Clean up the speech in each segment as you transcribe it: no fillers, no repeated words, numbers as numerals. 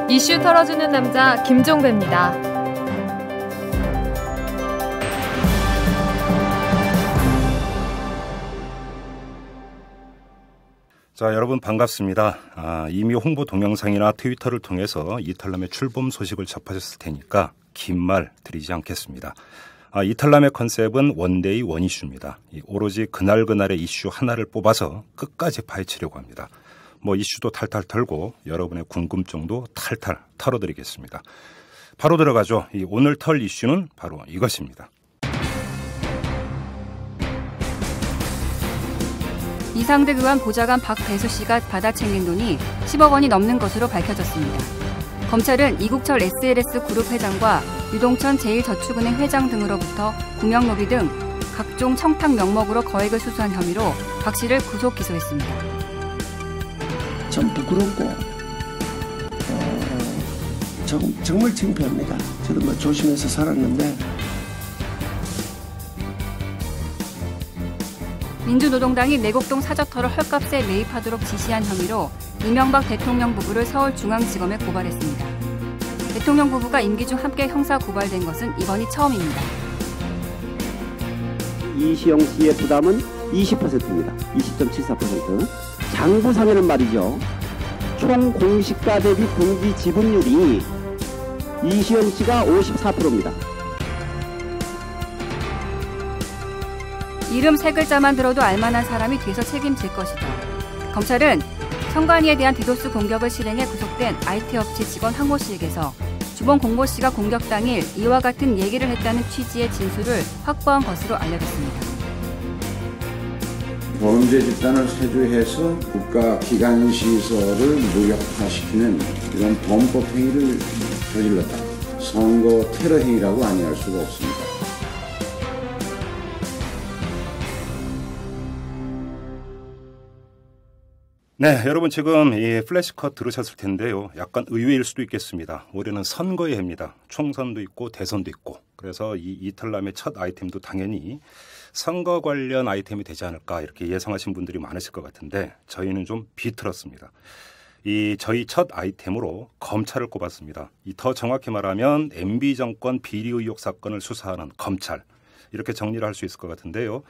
이슈 털어주는 남자 김종배입니다. 자, 여러분 반갑습니다. 이미 홍보 동영상이나 트위터를 통해서 이탈남의 출범 소식을 접하셨을 테니까 긴 말 드리지 않겠습니다. 이탈남의 컨셉은 원데이 원이슈입니다. 오로지 그날그날의 이슈 하나를 뽑아서 끝까지 파헤치려고 합니다. 이슈도 탈탈 털고 여러분의 궁금증도 탈탈 털어드리겠습니다. 바로 들어가죠. 오늘 털 이슈는 바로 이것입니다. 이상득 의원 보좌관 박배수 씨가 받아 챙긴 돈이 10억 원이 넘는 것으로 밝혀졌습니다. 검찰은 이국철 SLS 그룹 회장과 유동천 제1저축은행 회장 등으로부터 구명노비 등 각종 청탁 명목으로 거액을 수수한 혐의로 박 씨를 구속 기소했습니다. 참 부끄럽고 정말 창피합니다. 저도 조심해서 살았는데. 민주노동당이 내곡동 사저터를 헐값에 매입하도록 지시한 혐의로 이명박 대통령 부부를 서울중앙지검에 고발했습니다. 대통령 부부가 임기 중 함께 형사 고발된 것은 이번이 처음입니다. 이시영 씨의 부담은 20%입니다. 20.74%. 장부상에는 말이죠. 총 공시가 대비 공기 지분율이 이시영 씨가 54%입니다. 이름 세 글자만 들어도 알만한 사람이 돼서 책임질 것이다. 검찰은 선관위에 대한 디도스 공격을 실행해 구속된 IT 업체 직원 황모 씨에게서 주범 공모 씨가 공격 당일 이와 같은 얘기를 했다는 취지의 진술을 확보한 것으로 알려졌습니다. 범죄 집단을 세조해서 국가기관시설을 무력화시키는 이런 범법 행위를 저질렀다. 선거 테러 행위라고 아니할 수가 없습니다. 네, 여러분 지금 이 플래시컷 들으셨을 텐데요. 약간 의외일 수도 있겠습니다. 올해는 선거의 해입니다. 총선도 있고 대선도 있고. 그래서 이 이탈남의 첫 아이템도 당연히 선거 관련 아이템이 되지 않을까 이렇게 예상하신 분들이 많으실 것 같은데 저희는 좀 비틀었습니다. 저희 첫 아이템으로 검찰을 꼽았습니다. 더 정확히 말하면 MB 정권 비리 의혹 사건을 수사하는 검찰 이렇게 정리를 할 수 있을 것 같은데요.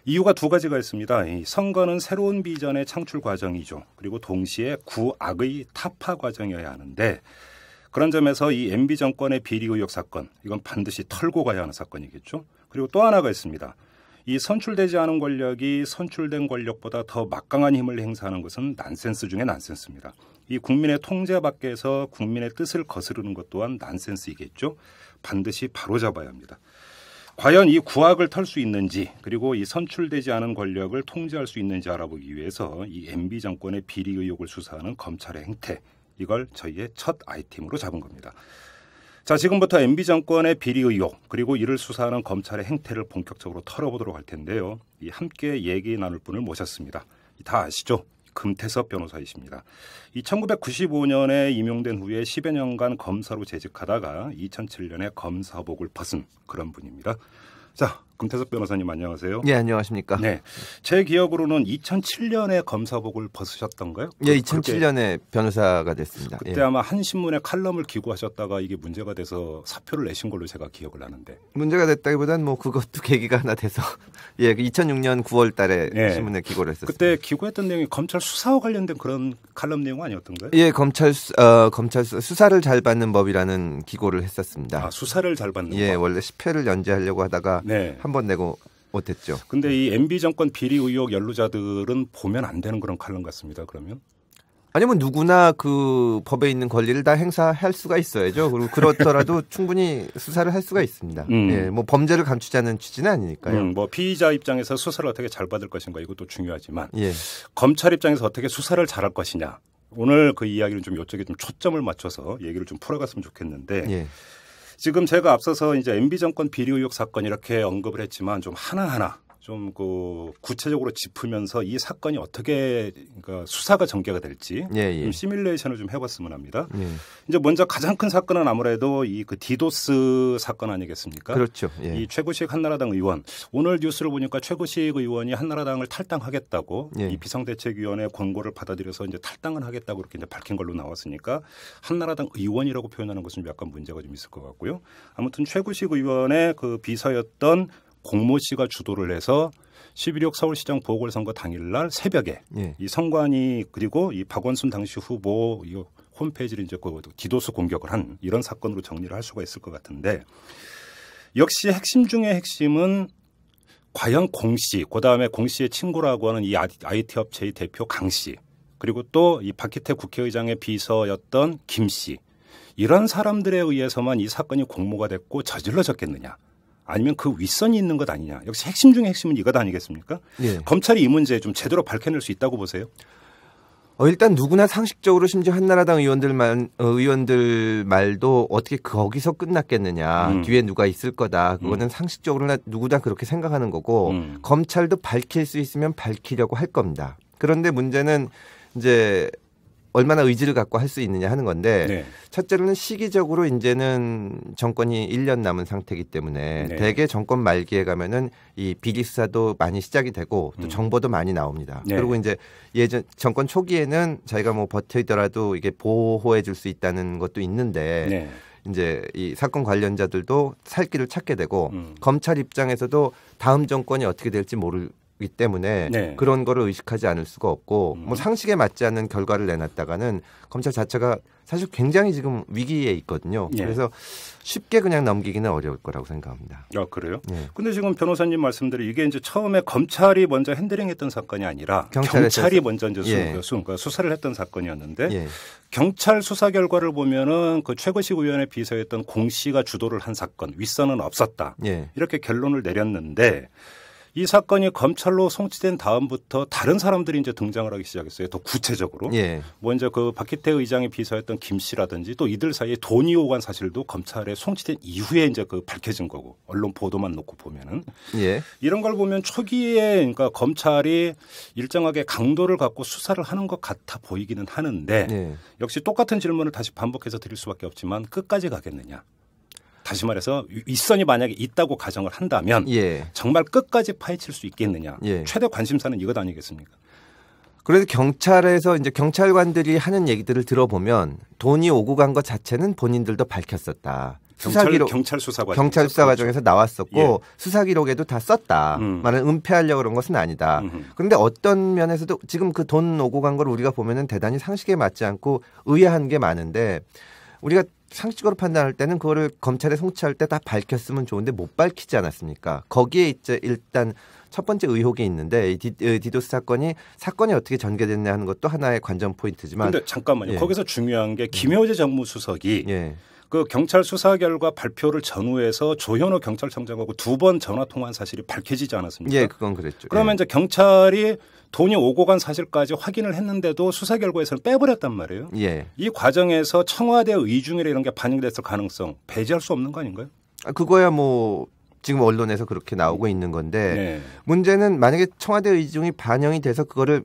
이유가 두 가지가 있습니다. 선거는 새로운 비전의 창출 과정이죠. 그리고 동시에 구악의 타파 과정이어야 하는데 그런 점에서 이 MB 정권의 비리 의혹 사건 이건 반드시 털고 가야 하는 사건이겠죠. 그리고 또 하나가 있습니다. 이 선출되지 않은 권력이 선출된 권력보다 더 막강한 힘을 행사하는 것은 난센스 중에 난센스입니다. 이 국민의 통제 밖에서 국민의 뜻을 거스르는 것 또한 난센스이겠죠. 반드시 바로잡아야 합니다. 과연 이 구악을 털 수 있는지 그리고 이 선출되지 않은 권력을 통제할 수 있는지 알아보기 위해서 이 MB 정권의 비리 의혹을 수사하는 검찰의 행태 이걸 저희의 첫 아이템으로 잡은 겁니다. 자, 지금부터 MB 정권의 비리 의혹 그리고 이를 수사하는 검찰의 행태를 본격적으로 털어보도록 할 텐데요. 함께 얘기 나눌 분을 모셨습니다. 다 아시죠? 금태섭 변호사이십니다. 1995년에 임용된 후에 10여 년간 검사로 재직하다가 2007년에 검사복을 벗은 그런 분입니다. 자, 금태섭 변호사님 안녕하세요. 네, 안녕하십니까. 네, 제 기억으로는 2007년에 검사복을 벗으셨던가요? 네, 2007년에 변호사가 됐습니다. 그때 아마 한 신문에 칼럼을 기고하셨다가 이게 문제가 돼서 사표를 내신 걸로 제가 기억을 하는데. 문제가 됐다기보다는 그것도 계기가 하나 돼서 2006년 9월 달에 신문에 기고를 했었습니다. 그때 기고했던 내용이 검찰 수사와 관련된 그런 칼럼 내용 아니었던가요? 예, 검찰 수사를 잘 받는 법이라는 기고를 했었습니다. 수사를 잘 받는 법. 예, 원래 10회를 연재하려고 하다가 한 번 내고 못했죠. 근데 이 MB 정권 비리 의혹 연루자들은 보면 안 되는 그런 칼럼 같습니다. 그러면? 아니면 누구나 그 법에 있는 권리를 다 행사할 수가 있어야죠. 그리고 그렇더라도 충분히 수사를 할 수가 있습니다. 예, 범죄를 감추자는 취지는 아니니까요. 피의자 입장에서 수사를 어떻게 잘 받을 것인가 이것도 중요하지만 검찰 입장에서 어떻게 수사를 잘할 것이냐. 오늘 그 이야기를 좀 이쪽에 좀 초점을 맞춰서 얘기를 좀 풀어갔으면 좋겠는데 지금 제가 앞서서 이제 MB 정권 비리 의혹 사건 이렇게 언급을 했지만 좀 하나하나 좀 그 구체적으로 짚으면서 이 사건이 어떻게 그러니까 수사가 전개가 될지 좀 시뮬레이션을 좀 해봤으면 합니다. 이제 먼저 가장 큰 사건은 아무래도 이 그 디도스 사건 아니겠습니까? 그렇죠. 이 최구식 한나라당 의원 오늘 뉴스를 보니까 최구식 의원이 한나라당을 탈당하겠다고 이 비상대책위원회 권고를 받아들여서 이제 탈당을 하겠다고 이렇게 이제 밝힌 걸로 나왔으니까 한나라당 의원이라고 표현하는 것은 약간 문제가 좀 있을 것 같고요. 아무튼 최구식 의원의 그 비서였던 공모 씨가 주도를 해서 11.6 서울시장 보궐선거 당일날 새벽에 이 선관위 그리고 이 박원순 당시 후보 이 홈페이지를 이제 그 디도스 공격을 한 이런 사건으로 정리를 할 수가 있을 것 같은데 역시 핵심 중의 핵심은 과연 공 씨, 그다음에 공 씨의 친구라고 하는 이 IT 업체의 대표 강 씨, 그리고 또 이 박희태 국회의장의 비서였던 김 씨, 이런 사람들에 의해서만 이 사건이 공모가 됐고 저질러졌겠느냐? 아니면 그 윗선이 있는 것 아니냐? 역시 핵심 중의 핵심은 이것 아니겠습니까? 검찰이 이 문제 좀 제대로 밝혀낼 수 있다고 보세요? 일단 누구나 상식적으로 심지어 한나라당 의원들 말도 어떻게 거기서 끝났겠느냐. 뒤에 누가 있을 거다. 그거는 상식적으로나 누구나 그렇게 생각하는 거고 검찰도 밝힐 수 있으면 밝히려고 할 겁니다. 그런데 문제는 이제 얼마나 의지를 갖고 할 수 있느냐 하는 건데 첫째로는 시기적으로 이제는 정권이 1년 남은 상태이기 때문에 대개 정권 말기에 가면은 이 비리 수사도 많이 시작이 되고 또 정보도 많이 나옵니다. 그리고 이제 예전 정권 초기에는 저희가 뭐 버티더라도 이게 보호해 줄 수 있다는 것도 있는데 이제 이 사건 관련자들도 살 길을 찾게 되고 검찰 입장에서도 다음 정권이 어떻게 될지 모르기 때문에 그런 거를 의식하지 않을 수가 없고 뭐 상식에 맞지 않는 결과를 내놨다가는 검찰 자체가 사실 굉장히 지금 위기에 있거든요. 그래서 쉽게 그냥 넘기기는 어려울 거라고 생각합니다. 아, 그래요? 근데 지금 변호사님 말씀대로 이게 이제 처음에 검찰이 먼저 핸들링했던 사건이 아니라 경찰이 먼저 이제 수사를 했던 사건이었는데 경찰 수사 결과를 보면은 그 최구식 의원의 비서였던 공 씨가 주도를 한 사건, 윗선은 없었다. 이렇게 결론을 내렸는데 이 사건이 검찰로 송치된 다음부터 다른 사람들이 이제 등장을 하기 시작했어요. 더 구체적으로. 뭐 이제 그 박희태 의장의 비서였던 김 씨라든지 또 이들 사이에 돈이 오간 사실도 검찰에 송치된 이후에 이제 그 밝혀진 거고 언론 보도만 놓고 보면은 이런 걸 보면 초기에 그러니까 검찰이 일정하게 강도를 갖고 수사를 하는 것 같아 보이기는 하는데 역시 똑같은 질문을 다시 반복해서 드릴 수밖에 없지만 끝까지 가겠느냐. 다시 말해서 윗선이 만약에 있다고 가정을 한다면 정말 끝까지 파헤칠 수 있겠느냐. 최대 관심사는 이것 아니겠습니까? 그래서 경찰에서 이제 경찰관들이 하는 얘기들을 들어보면 돈이 오고 간 것 자체는 본인들도 밝혔었다. 경찰 수사 과정에서 나왔었고 수사 기록에도 다 썼다. 만약 은폐하려고 그런 것은 아니다. 그런데 어떤 면에서도 지금 그 돈 오고 간 걸 우리가 보면은 대단히 상식에 맞지 않고 의아한 게 많은데 우리가 상식적으로 판단할 때는 그거를 검찰에 송치할 때 다 밝혔으면 좋은데 못 밝히지 않았습니까? 거기에 이제 일단 첫 번째 의혹이 있는데 이 디도스 사건이 어떻게 전개됐냐 하는 것도 하나의 관전 포인트지만. 그런데 잠깐만요. 거기서 중요한 게 김효재 정무수석이 그 경찰 수사 결과 발표를 전후해서 조현호 경찰청장하고 2번 전화 통화한 사실이 밝혀지지 않았습니까? 그건 그랬죠. 그러면 이제 경찰이 돈이 오고 간 사실까지 확인을 했는데도 수사 결과에서는 빼버렸단 말이에요. 이 과정에서 청와대 의중이라 이런 게 반영됐을 가능성 배제할 수 없는 거 아닌가요? 그거야 뭐 지금 언론에서 그렇게 나오고 있는 건데 문제는 만약에 청와대 의중이 반영이 돼서 그거를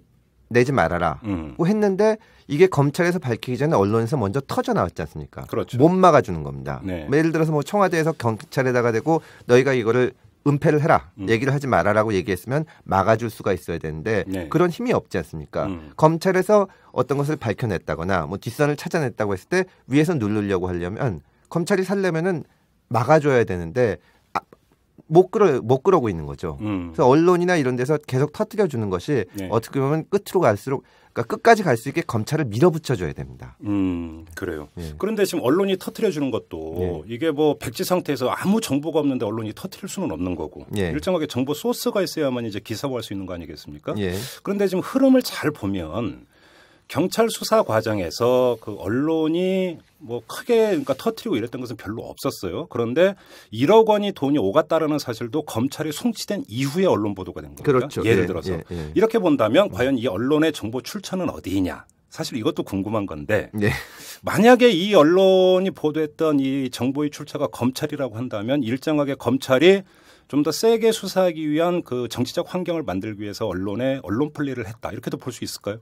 내지 말아라 했는데 이게 검찰에서 밝히기 전에 언론에서 먼저 터져 나왔지 않습니까? 그렇죠. 못 막아주는 겁니다. 예를 들어서 뭐 청와대에서 경찰에다가 대고 너희가 이거를 은폐를 해라. 얘기를 하지 말아라고 얘기했으면 막아줄 수가 있어야 되는데 그런 힘이 없지 않습니까? 검찰에서 어떤 것을 밝혀냈다거나 뭐 뒷선을 찾아냈다고 했을 때 위에서 누르려고 하려면 검찰이 살려면은 막아줘야 되는데 못 그러고 있는 거죠. 그래서 언론이나 이런 데서 계속 터뜨려주는 것이 어떻게 보면 끝으로 갈수록 그러니까 끝까지 갈 수 있게 검찰을 밀어붙여줘야 됩니다. 그래요. 그런데 지금 언론이 터뜨려주는 것도 이게 뭐 백지 상태에서 아무 정보가 없는데 언론이 터뜨릴 수는 없는 거고 일정하게 정보 소스가 있어야만 이제 기사화할 수 있는 거 아니겠습니까? 그런데 지금 흐름을 잘 보면 경찰 수사 과정에서 그 언론이 뭐 크게 그러니까 터뜨리고 이랬던 것은 별로 없었어요. 그런데 1억 원이 돈이 오갔다라는 사실도 검찰이 송치된 이후에 언론 보도가 된 겁니다. 그렇죠. 예를 들어서 이렇게 본다면 과연 이 언론의 정보 출처는 어디이냐. 사실 이것도 궁금한 건데 만약에 이 언론이 보도했던 이 정보의 출처가 검찰이라고 한다면 일정하게 검찰이 좀 더 세게 수사하기 위한 그 정치적 환경을 만들기 위해서 언론에 언론 플레이를 했다. 이렇게도 볼 수 있을까요?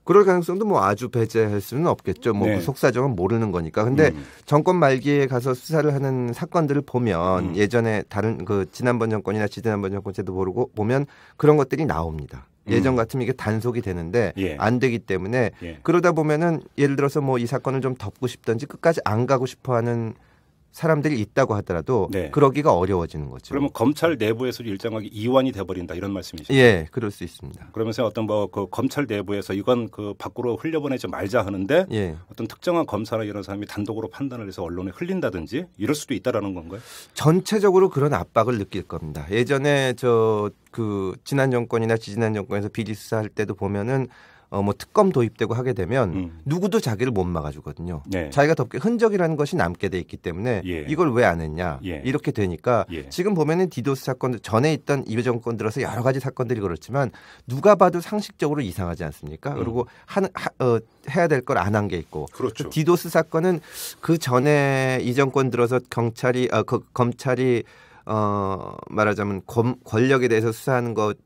그럴 가능성도 뭐 아주 배제할 수는 없겠죠. 뭐 네. 그 속사정은 모르는 거니까. 근데 정권 말기에 가서 수사를 하는 사건들을 보면 예전에 다른 그 지난번 정권이나 지난번 정권 때도 모르고 보면 그런 것들이 나옵니다. 예전 같으면 이게 단속이 되는데 예. 안 되기 때문에 예. 그러다 보면은 예를 들어서 뭐 이 사건을 좀 덮고 싶든지 끝까지 안 가고 싶어하는 사람들이 있다고 하더라도 네. 그러기가 어려워지는 거죠. 그러면 검찰 내부에서 일정하게 이완이 돼버린다 이런 말씀이시죠? 예, 그럴 수 있습니다. 그러면서 어떤 뭐 그 검찰 내부에서 이건 그 밖으로 흘려보내지 말자 하는데 예. 어떤 특정한 검사나 이런 사람이 단독으로 판단을 해서 언론에 흘린다든지 이럴 수도 있다라는 건가요? 전체적으로 그런 압박을 느낄 겁니다. 예전에 그 지난 정권이나 지지난 정권에서 비리 수사할 때도 보면은 뭐 특검 도입되고 하게 되면 누구도 자기를 못 막아주거든요. 네. 자기가 덮게 흔적이라는 것이 남게 돼 있기 때문에 예. 이걸 왜 안 했냐 예. 이렇게 되니까 예. 지금 보면은 디도스 사건 전에 있던 이 정권 들어서 여러 가지 사건들이 그렇지만 누가 봐도 상식적으로 이상하지 않습니까? 그리고 해야 될 걸 안 한 게 있고 그렇죠. 그 디도스 사건은 그 전에 이 정권 들어서 검찰이 말하자면 권력에 대해서 수사하는 것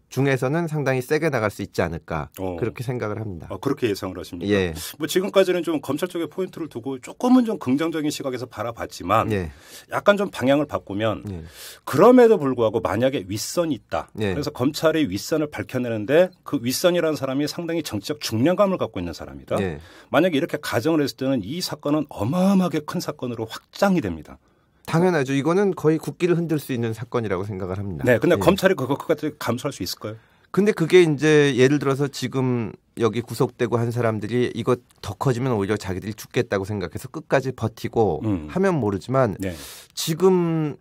중에서는 상당히 세게 나갈 수 있지 않을까 그렇게 생각을 합니다. 그렇게 예상을 하십니까? 예. 뭐 지금까지는 좀 검찰 쪽에 포인트를 두고 조금은 좀 긍정적인 시각에서 바라봤지만 예. 약간 좀 방향을 바꾸면 예. 그럼에도 불구하고 만약에 윗선이 있다. 예. 그래서 검찰의 윗선을 밝혀내는데 그 윗선이라는 사람이 상당히 정치적 중량감을 갖고 있는 사람이다. 예. 만약에 이렇게 가정을 했을 때는 이 사건은 어마어마하게 큰 사건으로 확장이 됩니다. 당연하죠. 이거는 거의 국기를 흔들 수 있는 사건이라고 생각을 합니다. 네, 근데 예. 검찰이 그것까지 감수할 수 있을까요? 근데 그게 이제 예를 들어서 지금 여기 구속되고 한 사람들이 이거 더 커지면 오히려 자기들이 죽겠다고 생각해서 끝까지 버티고 하면 모르지만 네. 지금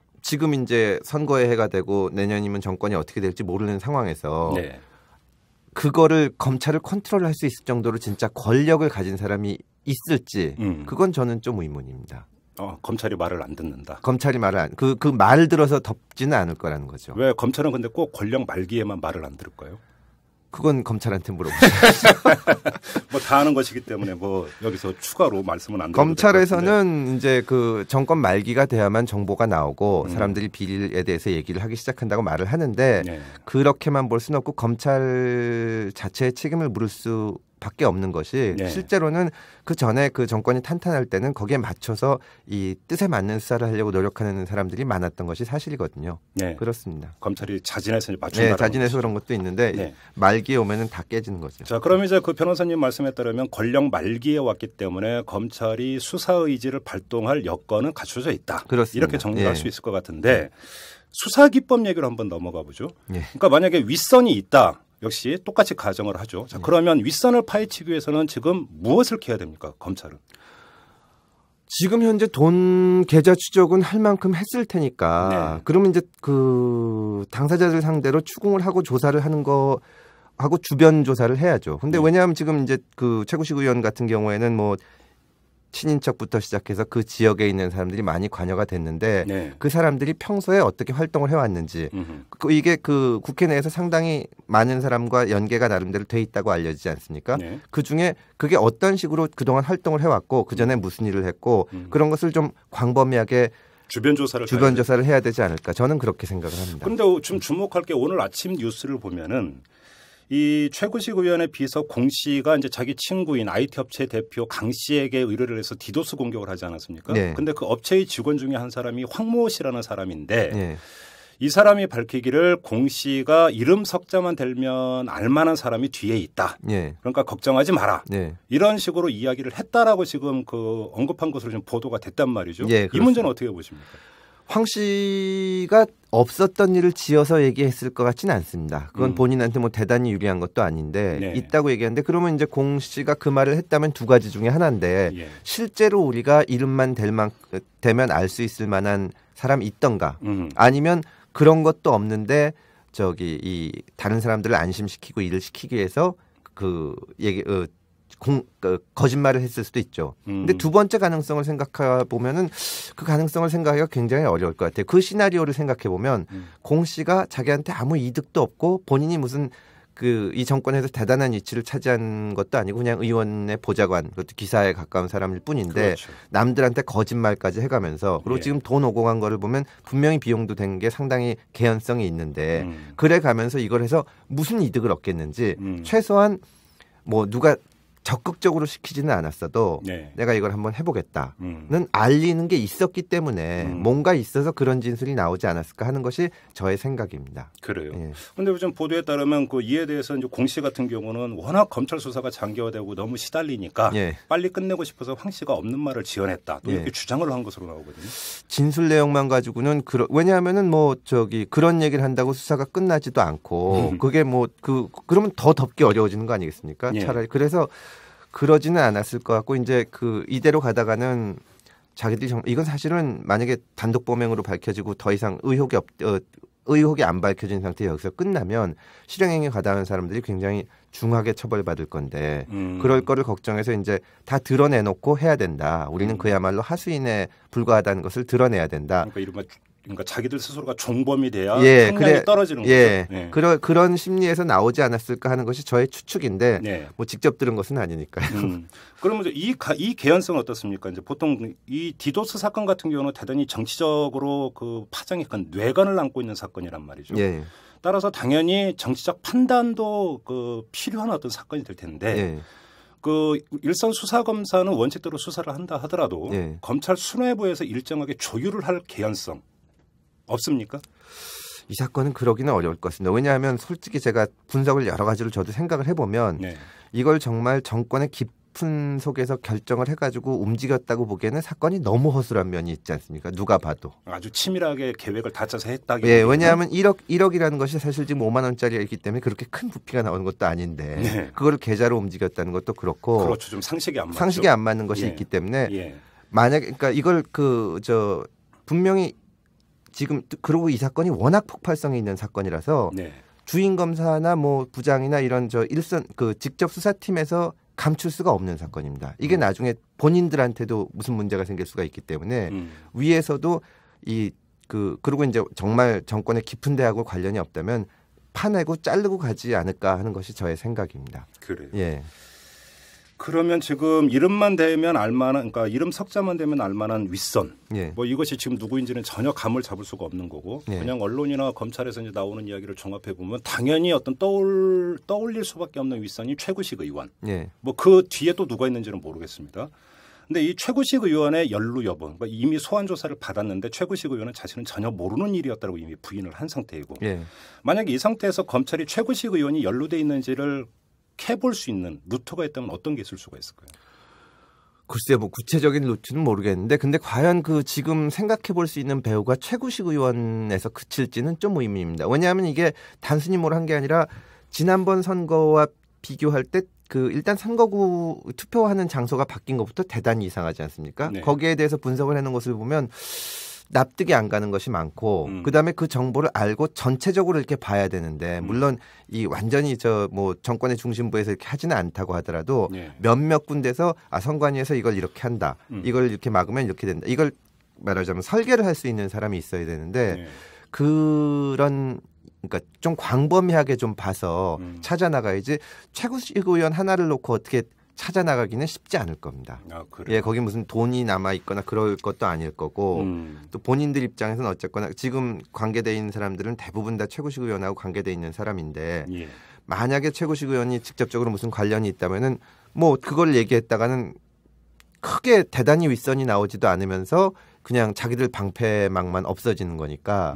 이제 선거의 해가 되고 내년이면 정권이 어떻게 될지 모르는 상황에서 네. 그거를 검찰을 컨트롤할 수 있을 정도로 진짜 권력을 가진 사람이 있을지 그건 저는 좀 의문입니다. 검찰이 말을 안 듣는다. 검찰이 말을 그 말을 들어서 덮지는 않을 거라는 거죠. 왜 검찰은 근데 꼭 권력 말기에만 말을 안 들을까요? 그건 검찰한테 물어보세요. 뭐 다 아는 것이기 때문에 뭐 여기서 추가로 말씀은 안 드려도 검찰에서는 이제 그 정권 말기가 돼야만 정보가 나오고 사람들이 비리에 대해서 얘기를 하기 시작한다고 말을 하는데 네. 그렇게만 볼 수는 없고 검찰 자체의 책임을 물을 수 밖에 없는 것이 네. 실제로는 그 전에 그 정권이 탄탄할 때는 거기에 맞춰서 이 뜻에 맞는 수사를 하려고 노력하는 사람들이 많았던 것이 사실이거든요. 네. 그렇습니다. 검찰이 자진해서 맞춘다. 네, 자진해서 그런 것도 있는데 네. 말기에 오면은 다 깨지는 거죠. 자, 그럼 이제 그 변호사님 말씀에 따르면 권력 말기에 왔기 때문에 검찰이 수사 의지를 발동할 여건은 갖춰져 있다. 그렇습니다. 이렇게 정리할 예. 수 있을 것 같은데 수사 기법 얘기로 한번 넘어가 보죠. 예. 그러니까 만약에 윗선이 있다. 역시 똑같이 가정을 하죠. 자, 그러면 윗선을 파헤치기 위해서는 지금 무엇을 해야 됩니까? 검찰은. 지금 현재 돈 계좌 추적은 할 만큼 했을 테니까 네. 그러면 이제 그 당사자들 상대로 추궁을 하고 조사를 하는 거 하고 주변 조사를 해야죠. 근데 왜냐하면 지금 이제 그 최구식 의원 같은 경우에는 뭐 친인척부터 시작해서 그 지역에 있는 사람들이 많이 관여가 됐는데 네. 그 사람들이 평소에 어떻게 활동을 해왔는지 이게 그 국회 내에서 상당히 많은 사람과 연계가 나름대로 돼 있다고 알려지지 않습니까? 네. 그중에 그게 어떤 식으로 그동안 활동을 해왔고 그전에 무슨 일을 했고 그런 것을 좀 광범위하게 주변 조사를 해야 되지 않을까 저는 그렇게 생각을 합니다. 그런데 좀 주목할 게 오늘 아침 뉴스를 보면은 이 최구식 의원의 비서 공 씨가 이제 자기 친구인 IT 업체 대표 강 씨에게 의뢰를 해서 디도스 공격을 하지 않았습니까? 네. 근데 그 업체의 직원 중에 한 사람이 황모 씨라는 사람인데 네. 이 사람이 밝히기를 공 씨가 이름 석자만 대면 알만한 사람이 뒤에 있다. 네. 그러니까 걱정하지 마라. 네. 이런 식으로 이야기를 했다라고 지금 그 언급한 것으로 좀 보도가 됐단 말이죠. 네, 이 문제는 어떻게 보십니까? 황 씨가 없었던 일을 지어서 얘기했을 것 같지는 않습니다. 그건 본인한테 뭐 대단히 유리한 것도 아닌데 네. 있다고 얘기하는데 그러면 이제 공 씨가 그 말을 했다면 두 가지 중에 하나인데 예. 실제로 우리가 이름만 대면 알 수 있을 만한 사람이 있던가 아니면 그런 것도 없는데 이 다른 사람들을 안심시키고 일을 시키기 위해서 그 얘기 거짓말을 했을 수도 있죠. 근데 두 번째 가능성을 생각해 보면은 그 가능성을 생각하기가 굉장히 어려울 것 같아요. 그 시나리오를 생각해 보면 공 씨가 자기한테 아무 이득도 없고 본인이 무슨 이 정권에서 대단한 위치를 차지한 것도 아니고 그냥 의원의 보좌관, 그것도 기사에 가까운 사람일 뿐인데 그렇죠. 남들한테 거짓말까지 해가면서 그리고 지금 돈 오고 간 거를 보면 분명히 비용도 된 게 상당히 개연성이 있는데 그래 가면서 이걸 해서 무슨 이득을 얻겠는지 최소한 뭐 누가 적극적으로 시키지는 않았어도 내가 이걸 한번 해보겠다는 알리는 게 있었기 때문에 뭔가 있어서 그런 진술이 나오지 않았을까 하는 것이 저의 생각입니다. 그래요. 그런데 요즘 보도에 따르면 이에 대해서 이제 공 씨 같은 경우는 워낙 검찰 수사가 장기화되고 너무 시달리니까 빨리 끝내고 싶어서 황 씨가 없는 말을 지어냈다. 또 이렇게 주장을 한 것으로 나오거든요. 진술 내용만 가지고는 왜냐하면은 그런 얘기를 한다고 수사가 끝나지도 않고 그게 그러면 더 덮기 어려워지는 거 아니겠습니까? 차라리 그래서 그러지는 않았을 것 같고 이제 이대로 가다가는 자기들이 이건 사실은 만약에 단독 범행으로 밝혀지고 더 이상 의혹이 안 밝혀진 상태에 여기서 끝나면 실형행위에 가담한 사람들이 굉장히 중하게 처벌받을 건데 그럴 거를 걱정해서 이제 다 드러내놓고 해야 된다. 우리는 그야말로 하수인에 불과하다는 것을 드러내야 된다. 그러니까 자기들 스스로가 종범이 돼야 형량이 떨어지는 거죠. 그런 심리에서 나오지 않았을까 하는 것이 저의 추측인데 뭐 직접 들은 것은 아니니까요. 그러면 이 개연성은 어떻습니까? 이제 보통 이 디도스 사건 같은 경우는 대단히 정치적으로 파장이 큰 뇌관을 안고 있는 사건이란 말이죠. 따라서 당연히 정치적 판단도 필요한 어떤 사건이 될 텐데 일선 수사검사는 원칙대로 수사를 한다 하더라도 검찰 수뇌부에서 일정하게 조율을 할 개연성 없습니까? 이 사건은 그러기는 어려울 것 같습니다. 왜냐하면 솔직히 제가 분석을 여러 가지로 저도 생각을 해보면 이걸 정말 정권의 깊은 속에서 결정을 해가지고 움직였다고 보기에는 사건이 너무 허술한 면이 있지 않습니까? 누가 봐도. 아주 치밀하게 계획을 다 짜서 했다기. 왜냐하면 1억이라는 것이 사실 지금 5만 원짜리이기 때문에 그렇게 큰 부피가 나오는 것도 아닌데 그거를 계좌로 움직였다는 것도 그렇고. 그렇죠. 좀 상식이 안 맞죠. 상식이 안 맞는 것이 있기 때문에 만약에 그러니까 이걸 분명히 지금 그리고 이 사건이 워낙 폭발성이 있는 사건이라서 주인 검사나 뭐 부장이나 이런 일선 직접 수사팀에서 감출 수가 없는 사건입니다. 이게 나중에 본인들한테도 무슨 문제가 생길 수가 있기 때문에 위에서도 그리고 이제 정말 정권의 깊은 대하고 관련이 없다면 파내고 자르고 가지 않을까 하는 것이 저의 생각입니다. 그래요. 그러면 지금 이름만 대면 알만한, 그러니까 이름 석자만 되면 알만한 윗선. 뭐 이것이 지금 누구인지는 전혀 감을 잡을 수가 없는 거고 그냥 언론이나 검찰에서 이제 나오는 이야기를 종합해 보면 당연히 어떤 떠올릴 수밖에 없는 윗선이 최구식 의원. 뭐 그 뒤에 또 누가 있는지는 모르겠습니다. 근데 이 최구식 의원의 연루 여부, 그러니까 이미 소환 조사를 받았는데 최구식 의원은 자신은 전혀 모르는 일이었다고 이미 부인을 한 상태이고 만약에 이 상태에서 검찰이 최구식 의원이 연루돼 있는지를 캐볼 수 있는 루트가 있다면 어떤 게 있을 수가 있을까요? 글쎄요, 뭐 구체적인 루트는 모르겠는데, 근데 과연 지금 생각해 볼 수 있는 배우가 최구식 의원에서 그칠지는 좀 의문입니다. 왜냐하면 이게 단순히 뭘 한 게 아니라 지난번 선거와 비교할 때 일단 선거구 투표하는 장소가 바뀐 것부터 대단히 이상하지 않습니까? 거기에 대해서 분석을 해놓은 것을 보면 납득이 안 가는 것이 많고 그다음에 그 정보를 알고 전체적으로 이렇게 봐야 되는데 물론 이 완전히 정권의 중심부에서 이렇게 하지는 않다고 하더라도 몇몇 군데서 선관위에서 이걸 이렇게 한다. 이걸 이렇게 막으면 이렇게 된다. 이걸 말하자면 설계를 할 수 있는 사람이 있어야 되는데 그러니까 좀 광범위하게 좀 봐서 찾아나가야지 최구식 의원 하나를 놓고 어떻게 찾아나가기는 쉽지 않을 겁니다. 거기 무슨 돈이 남아 있거나 그럴 것도 아닐 거고 또 본인들 입장에서는 어쨌거나 지금 관계돼 있는 사람들은 대부분 다 최구식 의원하고 관계돼 있는 사람인데 만약에 최구식 의원이 직접적으로 무슨 관련이 있다면은 뭐 그걸 얘기했다가는 크게 대단히 윗선이 나오지도 않으면서 그냥 자기들 방패막만 없어지는 거니까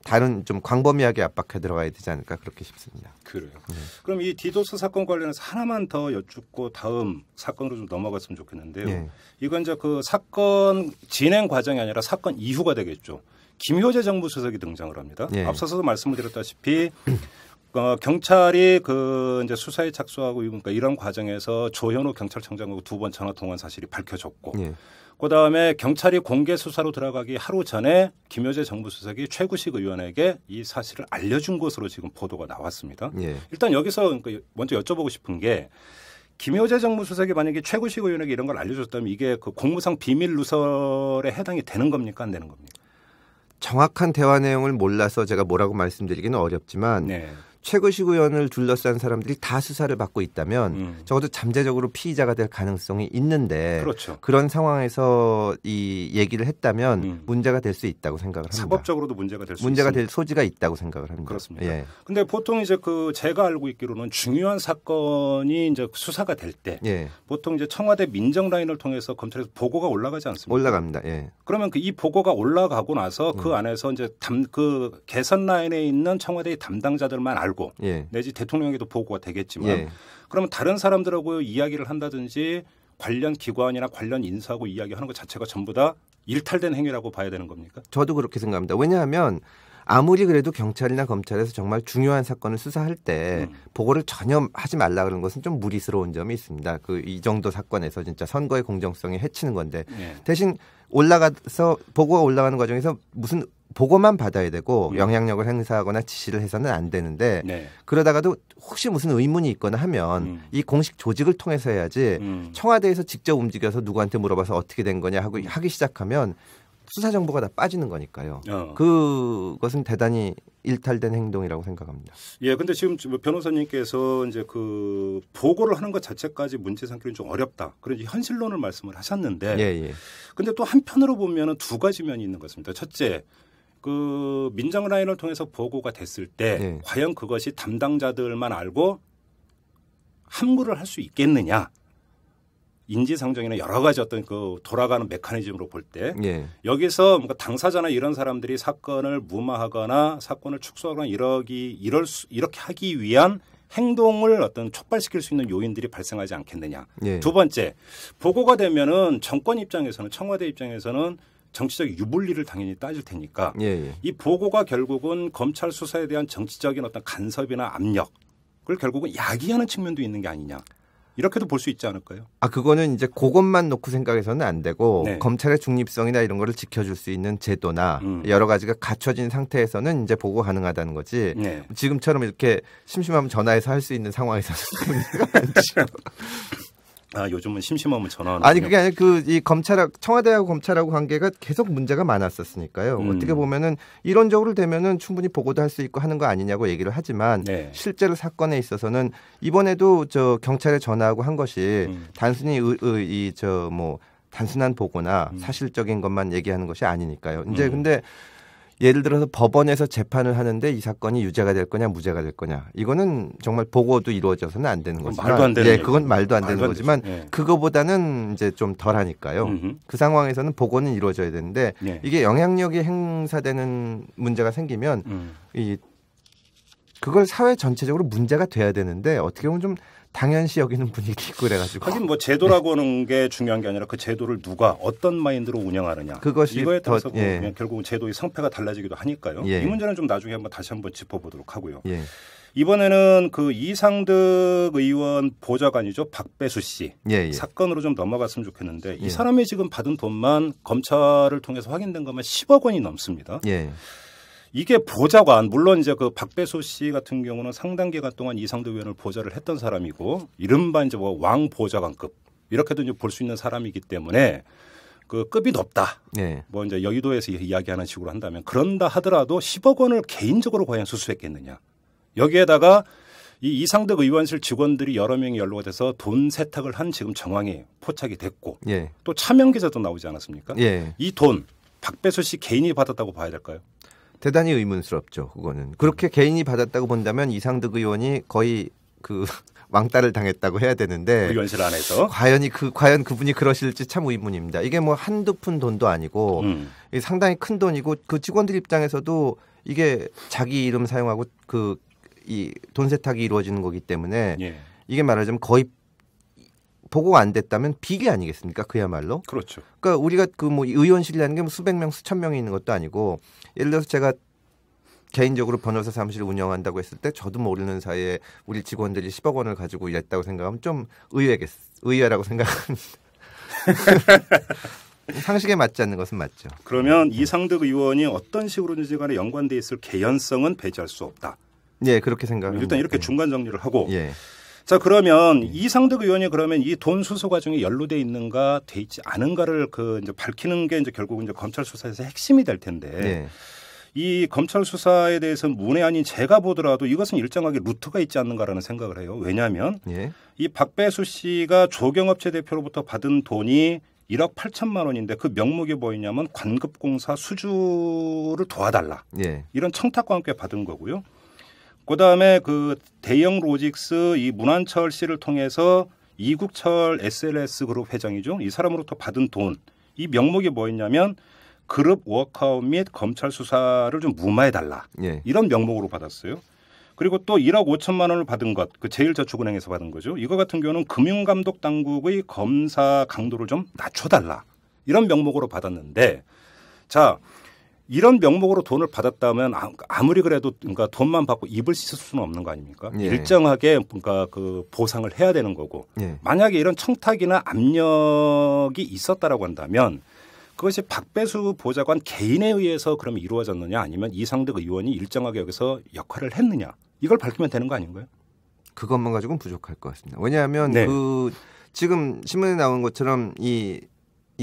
다른 좀 광범위하게 압박해 들어가야 되지 않을까 그렇게 싶습니다. 그래요. 그럼 이 디도스 사건 관련해서 하나만 더 여쭙고 다음 사건으로 좀 넘어갔으면 좋겠는데요. 이건 이제 그 사건 진행 과정이 아니라 사건 이후가 되겠죠. 김효재 정무수석이 등장을 합니다. 앞서서도 말씀을 드렸다시피 경찰이 이제 수사에 착수하고 그러니까 이런 과정에서 조현우 경찰청장하고 2번 전화 통화한 사실이 밝혀졌고 그다음에 경찰이 공개 수사로 들어가기 하루 전에 김효재 정무수석이 최구식 의원에게 이 사실을 알려준 것으로 지금 보도가 나왔습니다. 일단 여기서 먼저 여쭤보고 싶은 게 김효재 정무수석이 만약에 최구식 의원에게 이런 걸 알려줬다면 이게 공무상 비밀 누설에 해당이 되는 겁니까? 안 되는 겁니까? 정확한 대화 내용을 몰라서 제가 뭐라고 말씀드리기는 어렵지만 최고식 의원을 둘러싼 사람들이 다 수사를 받고 있다면 적어도 잠재적으로 피의자가 될 가능성이 있는데 그렇죠. 그런 상황에서 이 얘기를 했다면 문제가 될 수 있다고 생각을 합니다. 사법적으로도 문제가 될 수 있습니다. 문제가 될 소지가 있다고 생각을 합니다. 그렇습니다. 예. 근데 보통 이제 그 제가 알고 있기로는 중요한 사건이 이제 수사가 될 때 예. 보통 이제 청와대 민정 라인을 통해서 검찰에서 보고가 올라가지 않습니까? 올라갑니다. 예. 그러면 그 이 보고가 올라가고 나서 그 안에서 이제 그 개선 라인에 있는 청와대의 담당자들만 알고 예. 내지 대통령에게도 보고가 되겠지만 예. 그러면 다른 사람들하고 이야기를 한다든지 관련 기관이나 관련 인사하고 이야기하는 것 자체가 전부 다 일탈된 행위라고 봐야 되는 겁니까? 저도 그렇게 생각합니다. 왜냐하면 아무리 그래도 경찰이나 검찰에서 정말 중요한 사건을 수사할 때 보고를 전혀 하지 말라 그러는 것은 좀 무리스러운 점이 있습니다. 이 정도 사건에서 진짜 선거의 공정성이 해치는 건데 대신 올라가서 보고가 올라가는 과정에서 무슨 보고만 받아야 되고 영향력을 행사하거나 지시를 해서는 안 되는데 그러다가도 혹시 무슨 의문이 있거나 하면 이 공식 조직을 통해서 해야지 청와대에서 직접 움직여서 누구한테 물어봐서 어떻게 된 거냐 하고 하기 시작하면 수사 정보가 다 빠지는 거니까요. 그것은 대단히 일탈된 행동이라고 생각합니다. 예, 근데 지금 변호사님께서 이제 그 보고를 하는 것 자체까지 문제 삼기는 좀 어렵다. 그런 현실론을 말씀을 하셨는데, 예. 근데 또 한편으로 보면은 두 가지 면이 있는 것 같습니다. 첫째, 그 민정 라인을 통해서 보고가 됐을 때 과연 그것이 담당자들만 알고 함구를 할 수 있겠느냐? 인지상정이나 여러 가지 어떤 그 돌아가는 메커니즘으로 볼 때 여기서 뭔가 당사자나 이런 사람들이 사건을 무마하거나 사건을 축소하거나 이렇게 하기 위한 행동을 어떤 촉발시킬 수 있는 요인들이 발생하지 않겠느냐. 두 번째, 보고가 되면은 정권 입장에서는 청와대 입장에서는 정치적 유불리를 당연히 따질 테니까 이 보고가 결국은 검찰 수사에 대한 정치적인 어떤 간섭이나 압력을 결국은 야기하는 측면도 있는 게 아니냐. 이렇게도 볼 수 있지 않을까요? 그거는 이제 그것만 놓고 생각해서는 안 되고 검찰의 중립성이나 이런 거를 지켜줄 수 있는 제도나 여러 가지가 갖춰진 상태에서는 이제 보고 가능하다는 거지. 지금처럼 이렇게 심심하면 전화해서 할 수 있는 상황에서는 문제가 많죠. 요즘은 심심하면 전화하는. 아니 그게 아니라 이 청와대하고 검찰하고 관계가 계속 문제가 많았었으니까요. 어떻게 보면은 이론적으로 되면은 충분히 보고도 할 수 있고 하는 거 아니냐고 얘기를 하지만 실제로 사건에 있어서는 이번에도 경찰에 전화하고 한 것이 단순히 단순한 보고나 사실적인 것만 얘기하는 것이 아니니까요. 이제 근데 예를 들어서 법원에서 재판을 하는데 이 사건이 유죄가 될 거냐 무죄가 될 거냐 이거는 정말 보고도 이루어져서는 안 되는 거지만 말도 안 되는 그건 말도 안 되는 거지만 그거보다는 이제 좀 덜하니까요. 그 상황에서는 보고는 이루어져야 되는데 이게 영향력이 행사되는 문제가 생기면 그걸 사회 전체적으로 문제가 돼야 되는데 어떻게 보면 좀 당연시 여기는 분위기 있고 그래가지고. 하긴 뭐 제도라고 하는 게 중요한 게 아니라 그 제도를 누가 어떤 마인드로 운영하느냐. 그것이 이거에 따라서 결국은 제도의 성패가 달라지기도 하니까요. 이 문제는 좀 나중에 다시 한번 짚어보도록 하고요. 이번에는 그 이상득 의원 보좌관이죠. 박배수 씨 사건으로 좀 넘어갔으면 좋겠는데 이 사람이 지금 받은 돈만 검찰을 통해서 확인된 것만 10억 원이 넘습니다. 이게 보좌관, 물론 이제 그 박배수 씨 같은 경우는 상당 기간 동안 이상득 의원을 보좌를 했던 사람이고, 이른바 이제 뭐 왕 보좌관급 이렇게도 이제 볼 수 있는 사람이기 때문에 그 급이 높다. 뭐 이제 여의도에서 이야기하는 식으로 한다면 그런다 하더라도 10억 원을 개인적으로 과연 수수했겠느냐. 여기에다가 이 이상득 의원실 직원들이 여러 명이 연루가 돼서 돈 세탁을 한 지금 정황이 포착이 됐고, 또 차명 기자도 나오지 않았습니까? 이 돈 박배수 씨 개인이 받았다고 봐야 될까요? 대단히 의문스럽죠. 그거는 그렇게 개인이 받았다고 본다면 이상득 의원이 거의 그 왕따를 당했다고 해야 되는데 의원실 안에서 과연 그분이 그러실지 참 의문입니다. 이게 뭐 한두 푼 돈도 아니고 상당히 큰 돈이고 그 직원들 입장에서도 이게 자기 이름 사용하고 이 돈 세탁이 이루어지는 거기 때문에 이게 말하자면 거의 보고가 안 됐다면 비리 아니겠습니까? 그야말로. 그렇죠. 그러니까 우리가 뭐 의원실이라는 게 뭐 수백 명, 수천 명이 있는 것도 아니고 예를 들어서 제가 개인적으로 변호사 사무실을 운영한다고 했을 때 저도 모르는 사이에 우리 직원들이 10억 원을 가지고 일했다고 생각하면 좀 의외라고 생각합니다. 상식에 맞지 않는 것은 맞죠. 그러면 이상득 의원이 어떤 식으로든지 간에 연관돼 있을 개연성은 배제할 수 없다. 그렇게 생각합니다. 일단 이렇게 중간 정리를 하고 자, 그러면 이상득 의원이 그러면 이 돈 수수 과정에 연루돼 있는가 돼 있지 않은가를 이제 밝히는 게 이제 결국 이제 검찰 수사에서 핵심이 될 텐데 이 검찰 수사에 대해서는 문외한인 제가 보더라도 이것은 일정하게 루트가 있지 않는가라는 생각을 해요. 왜냐하면 예. 이 박배수 씨가 조경업체 대표로부터 받은 돈이 1억 8천만 원인데 그 명목이 뭐였냐면 관급공사 수주를 도와달라. 예. 이런 청탁과 함께 받은 거고요. 그다음에 그 대영 로직스 이 문한철 씨를 통해서 이국철 SLS 그룹 회장이죠. 이 사람으로부터 받은 돈. 이 명목이 뭐였냐면 그룹 워크아웃 및 검찰 수사를 좀 무마해달라. 예. 이런 명목으로 받았어요. 그리고 또 1억 5천만 원을 받은 것, 그 제일저축은행에서 받은 거죠. 이거 같은 경우는 금융감독 당국의 검사 강도를 좀 낮춰달라. 이런 명목으로 받았는데, 자, 이런 명목으로 돈을 받았다면 아무리 그래도 그러니까 돈만 받고 입을 씻을 수는 없는 거 아닙니까? 예. 일정하게 그러니까 그 보상을 해야 되는 거고, 예. 만약에 이런 청탁이나 압력이 있었다라고 한다면. 그것이 박배수 보좌관 개인에 의해서 그러면 이루어졌느냐 아니면 이상득 의원이 일정하게 여기서 역할을 했느냐 이걸 밝히면 되는 거 아닌가요? 그것만 가지고는 부족할 것 같습니다. 왜냐하면 네. 그 지금 신문에 나온 것처럼 이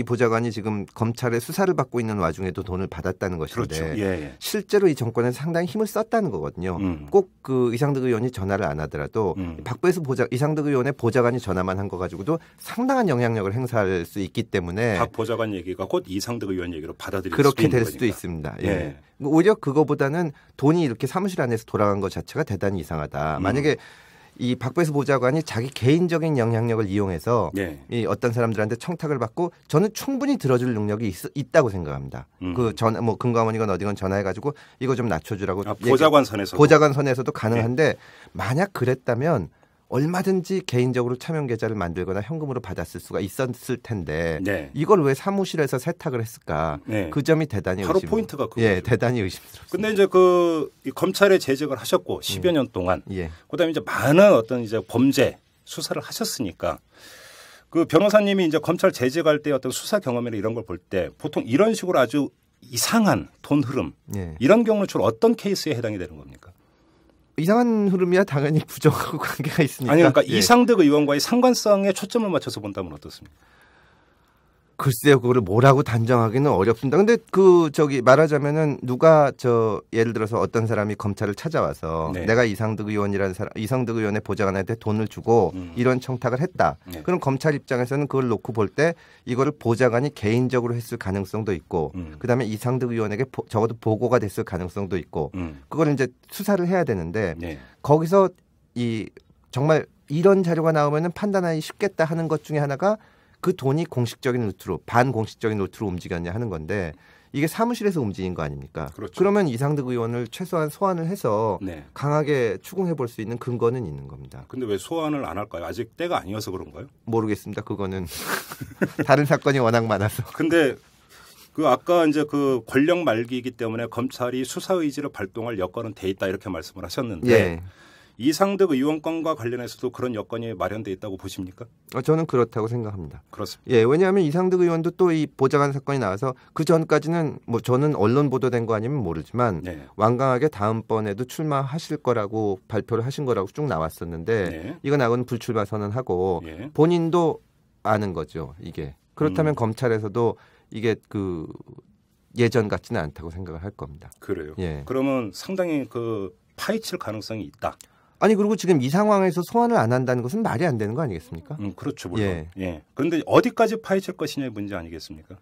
보좌관이 지금 검찰의 수사를 받고 있는 와중에도 돈을 받았다는 것인데 그렇죠. 예. 실제로 이 정권에서 상당히 힘을 썼다는 거거든요. 꼭 그 이상득 의원이 전화를 안 하더라도 박배수 이상득 의원의 보좌관이 전화만 한 거 가지고도 상당한 영향력을 행사할 수 있기 때문에 박 보좌관 얘기가 곧 이상득 의원 얘기로 받아들일 그렇게 수도 있는 될 수도 거니까. 있습니다. 예. 예. 오히려 그거보다는 돈이 이렇게 사무실 안에서 돌아간 것 자체가 대단히 이상하다. 만약에 이 박배수 보좌관이 자기 개인적인 영향력을 이용해서 예. 이 어떤 사람들한테 청탁을 받고 저는 충분히 들어줄 능력이 있다고 생각합니다. 뭐 금감원이건 어디건 전화해가지고 이거 좀 낮춰주라고 보좌관 선에서 보좌관 선에서도 가능한데 만약 그랬다면 얼마든지 개인적으로 차명 계좌를 만들거나 현금으로 받았을 수가 있었을 텐데 네. 이걸 왜 사무실에서 세탁을 했을까? 네. 그 점이 대단히 바로 포인트가 그거죠. 예, 대단히 의심스럽습니다. 근데 이제 이 검찰에 재직을 하셨고 10여 년 동안 예. 그다음에 이제 많은 어떤 이제 범죄 수사를 하셨으니까 그 변호사님이 이제 검찰 재직할 때 어떤 수사 경험이나 이런 걸 볼 때 보통 이런 식으로 아주 이상한 돈 흐름 예. 이런 경우는 주로 어떤 케이스에 해당이 되는 겁니까? 이상한 흐름이야 당연히 부정하고 관계가 있으니까. 아니 그러니까 예. 이상득 의원과의 상관성에 초점을 맞춰서 본다면 어떻습니까? 글쎄요, 그거를 뭐라고 단정하기는 어렵습니다. 근데 말하자면은 누가 예를 들어서 어떤 사람이 검찰을 찾아와서 네. 내가 이상득 의원의 보좌관한테 돈을 주고 이런 청탁을 했다. 네. 그럼 검찰 입장에서는 그걸 놓고 볼 때 이거를 보좌관이 개인적으로 했을 가능성도 있고, 그다음에 이상득 의원에게 적어도 보고가 됐을 가능성도 있고, 그걸 이제 수사를 해야 되는데 네. 거기서 정말 이런 자료가 나오면은 판단하기 쉽겠다 하는 것 중에 하나가 그 돈이 공식적인 루트로 반공식적인 루트로 움직였냐 하는 건데 이게 사무실에서 움직인 거 아닙니까? 그렇죠. 그러면 이상득 의원을 최소한 소환을 해서 네. 강하게 추궁해 볼 수 있는 근거는 있는 겁니다. 근데 왜 소환을 안 할까요? 아직 때가 아니어서 그런가요? 모르겠습니다. 그거는 다른 사건이 워낙 많아서. 근데 그 아까 이제 그 권력 말기이기 때문에 검찰이 수사 의지를 발동할 여건은 돼 있다 이렇게 말씀을 하셨는데 예. 이상득 의원 건과 관련해서도 그런 여건이 마련돼 있다고 보십니까? 저는 그렇다고 생각합니다. 그렇습니다. 예, 왜냐하면 이상득 의원도 또 이 보좌관 사건이 나와서 그 전까지는 뭐 저는 언론 보도된 거 아니면 모르지만 네. 완강하게 다음번에도 출마하실 거라고 발표를 하신 거라고 쭉 나왔었는데 네. 이거 나고는 불출마 선언하고 예. 본인도 아는 거죠. 이게 그렇다면 검찰에서도 이게 그 예전 같지는 않다고 생각을 할 겁니다. 그래요. 예. 그러면 상당히 그 파헤칠 가능성이 있다. 아니 그리고 지금 이 상황에서 소환을 안 한다는 것은 말이 안 되는 거 아니겠습니까? 그렇죠. 물론. 예. 예. 그런데 어디까지 파헤칠 것이냐의 문제 아니겠습니까?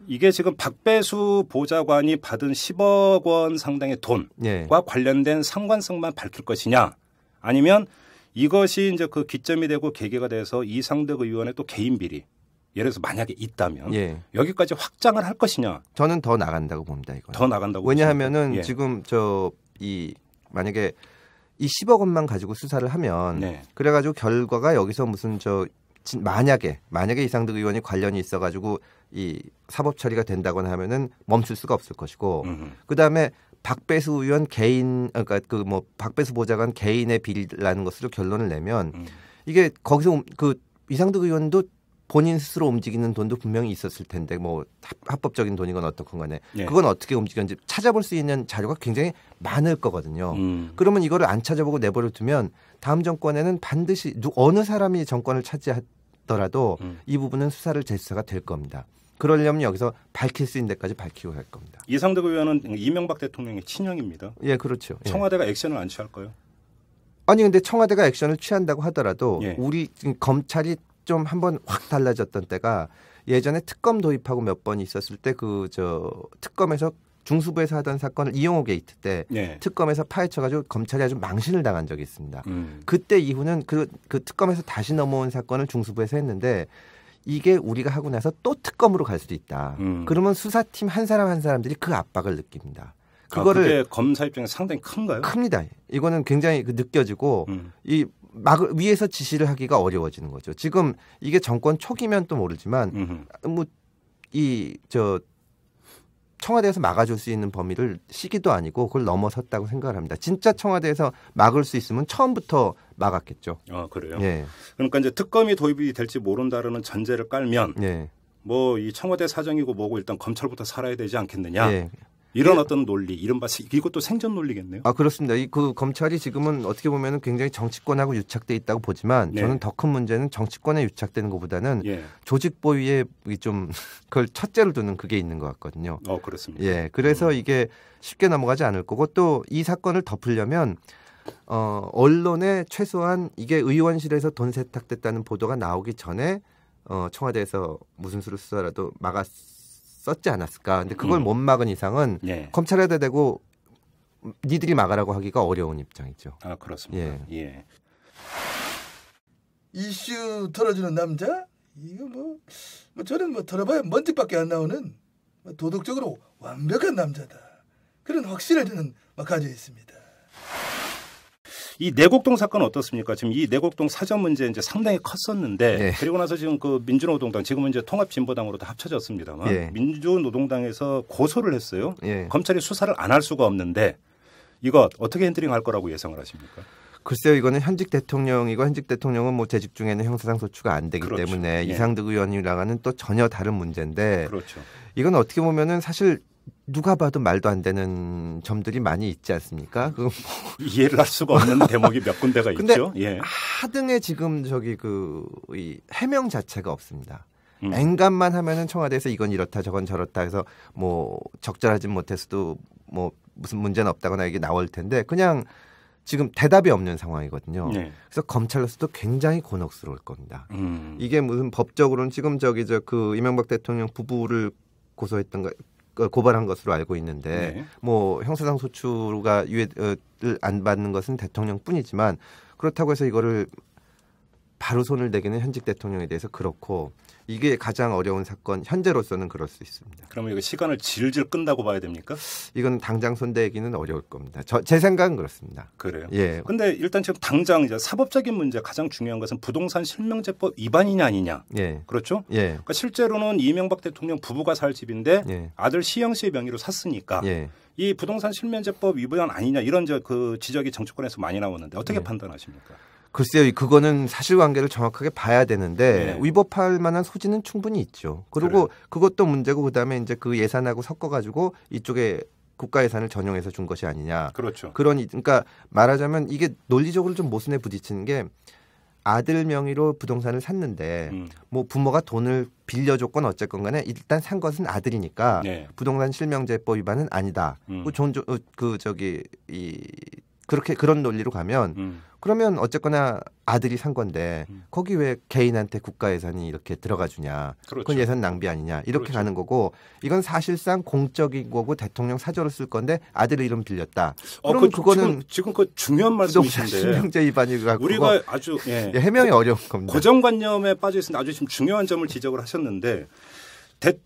이게 지금 박배수 보좌관이 받은 10억 원 상당의 돈과 예. 관련된 상관성만 밝힐 것이냐 아니면 이것이 이제 그 기점이 되고 계기가 돼서 이상득 의원의 또 개인 비리 예를 들어서 만약에 있다면 예. 여기까지 확장을 할 것이냐 저는 더 나간다고 봅니다. 이거. 더 나간다고 왜냐하면은 보십니까? 예. 지금 만약에 이 10억 원만 가지고 수사를 하면 네. 그래가지고 결과가 여기서 무슨 만약에 이상득 의원이 관련이 있어가지고 이 사법 처리가 된다거나 하면은 멈출 수가 없을 것이고 그 다음에 박배수 의원 그러니까 박배수 보좌관 개인의 비리라는 것으로 결론을 내면 이게 거기서 그 이상득 의원도 본인 스스로 움직이는 돈도 분명히 있었을 텐데 뭐 합법적인 돈이건 어떻건 간에 예. 그건 어떻게 움직였는지 찾아볼 수 있는 자료가 굉장히 많을 거거든요. 그러면 이거를 안 찾아보고 내버려 두면 다음 정권에는 반드시 어느 사람이 정권을 차지하더라도 이 부분은 수사가 될 겁니다. 그러려면 여기서 밝힐 수 있는 데까지 밝히고 갈 겁니다. 이상득 의원은 이명박 대통령의 친형입니다. 예, 그렇죠. 청와대가 액션을 안 취할까요? 아니 근데 청와대가 액션을 취한다고 하더라도 예. 우리 지금 검찰이 좀 한번 확 달라졌던 때가 예전에 특검 도입하고 몇 번 있었을 때 그 특검에서 중수부에서 하던 사건을 이용호 게이트 때 예. 특검에서 파헤쳐가지고 검찰이 아주 망신을 당한 적이 있습니다. 그때 이후는 그 특검에서 다시 넘어온 사건을 중수부에서 했는데 이게 우리가 하고 나서 또 특검으로 갈 수도 있다. 그러면 수사팀 한 사람 한 사람들이 그 압박을 느낍니다. 그거를 그게 검사 입장에서 상당히 큰가요? 큽니다. 이거는 굉장히 느껴지고 이 위에서 지시를 하기가 어려워지는 거죠. 지금 이게 정권 초기면 또 모르지만 뭐 청와대에서 막아줄 수 있는 범위를 시기도 아니고 그걸 넘어섰다고 생각을 합니다. 진짜 청와대에서 막을 수 있으면 처음부터 막았겠죠. 아, 그래요? 예. 그러니까 이제 특검이 도입이 될지 모른다라는 전제를 깔면 예. 뭐 이 청와대 사정이고 뭐고 일단 검찰부터 살아야 되지 않겠느냐. 예. 이런 어떤 논리, 이른바 이것도 생존 논리겠네요. 아, 그렇습니다. 그 검찰이 지금은 어떻게 보면은 굉장히 정치권하고 유착돼 있다고 보지만 네. 저는 더 큰 문제는 정치권에 유착되는 것보다는 예. 조직 보위에 좀 그걸 첫째로 두는 그게 있는 것 같거든요. 그렇습니다. 예, 그래서 이게 쉽게 넘어가지 않을 거고 또 이 사건을 덮으려면 언론에 최소한 이게 의원실에서 돈 세탁됐다는 보도가 나오기 전에 청와대에서 무슨 수를 쓰더라도 썼지 않았을까. 근데 그걸 못 막은 이상은 예. 검찰에다 대고 니들이 막으라고 하기가 어려운 입장이죠. 아, 그렇습니다. 예. 이슈 털어주는 남자? 이거 뭐 저는 뭐 털어봐야 먼지밖에 안 나오는 도덕적으로 완벽한 남자다. 그런 확신을 저는 가지고 있습니다. 이 내곡동 사건 어떻습니까? 지금 이 내곡동 사전 문제 이제 상당히 컸었는데 예. 그리고 나서 지금 그 민주노동당 지금은 이제 통합진보당으로 다 합쳐졌습니다만 예. 민주노동당에서 고소를 했어요. 예. 검찰이 수사를 안 할 수가 없는데 이거 어떻게 핸들링할 거라고 예상을 하십니까? 글쎄요, 이거는 현직 대통령이고 현직 대통령은 뭐 재직 중에는 형사상 소추가 안 되기 그렇죠. 때문에 예. 이상득 의원이랑은 또 전혀 다른 문제인데 그렇죠. 이건 어떻게 보면은 사실 누가 봐도 말도 안 되는 점들이 많이 있지 않습니까? 이해를 할 수가 없는 대목이 몇 군데가 근데 있죠. 예. 하등에 지금 이 해명 자체가 없습니다. 앵간만 하면은 청와대에서 이건 이렇다 저건 저렇다 해서 뭐 적절하지 못했어도 뭐 무슨 문제는 없다거나 이게 나올 텐데 그냥 지금 대답이 없는 상황이거든요. 네. 그래서 검찰로서도 굉장히 곤혹스러울 겁니다. 이게 무슨 법적으로는 지금 그 이명박 대통령 부부를 고소했던 거 고발한 것으로 알고 있는데 네. 뭐 형사상 소추가 유예를 안 받는 것은 대통령뿐이지만 그렇다고 해서 이거를 바로 손을 대기는 현직 대통령에 대해서 그렇고 이게 가장 어려운 사건 현재로서는 그럴 수 있습니다. 그러면 이거 시간을 질질 끈다고 봐야 됩니까? 이건 당장 손대기는 어려울 겁니다. 제 생각은 그렇습니다. 그래요. 예. 근데 일단 지금 당장 이제 사법적인 문제 가장 중요한 것은 부동산 실명제법 위반이냐 아니냐. 예. 그렇죠? 예. 그러니까 실제로는 이명박 대통령 부부가 살 집인데 예. 아들 시영 씨의 명의로 샀으니까 예. 이 부동산 실명제법 위반 아니냐 이런 그 지적이 정치권에서 많이 나오는데 어떻게 판단하십니까? 글쎄요, 그거는 사실관계를 정확하게 봐야 되는데 네. 위법할 만한 소지는 충분히 있죠. 그리고 그래요. 그것도 문제고 그다음에 이제 그 예산하고 섞어가지고 이쪽에 국가 예산을 전용해서 준 것이 아니냐. 그렇죠. 그러니까 말하자면 이게 논리적으로 좀 모순에 부딪히는 게 아들 명의로 부동산을 샀는데 뭐 부모가 돈을 빌려줬건 어쨌건 간에 일단 산 것은 아들이니까 네. 부동산 실명제법 위반은 아니다. 그렇게 그런 논리로 가면 그러면 어쨌거나 아들이 산 건데 거기 왜 개인한테 국가 예산이 이렇게 들어가 주냐. 그렇죠. 그건 예산 낭비 아니냐. 이렇게 그렇죠. 가는 거고 이건 사실상 공적인 거고 대통령 사저로 쓸 건데 아들 이름 빌렸다. 그럼 그거는 지금 그 중요한 부동산 말씀이신데 실명제 위반이 갖고 우리가 아주 해명이 어려운 겁니다. 고정관념에 빠져 있습니다. 아주 지금 중요한 점을 지적을 하셨는데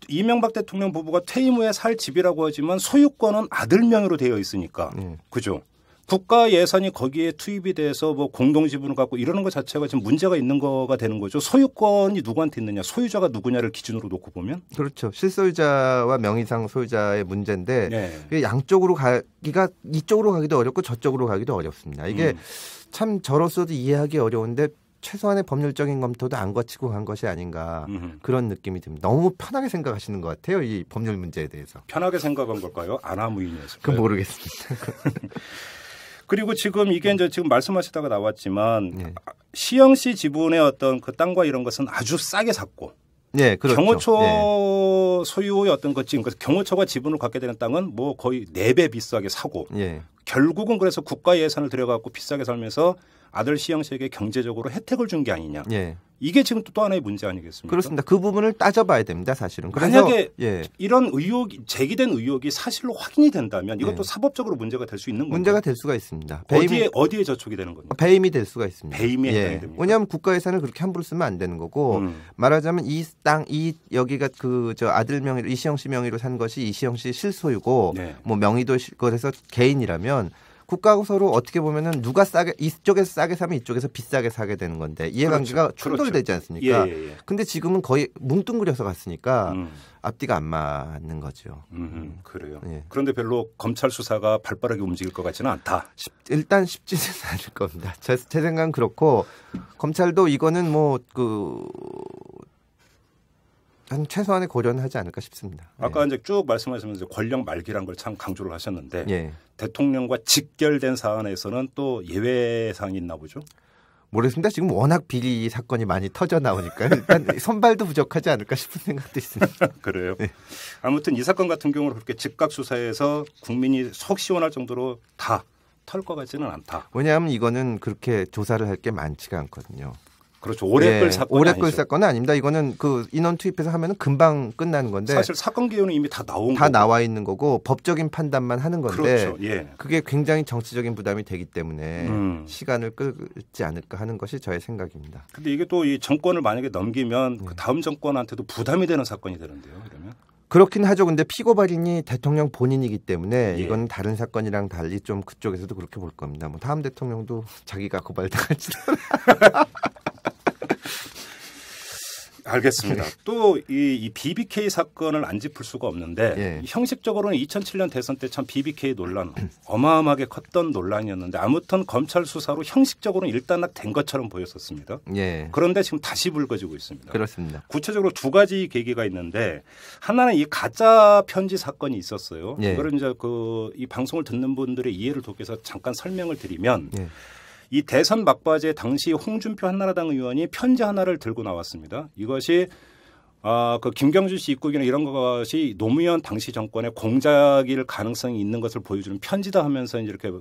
이명박 대통령 부부가 퇴임 후에 살 집이라고 하지만 소유권은 아들 명의로 되어 있으니까 그죠? 국가 예산이 거기에 투입이 돼서 뭐 공동지분을 갖고 이러는 것 자체가 지금 문제가 있는 거가 되는 거죠. 소유권이 누구한테 있느냐, 소유자가 누구냐를 기준으로 놓고 보면 그렇죠. 실소유자와 명의상 소유자의 문제인데 네. 양쪽으로 가기가 이쪽으로 가기도 어렵고 저쪽으로 가기도 어렵습니다. 이게 참 저로서도 이해하기 어려운데 최소한의 법률적인 검토도 안 거치고 간 것이 아닌가 그런 느낌이 듭니다. 너무 편하게 생각하시는 것 같아요. 이 법률 문제에 대해서. 편하게 생각한 걸까요? 아나무인이었을까요? 그건 모르겠습니다. 그리고 지금 이게 이제 지금 말씀하시다가 나왔지만 네. 시영 씨 지분의 어떤 그 땅과 이런 것은 아주 싸게 샀고 네, 그렇죠. 경호처 소유의 어떤 것 지금 경호처가 지분을 갖게 되는 땅은 뭐 거의 4배 비싸게 사고 예. 결국은 그래서 국가 예산을 들여갖고 비싸게 살면서 아들 시영 씨에게 경제적으로 혜택을 준 게 아니냐. 예. 이게 지금 또 하나의 문제 아니겠습니까? 그렇습니다. 그 부분을 따져봐야 됩니다, 사실은. 그래서 만약에 예. 이런 제기된 의혹이 사실로 확인이 된다면 이것도 예. 사법적으로 문제가 될 수 있는 건가요? 문제가 될 수가 있습니다. 어디에 저촉이 되는 겁니까? 배임이 될 수가 있습니다. 배임이 해당이 됩니까? 왜냐하면 국가 예산을 그렇게 함부로 쓰면 안 되는 거고 말하자면 이 땅, 여기가 저 아들 명의로 이시영 씨 명의로 산 것이 이시영 씨 실소유고 네. 뭐 명의도 그래서 개인이라면 국가하고 서로 어떻게 보면은 누가 싸게 이쪽에서 싸게 사면 이쪽에서 비싸게 사게 되는 건데 이해관계가 그렇죠. 충돌되지 않습니까? 예. 근데 지금은 거의 뭉뚱그려서 갔으니까 앞뒤가 안 맞는 거죠. 그래요. 예. 그런데 별로 검찰 수사가 발빠르게 움직일 것 같지는 않다. 일단 쉽지는 않을 겁니다. 제 생각은 그렇고 검찰도 이거는 뭐 한 최소한의 고려는 하지 않을까 싶습니다. 아까 예. 이제 쭉 말씀하시면서 권력 말기란 걸 참 강조를 하셨는데 예. 대통령과 직결된 사안에서는 또 예외 사항이 있나 보죠? 모르겠습니다. 지금 워낙 비리 사건이 많이 터져 나오니까 일단 선발도 부족하지 않을까 싶은 생각도 있습니다. 그래요. 네. 아무튼 이 사건 같은 경우는 그렇게 즉각 수사해서 국민이 속 시원할 정도로 다 털 것 같지는 않다. 왜냐하면 이거는 그렇게 조사를 할 게 많지가 않거든요. 그렇죠. 오래 끌 사건이 오래 아니죠. 끌 사건은 아닙니다. 이거는 그 인원 투입해서 하면은 금방 끝나는 건데 사실 사건 개요는 이미 다 나온 다 거고. 나와 있는 거고 법적인 판단만 하는 건데 그렇죠. 예. 그게 굉장히 정치적인 부담이 되기 때문에 시간을 끌지 않을까 하는 것이 저의 생각입니다. 근데 이게 또 이 정권을 만약에 넘기면 그 다음 정권한테도 부담이 되는 사건이 되는데요. 그러면 그렇긴 하죠. 근데 피고발인이 대통령 본인이기 때문에 예. 이건 다른 사건이랑 달리 좀 그쪽에서도 그렇게 볼 겁니다. 뭐 다음 대통령도 자기가 고발당할지도. 알겠습니다. 또 이 BBK 사건을 안 짚을 수가 없는데 예. 형식적으로는 2007년 대선 때 참 BBK 논란 어마어마하게 컸던 논란이었는데 아무튼 검찰 수사로 형식적으로는 일단락된 것처럼 보였었습니다. 예. 그런데 지금 다시 불거지고 있습니다. 그렇습니다. 구체적으로 두 가지 계기가 있는데 하나는 이 가짜 편지 사건이 있었어요. 예. 이거를 이제 이 방송을 듣는 분들의 이해를 돕기 위해서 잠깐 설명을 드리면 예. 이 대선 막바지에 당시 홍준표 한나라당 의원이 편지 하나를 들고 나왔습니다. 이것이 그 김경준 씨 입국이나 이런 것이 노무현 당시 정권의 공작일 가능성이 있는 것을 보여주는 편지다 하면서 이렇게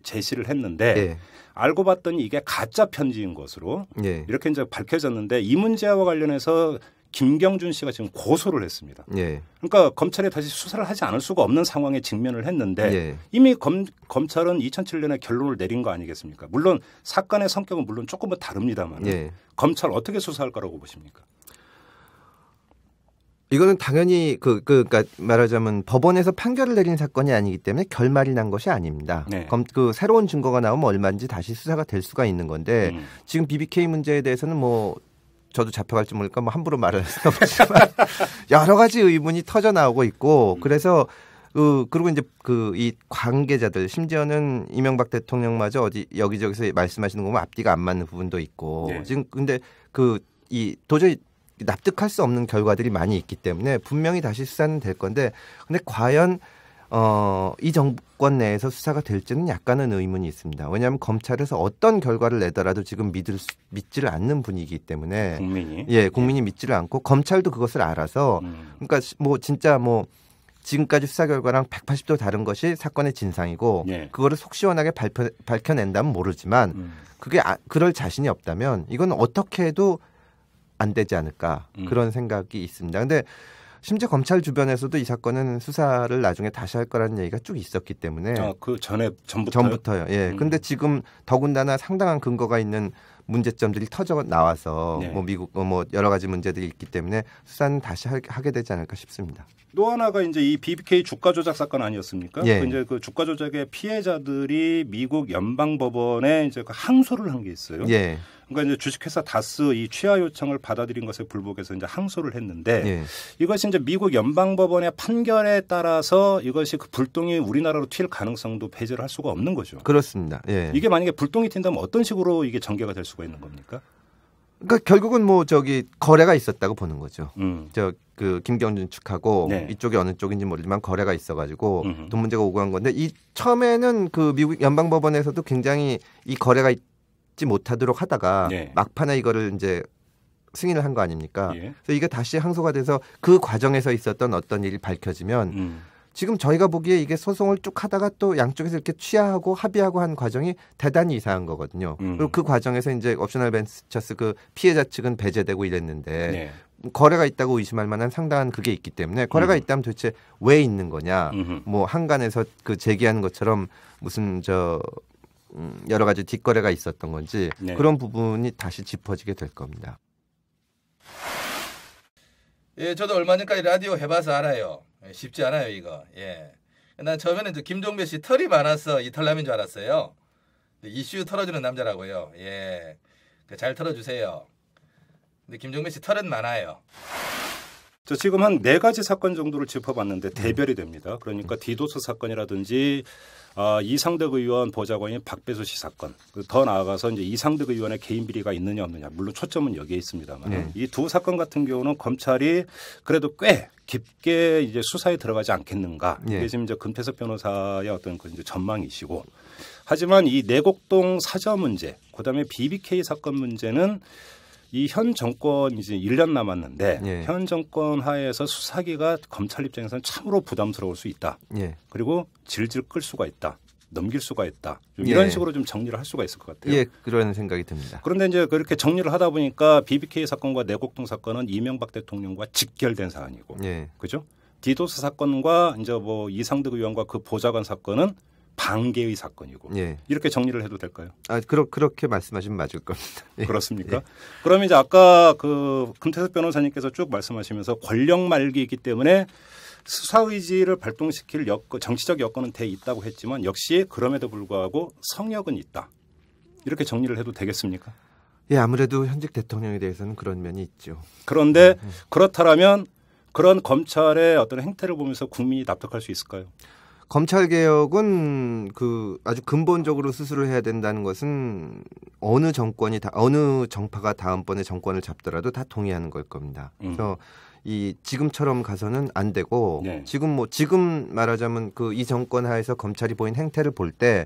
제시를 했는데 예. 알고 봤더니 이게 가짜 편지인 것으로 예. 이렇게 이제 밝혀졌는데 이 문제와 관련해서 김경준 씨가 지금 고소를 했습니다. 예. 그러니까 검찰이 다시 수사를 하지 않을 수가 없는 상황에 직면을 했는데 예. 이미 검찰은 2007년에 결론을 내린 거 아니겠습니까? 물론 사건의 성격은 물론 조금은 다릅니다만 예. 검찰 어떻게 수사할 거라고 보십니까? 이거는 당연히 그러니까 말하자면 법원에서 판결을 내린 사건이 아니기 때문에 결말이 난 것이 아닙니다. 네. 그 새로운 증거가 나오면 얼마든지 다시 수사가 될 수가 있는 건데 지금 BBK 문제에 대해서는 뭐 저도 잡혀갈지 모르니까 뭐 함부로 말을 할 수는 없지만 여러 가지 의문이 터져 나오고 있고 그래서 그리고 이제 이 관계자들 심지어는 이명박 대통령마저 어디 여기저기서 말씀하시는 거 보면 앞뒤가 안 맞는 부분도 있고 네. 지금 근데 이 도저히 납득할 수 없는 결과들이 많이 있기 때문에 분명히 다시 수사는 될 건데 근데 과연 이 정권 내에서 수사가 될지는 약간은 의문이 있습니다. 왜냐하면 검찰에서 어떤 결과를 내더라도 지금 믿지를 않는 분위기이기 때문에 국민이 믿지를 않고 검찰도 그것을 알아서 그러니까 뭐 진짜 뭐 지금까지 수사 결과랑 180도 다른 것이 사건의 진상이고 그거를 속 시원하게 밝혀낸다면 모르지만 그게 그럴 자신이 없다면 이건 어떻게 해도 안 되지 않을까 그런 생각이 있습니다. 근데 심지어 검찰 주변에서도 이 사건은 수사를 나중에 다시 할 거라는 얘기가 쭉 있었기 때문에 그 전부터요. 예. 근데 지금 더군다나 상당한 근거가 있는 문제점들이 터져 나와서 뭐 미국 뭐 여러 가지 문제들이 있기 때문에 수사는 다시 하게 되지 않을까 싶습니다. 또 하나가 이제 이 BBK 주가 조작 사건 아니었습니까? 예. 이제 그 주가 조작의 피해자들이 미국 연방법원에 이제 항소를 한 게 있어요. 예. 그러니까 이제 주식회사 다스 이 취하 요청을 받아들인 것에 불복해서 이제 항소를 했는데 예. 이것이 이제 미국 연방법원의 판결에 따라서 이것이 그 불똥이 우리나라로 튈 가능성도 배제를 할 수가 없는 거죠. 그렇습니다. 예. 이게 만약에 불똥이 튄다면 어떤 식으로 이게 전개가 될 수가 있는 겁니까? 그러니까 결국은 뭐 거래가 있었다고 보는 거죠. 그 김경준 측하고 이쪽이 어느 쪽인지 모르지만 거래가 있어가지고 돈 문제가 오고 한 건데 이 처음에는 그 미국 연방법원에서도 굉장히 이 거래가 있지 못하도록 하다가 막판에 이거를 이제 승인을 한 거 아닙니까? 예. 그래서 이게 다시 항소가 돼서 그 과정에서 있었던 어떤 일이 밝혀지면 지금 저희가 보기에 이게 소송을 쭉 하다가 또 양쪽에서 이렇게 취하하고 합의하고 한 과정이 대단히 이상한 거거든요. 그리고 그 과정에서 이제 옵셔널 벤처스 그 피해자 측은 배제되고 이랬는데 네. 거래가 있다고 의심할 만한 상당한 그게 있기 때문에 거래가 있다면 도대체 왜 있는 거냐? 뭐 한간에서 그 제기하는 것처럼 무슨 여러 가지 뒷거래가 있었던 건지 네. 그런 부분이 다시 짚어지게 될 겁니다. 예, 저도 얼마 전까지 라디오 해봐서 알아요. 쉽지 않아요, 이거. 예. 난 처음에는 김종배 씨 털이 많아서 이 털남인 줄 알았어요. 이슈 털어주는 남자라고요. 예. 잘 털어주세요. 근데 김종배 씨 털은 많아요. 저 지금 한 4가지 사건 정도를 짚어봤는데 대별이 됩니다. 그러니까 디도스 사건이라든지 이상득 의원 보좌관인 박배수 씨 사건. 더 나아가서 이제 이상득 의원의 개인 비리가 있느냐 없느냐. 물론 초점은 여기에 있습니다만 이 두 사건 같은 경우는 검찰이 그래도 꽤 깊게 이제 수사에 들어가지 않겠는가. 이게 지금 이제 금태섭 변호사의 어떤 그 이제 전망이시고. 하지만 이 내곡동 사저 문제, 그다음에 BBK 사건 문제는 이 현 정권 이제 1년 남았는데 현 정권 하에서 수사기가 검찰 입장에서는 참으로 부담스러울 수 있다. 그리고 질질 끌 수가 있다. 넘길 수가 있다. 이런 식으로 좀 정리를 할 수가 있을 것 같아요. 예, 그런 생각이 듭니다. 그런데 이제 그렇게 정리를 하다 보니까 BBK 사건과 내곡동 사건은 이명박 대통령과 직결된 사안이고, 그죠? 디도스 사건과 이제 뭐 이상득 의원과 그 보좌관 사건은 반개의 사건이고 이렇게 정리를 해도 될까요? 그렇게 말씀하시면 맞을 겁니다. 그렇습니까? 그러면 이제 아까 그 금태섭 변호사님께서 쭉 말씀하시면서 권력 말기이기 때문에 수사 의지를 발동시킬 정치적 여건은 돼 있다고 했지만 역시 그럼에도 불구하고 성역은 있다. 이렇게 정리를 해도 되겠습니까? 예, 아무래도 현직 대통령에 대해서는 그런 면이 있죠. 그런데 그렇다면 그런 검찰의 어떤 행태를 보면서 국민이 납득할 수 있을까요? 검찰 개혁은 그 아주 근본적으로 수술을 해야 된다는 것은 어느 정파가 다음번에 정권을 잡더라도 다 동의하는 걸 겁니다. 그래서 이 지금처럼 가서는 안 되고 지금 말하자면 그 이 정권 하에서 검찰이 보인 행태를 볼 때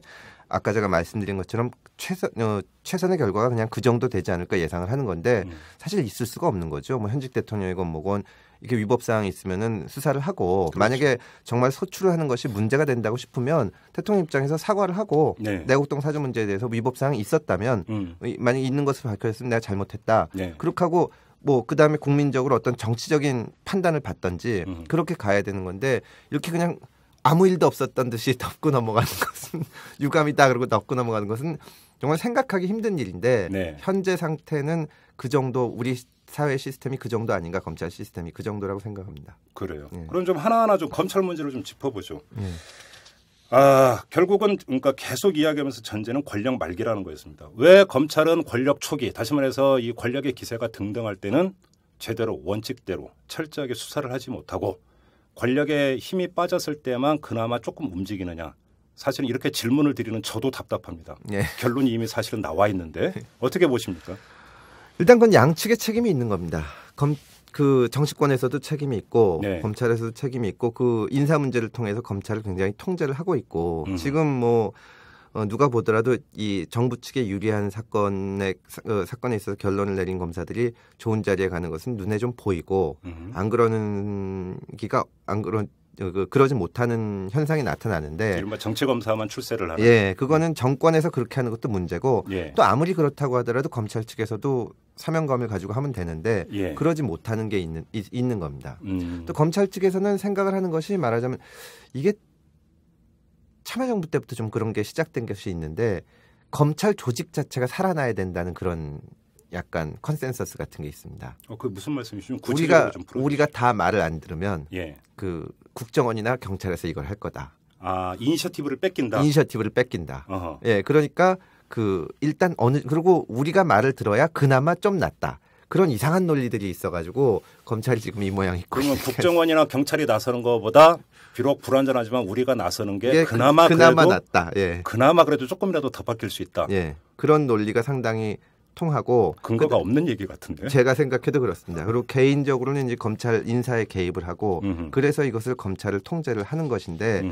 아까 제가 말씀드린 것처럼 최선의 결과가 그냥 그 정도 되지 않을까 예상을 하는 건데 사실 있을 수가 없는 거죠. 뭐 현직 대통령이건 뭐건 이게 위법 사항이 있으면은 수사를 하고 만약에 정말 소출을 하는 것이 문제가 된다고 싶으면 대통령 입장에서 사과를 하고 내곡동 사저 문제에 대해서 위법 사항이 있었다면 만약에 있는 것을 밝혀졌으면 내가 잘못했다. 그렇게 하고 뭐 그다음에 국민적으로 어떤 정치적인 판단을 받든지 그렇게 가야 되는 건데 이렇게 그냥 아무 일도 없었던 듯이 덮고 넘어가는 것은 유감이다 그러고 덮고 넘어가는 것은 정말 생각하기 힘든 일인데 현재 상태는 그 정도 우리 사회 시스템이 그 정도 아닌가 검찰 시스템이 그 정도라고 생각합니다. 그래요. 그럼 좀 하나하나 좀 검찰 문제를 좀 짚어보죠. 결국은 그러니까 계속 이야기하면서 전제는 권력 말기라는 거였습니다. 왜 검찰은 권력 초기, 다시 말해서 이 권력의 기세가 등등할 때는 제대로 원칙대로 철저하게 수사를 하지 못하고 권력의 힘이 빠졌을 때만 그나마 조금 움직이느냐. 사실은 이렇게 질문을 드리는 저도 답답합니다. 결론이 이미 사실은 나와 있는데 어떻게 보십니까? 일단 그건 양측의 책임이 있는 겁니다. 그 정치권에서도 책임이 있고 검찰에서도 책임이 있고 그 인사 문제를 통해서 검찰을 굉장히 통제를 하고 있고 지금 뭐 누가 보더라도 이 정부 측에 유리한 사건에 있어서 결론을 내린 검사들이 좋은 자리에 가는 것은 눈에 좀 보이고 그러지 못하는 현상이 나타나는데 이른바 정치 검사만 출세를 하는. 그거는 정권에서 그렇게 하는 것도 문제고 또 아무리 그렇다고 하더라도 검찰 측에서도 사명감을 가지고 하면 되는데 그러지 못하는 게 있는 겁니다. 또 검찰 측에서는 생각을 하는 것이 말하자면 이게 참여정부 때부터 좀 그런 게 시작된 것이 있는데 검찰 조직 자체가 살아나야 된다는 그런 약간 컨센서스 같은 게 있습니다. 그 무슨 말씀이시죠? 구체적으로 좀 풀어주세요. 우리가 다 말을 안 들으면 그 국정원이나 경찰에서 이걸 할 거다. 이니셔티브를 뺏긴다. 어허. 그러니까 그 일단 그리고 우리가 말을 들어야 그나마 좀 낫다. 그런 이상한 논리들이 있어가지고 검찰이 지금 이 모양이고. 그러면 국정원이나 경찰이 나서는 것보다 비록 불완전하지만 우리가 나서는 게 그나마 그래도 낫다. 그나마 그래도 조금이라도 더 바뀔 수 있다. 그런 논리가 상당히 통하고 근거가 없는 얘기 같은데. 제가 생각해도 그렇습니다. 그리고 개인적으로는 이제 검찰 인사에 개입을 하고 그래서 이것을 검찰을 통제를 하는 것인데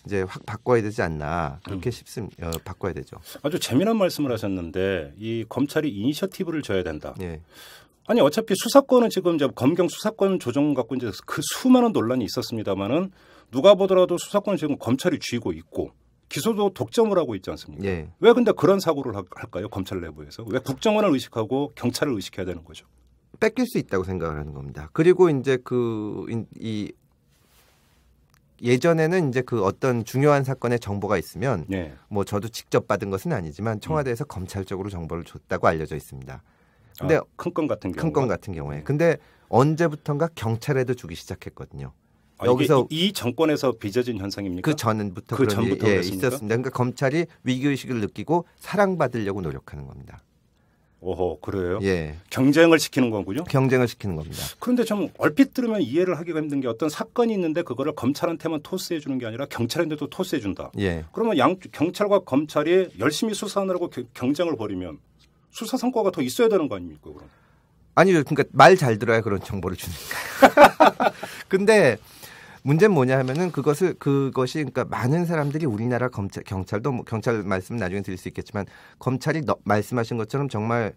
이제 확 바꿔야 되지 않나 그렇게 싶습니다. 바꿔야 되죠. 아주 재미난 말씀을 하셨는데 이 검찰이 이니셔티브를 져야 된다. 아니 어차피 수사권은 지금 이제 검경 수사권 조정 갖고 이제 그 수많은 논란이 있었습니다만은 누가 보더라도 수사권은 지금 검찰이 쥐고 있고 기소도 독점을 하고 있지 않습니까? 예. 왜 근데 그런 사고를 할까요? 검찰 내부에서 왜 국정원을 의식하고 경찰을 의식해야 되는 거죠? 뺏길 수 있다고 생각을 하는 겁니다. 그리고 이제 예전에는 이제 그 어떤 중요한 사건의 정보가 있으면 뭐 저도 직접 받은 것은 아니지만 청와대에서 검찰 쪽으로 정보를 줬다고 알려져 있습니다. 근데 큰 건 같은 경우 큰 건 같은 경우에 근데 언제부턴가 경찰에도 주기 시작했거든요. 여기서 이 정권에서 빚어진 현상입니까? 그 전부터 그런 일이 있었습니다. 그러니까 검찰이 위기의식을 느끼고 사랑받으려고 노력하는 겁니다. 오호, 그래요? 예. 경쟁을 시키는 거군요? 경쟁을 시키는 겁니다. 그런데 좀 얼핏 들으면 이해를 하기가 힘든 게 어떤 사건이 있는데 그거를 검찰한테만 토스해 주는 게 아니라 경찰한테도 토스해 준다. 예. 그러면 경찰과 검찰이 열심히 수사하느라고 경쟁을 벌이면 수사 성과가 더 있어야 되는 거 아닙니까? 그럼? 아니요. 그러니까 말 잘 들어야 그런 정보를 주니까. 근데 문제는 뭐냐 하면은 그것이 그러니까 많은 사람들이 우리나라 경찰도 경찰 말씀 나중에 드릴 수 있겠지만 검찰이 말씀하신 것처럼 정말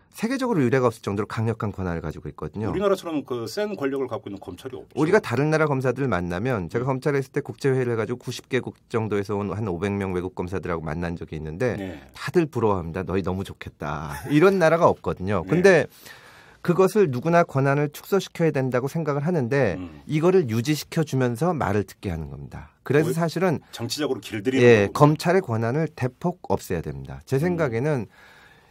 세계적으로 유례가 없을 정도로 강력한 권한을 가지고 있거든요. 우리나라처럼 그 센 권력을 갖고 있는 검찰이 없죠. 우리가 다른 나라 검사들을 만나면 제가 검찰에 있을 때 국제회의를 해가지고 90개국 정도에서 온 한 500명 외국 검사들하고 만난 적이 있는데 다들 부러워합니다. 너희 너무 좋겠다. 이런 나라가 없거든요. 근데 그것을 누구나 권한을 축소시켜야 된다고 생각을 하는데 이거를 유지시켜주면서 말을 듣게 하는 겁니다. 그래서 사실은 정치적으로 길들이는 거고. 검찰의 권한을 대폭 없애야 됩니다. 제 생각에는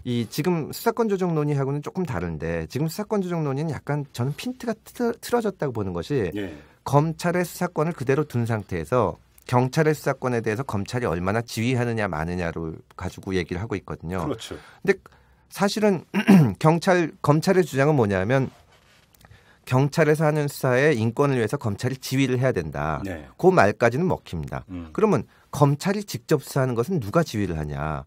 이 지금 수사권 조정 논의하고는 조금 다른데 지금 수사권 조정 논의는 약간 저는 핀트가 틀어졌다고 보는 것이 검찰의 수사권을 그대로 둔 상태에서 경찰의 수사권에 대해서 검찰이 얼마나 지휘하느냐 마느냐를 가지고 얘기를 하고 있거든요. 그렇죠. 근데 사실은 검찰의 주장은 뭐냐면 경찰에서 하는 수사에 인권을 위해서 검찰이 지휘를 해야 된다. 그 말까지는 먹힙니다. 그러면 검찰이 직접 수사하는 것은 누가 지휘를 하냐.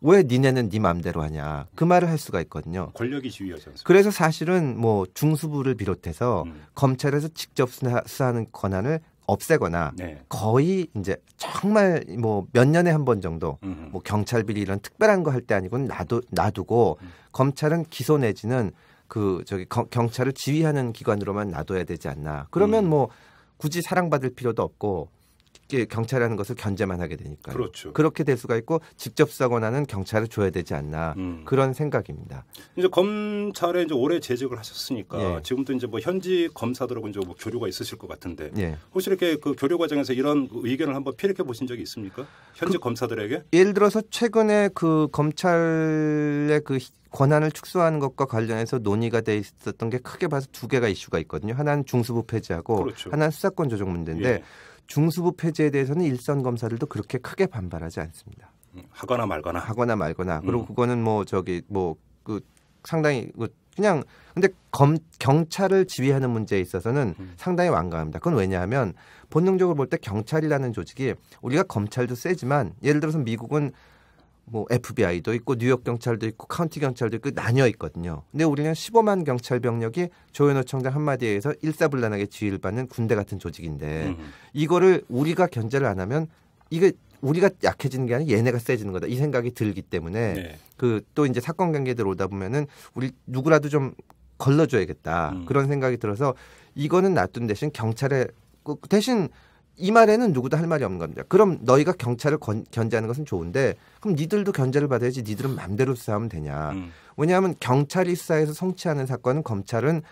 왜 니네는 네 마음대로 하냐. 그 말을 할 수가 있거든요. 권력이 지휘하지 않습니까? 그래서 사실은 뭐 중수부를 비롯해서 검찰에서 직접 수사하는 권한을 없애거나 거의 이제 정말 뭐 몇 년에 한 번 정도 뭐 경찰 비리 이런 특별한 거 할 때 아니고는 놔두고 검찰은 기소 내지는 경찰을 지휘하는 기관으로만 놔둬야 되지 않나. 그러면 뭐 굳이 사랑받을 필요도 없고 경찰이라는 것을 견제만 하게 되니까요. 그렇죠. 그렇게 될 수가 있고 직접 수사 권한은 경찰을 줘야 되지 않나 그런 생각입니다. 이제 검찰에 이제 오래 재직을 하셨으니까 지금도 이제 뭐 현지 검사들하고 이제 뭐 교류가 있으실 것 같은데 혹시 이렇게 그 교류 과정에서 이런 의견을 한번 피력해 보신 적이 있습니까? 현지 검사들에게? 예를 들어서 최근에 그 검찰의 그 권한을 축소하는 것과 관련해서 논의가 돼 있었던 게 크게 봐서 두 개가 이슈가 있거든요. 하나는 중수부 폐지하고 하나는 수사권 조정 문제인데 중수부 폐지에 대해서는 일선 검사들도 그렇게 크게 반발하지 않습니다. 하거나 말거나. 그리고 그거는 상당히 그냥 근데 경찰을 지휘하는 문제에 있어서는 상당히 완강합니다. 그건 왜냐하면 본능적으로 볼 때 경찰이라는 조직이 우리가 검찰도 세지만 예를 들어서 미국은 뭐 FBI도 있고 뉴욕 경찰도 있고 카운티 경찰도 있고 나뉘어 있거든요. 근데 우리는 15만 경찰 병력이 조현호 청장 한마디에 의해서 일사불란하게 지휘를 받는 군대 같은 조직인데 이거를 우리가 견제를 안 하면 이게 우리가 약해지는 게 아니라 얘네가 세지는 거다. 이 생각이 들기 때문에 또 이제 사건 관계들 오다 보면은 우리 누구라도 좀 걸러줘야겠다. 그런 생각이 들어서 이거는 놔둔 대신 경찰에 대신 이 말에는 누구도 할 말이 없는 겁니다. 그럼 너희가 경찰을 견제하는 것은 좋은데 그럼 니들도 견제를 받아야지 니들은 맘대로 수사하면 되냐. 왜냐하면 경찰이 수사해서 성취하는 사건은 검찰은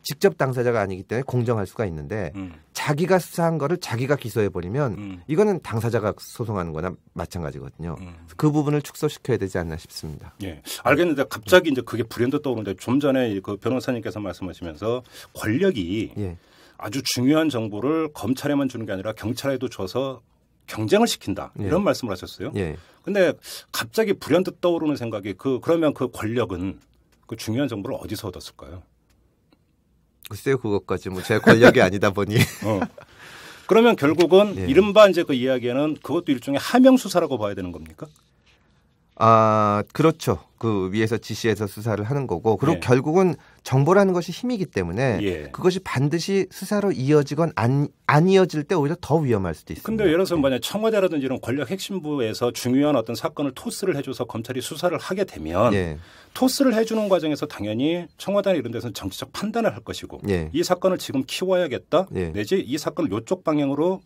직접 당사자가 아니기 때문에 공정할 수가 있는데 자기가 수사한 거를 자기가 기소해버리면 이거는 당사자가 소송하는 거나 마찬가지거든요. 그 부분을 축소시켜야 되지 않나 싶습니다. 예, 알겠는데 갑자기 이제 그게 불현듯 떠오르는데 좀 전에 그 변호사님께서 말씀하시면서 권력이 아주 중요한 정보를 검찰에만 주는 게 아니라 경찰에도 줘서 경쟁을 시킨다. 이런 말씀을 하셨어요. 근데 갑자기 불현듯 떠오르는 생각이 그러면 그 권력은 그 중요한 정보를 어디서 얻었을까요? 글쎄요, 그것까지 뭐 제 권력이 아니다 보니. 그러면 결국은 이른바 이제 그 이야기에는 그것도 일종의 하명 수사라고 봐야 되는 겁니까? 그렇죠. 그 위에서 지시해서 수사를 하는 거고 그리고 네. 결국은 정보라는 것이 힘이기 때문에 예. 그것이 반드시 수사로 이어지건 안 이어질 때 오히려 더 위험할 수도 있습니다. 근데 예를 들어서 만약 청와대라든지 이런 권력 핵심부에서 중요한 어떤 사건을 토스를 해줘서 검찰이 수사를 하게 되면 예. 토스를 해주는 과정에서 당연히 청와대나 이런 데서는 정치적 판단을 할 것이고 예. 이 사건을 지금 키워야겠다 예. 내지 이 사건을 이쪽 방향으로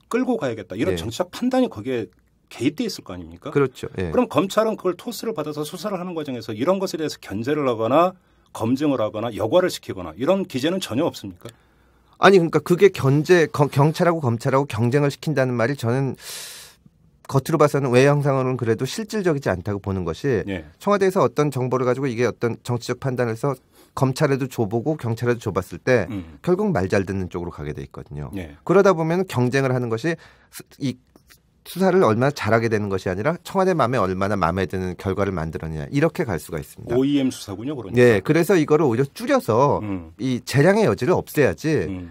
끌고 가야겠다 이런 예. 정치적 판단이 거기에 개입돼 있을 거 아닙니까? 그렇죠. 예. 그럼 검찰은 그걸 토스를 받아서 수사를 하는 과정에서 이런 것에 대해서 견제를 하거나 검증을 하거나 여과를 시키거나 이런 기재는 전혀 없습니까? 아니 그러니까 그게 경찰하고 검찰하고 경쟁을 시킨다는 말이 저는 겉으로 봐서는 외형상으로는 그래도 실질적이지 않다고 보는 것이 예. 청와대에서 어떤 정보를 가지고 이게 어떤 정치적 판단을 해서 검찰에도 줘보고 경찰에도 줘봤을 때 결국 말 잘 듣는 쪽으로 가게 돼 있거든요. 예. 그러다 보면 경쟁을 하는 것이 이 수사를 얼마나 잘하게 되는 것이 아니라 청와대 마음에 얼마나 마음에 드는 결과를 만들었느냐 이렇게 갈 수가 있습니다. OEM 수사군요, 그러니까. 네, 그래서 이거를 오히려 줄여서 이 재량의 여지를 없애야지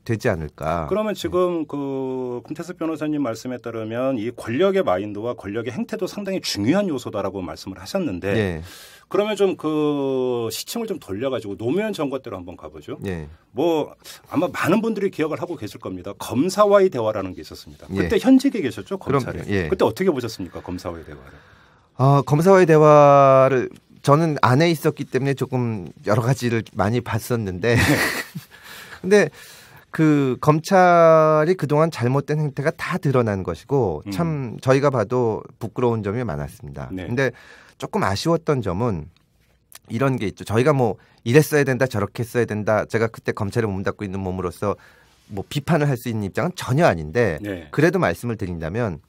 되지 않을까. 그러면 지금 그 금태섭 변호사님 말씀에 따르면 이 권력의 마인드와 권력의 행태도 상당히 중요한 요소다라고 말씀을 하셨는데 네. 그러면 좀 그 시침을 좀 돌려가지고 노무현 정권 때로 한번 가보죠. 네. 뭐 아마 많은 분들이 기억을 하고 계실 겁니다. 검사와의 대화라는 게 있었습니다. 그때 예. 현직에 계셨죠, 검찰에. 그럼요. 예. 그때 어떻게 보셨습니까, 검사와의 대화를? 검사와의 대화를 저는 안에 있었기 때문에 조금 여러 가지를 많이 봤었는데 근데 그 검찰이 그동안 잘못된 행태가 다 드러난 것이고 참 저희가 봐도 부끄러운 점이 많았습니다. 네. 근데 조금 아쉬웠던 점은 이런 게 있죠. 저희가 뭐 이랬어야 된다 저렇게 했어야 된다. 제가 그때 검찰에 몸담고 있는 몸으로서 뭐 비판을 할 수 있는 입장은 전혀 아닌데 네. 그래도 말씀을 드린다면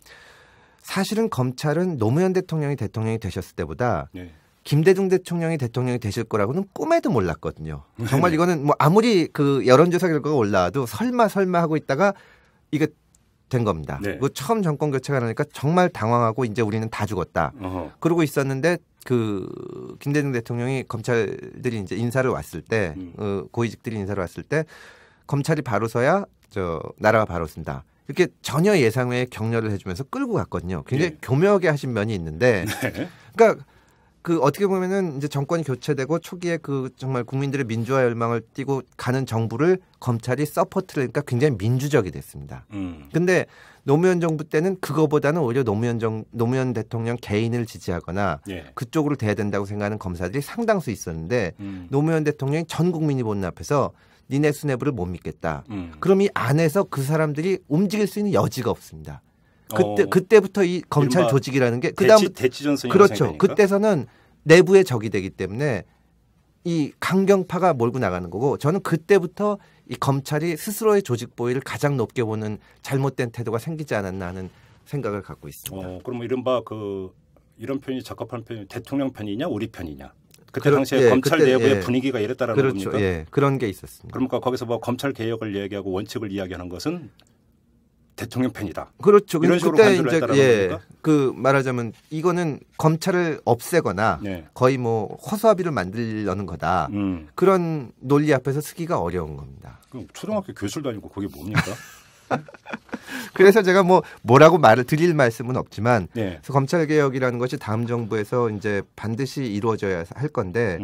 사실은 검찰은 노무현 대통령이 되셨을 때보다 네. 김대중 대통령이 대통령이 되실 거라고는 꿈에도 몰랐거든요. 정말 이거는 뭐 아무리 그 여론조사 결과가 올라와도 설마 하고 있다가 이게 된 겁니다. 네. 그 처음 정권 교체가 나니까 정말 당황하고 이제 우리는 다 죽었다. 그러고 있었는데 그 김대중 대통령이 검찰들이 이제 인사를 왔을 때 고위직들이 인사를 왔을 때 검찰이 바로 서야 나라가 바로 쓴다. 이렇게 전혀 예상 외의 격려를 해주면서 끌고 갔거든요. 굉장히 네. 교묘하게 하신 면이 있는데, 네. 그러니까 그 어떻게 보면은 이제 정권이 교체되고 초기에 그 정말 국민들의 민주화 열망을 띠고 가는 정부를 검찰이 서포트를 그러니까 굉장히 민주적이 됐습니다. 근데 노무현 정부 때는 그거보다는 오히려 노무현 대통령 개인을 지지하거나 예. 그쪽으로 돼야 된다고 생각하는 검사들이 상당수 있었는데 노무현 대통령이 전 국민이 보는 앞에서 니네 수뇌부를 못 믿겠다. 그럼 이 안에서 그 사람들이 움직일 수 있는 여지가 없습니다. 그때부터 이 검찰 조직이라는 게 그다음 대치전선이 그렇죠. 그때서는 내부의 적이 되기 때문에 이 강경파가 몰고 나가는 거고 저는 그때부터 이 검찰이 스스로의 조직 보위를 가장 높게 보는 잘못된 태도가 생기지 않았나 하는 생각을 갖고 있습니다. 그럼 이른바 이런 표현이 적합한 표현이 대통령 편이냐 우리 편이냐? 그때 당시에 검찰 내부의 분위기가 이랬다라는 그렇죠. 겁니까? 예, 그런 게 있었습니다. 그러니까 거기서 뭐 검찰 개혁을 얘기하고 원칙을 이야기하는 것은 대통령 편이다. 그렇죠. 이런 식으로 그때 간주를 이제 했다라는 겁니까? 그 말하자면 이거는 검찰을 없애거나 네. 거의 뭐 허수아비를 만들려는 거다. 그런 논리 앞에서 쓰기가 어려운 겁니다. 그럼 초등학교 교실도 아니고 그게 뭡니까? 그래서 제가 뭐라고 말을 드릴 말씀은 없지만 네. 그래서 검찰 개혁이라는 것이 다음 정부에서 이제 반드시 이루어져야 할 건데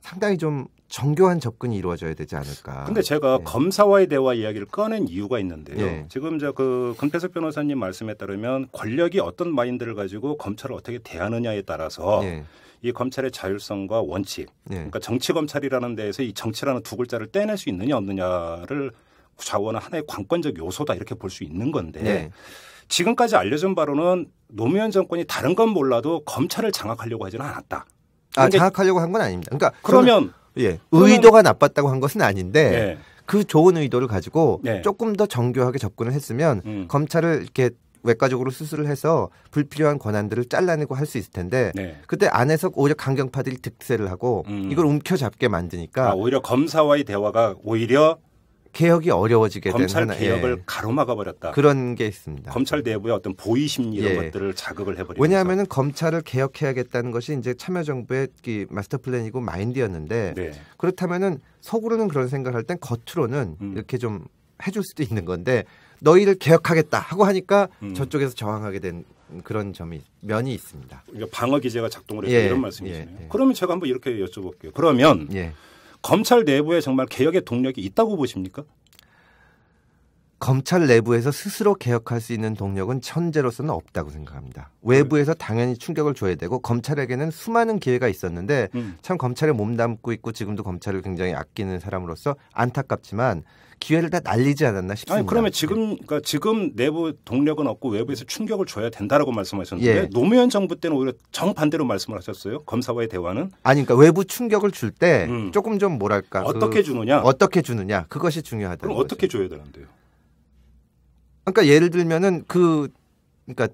상당히 좀 정교한 접근이 이루어져야 되지 않을까. 근데 제가 검사와의 대화 이야기를 꺼낸 이유가 있는데요. 예. 지금 그 금태섭 변호사님 말씀에 따르면 권력이 어떤 마인드를 가지고 검찰을 어떻게 대하느냐에 따라서 예. 이 검찰의 자율성과 원칙, 예. 그러니까 정치 검찰이라는 데에서 이 정치라는 두 글자를 떼낼 수 있느냐 없느냐를 좌우하는 하나의 관건적 요소다 이렇게 볼 수 있는 건데 예. 지금까지 알려진 바로는 노무현 정권이 다른 건 몰라도 검찰을 장악하려고 하지는 않았다. 장악하려고 한 건 아닙니다. 그러니까 그러면 의도가 나빴다고 한 것은 아닌데 예. 그 좋은 의도를 가지고 예. 조금 더 정교하게 접근을 했으면 검찰을 이렇게 외과적으로 수술을 해서 불필요한 권한들을 잘라내고 할 수 있을 텐데 네. 그때 안에서 오히려 강경파들이 득세를 하고 이걸 움켜잡게 만드니까 오히려 검사와의 대화가 오히려 개혁이 어려워지게 된 검찰 개혁을 가로막아 버렸다. 그런 게 있습니다. 검찰 내부의 어떤 보위 심리 이런 것들을 자극을 해버리면서. 왜냐하면 검찰을 개혁해야겠다는 것이 이제 참여정부의 마스터 플랜이고 마인드였는데 네. 그렇다면은 속으로는 그런 생각을 할 땐 겉으로는 이렇게 좀 해줄 수도 있는 건데 너희를 개혁하겠다 하고 하니까 저쪽에서 저항하게 된 그런 면이 있습니다. 그러니까 방어 기제가 작동을 해서 예, 이런 말씀이시네요. 예. 그러면 제가 한번 이렇게 여쭤볼게요. 그러면 예. 검찰 내부에 정말 개혁의 동력이 있다고 보십니까? 검찰 내부에서 스스로 개혁할 수 있는 동력은 현재로서는 없다고 생각합니다. 외부에서 당연히 충격을 줘야 되고 검찰에게는 수많은 기회가 있었는데 참 검찰에 몸담고 있고 지금도 검찰을 굉장히 아끼는 사람으로서 안타깝지만 기회를 다 날리지 않았나 싶습니다. 아니 그러면 그러니까 지금 내부 동력은 없고 외부에서 충격을 줘야 된다라고 말씀하셨는데 예. 노무현 정부 때는 오히려 정반대로 말씀을 하셨어요. 검사와의 대화는. 아니 그러니까 외부 충격을 줄 때 조금 좀 뭐랄까 어떻게 주느냐. 어떻게 주느냐 그것이 중요하다. 그럼 어떻게 줘야 되는데요? 그러니까 예를 들면은 그러니까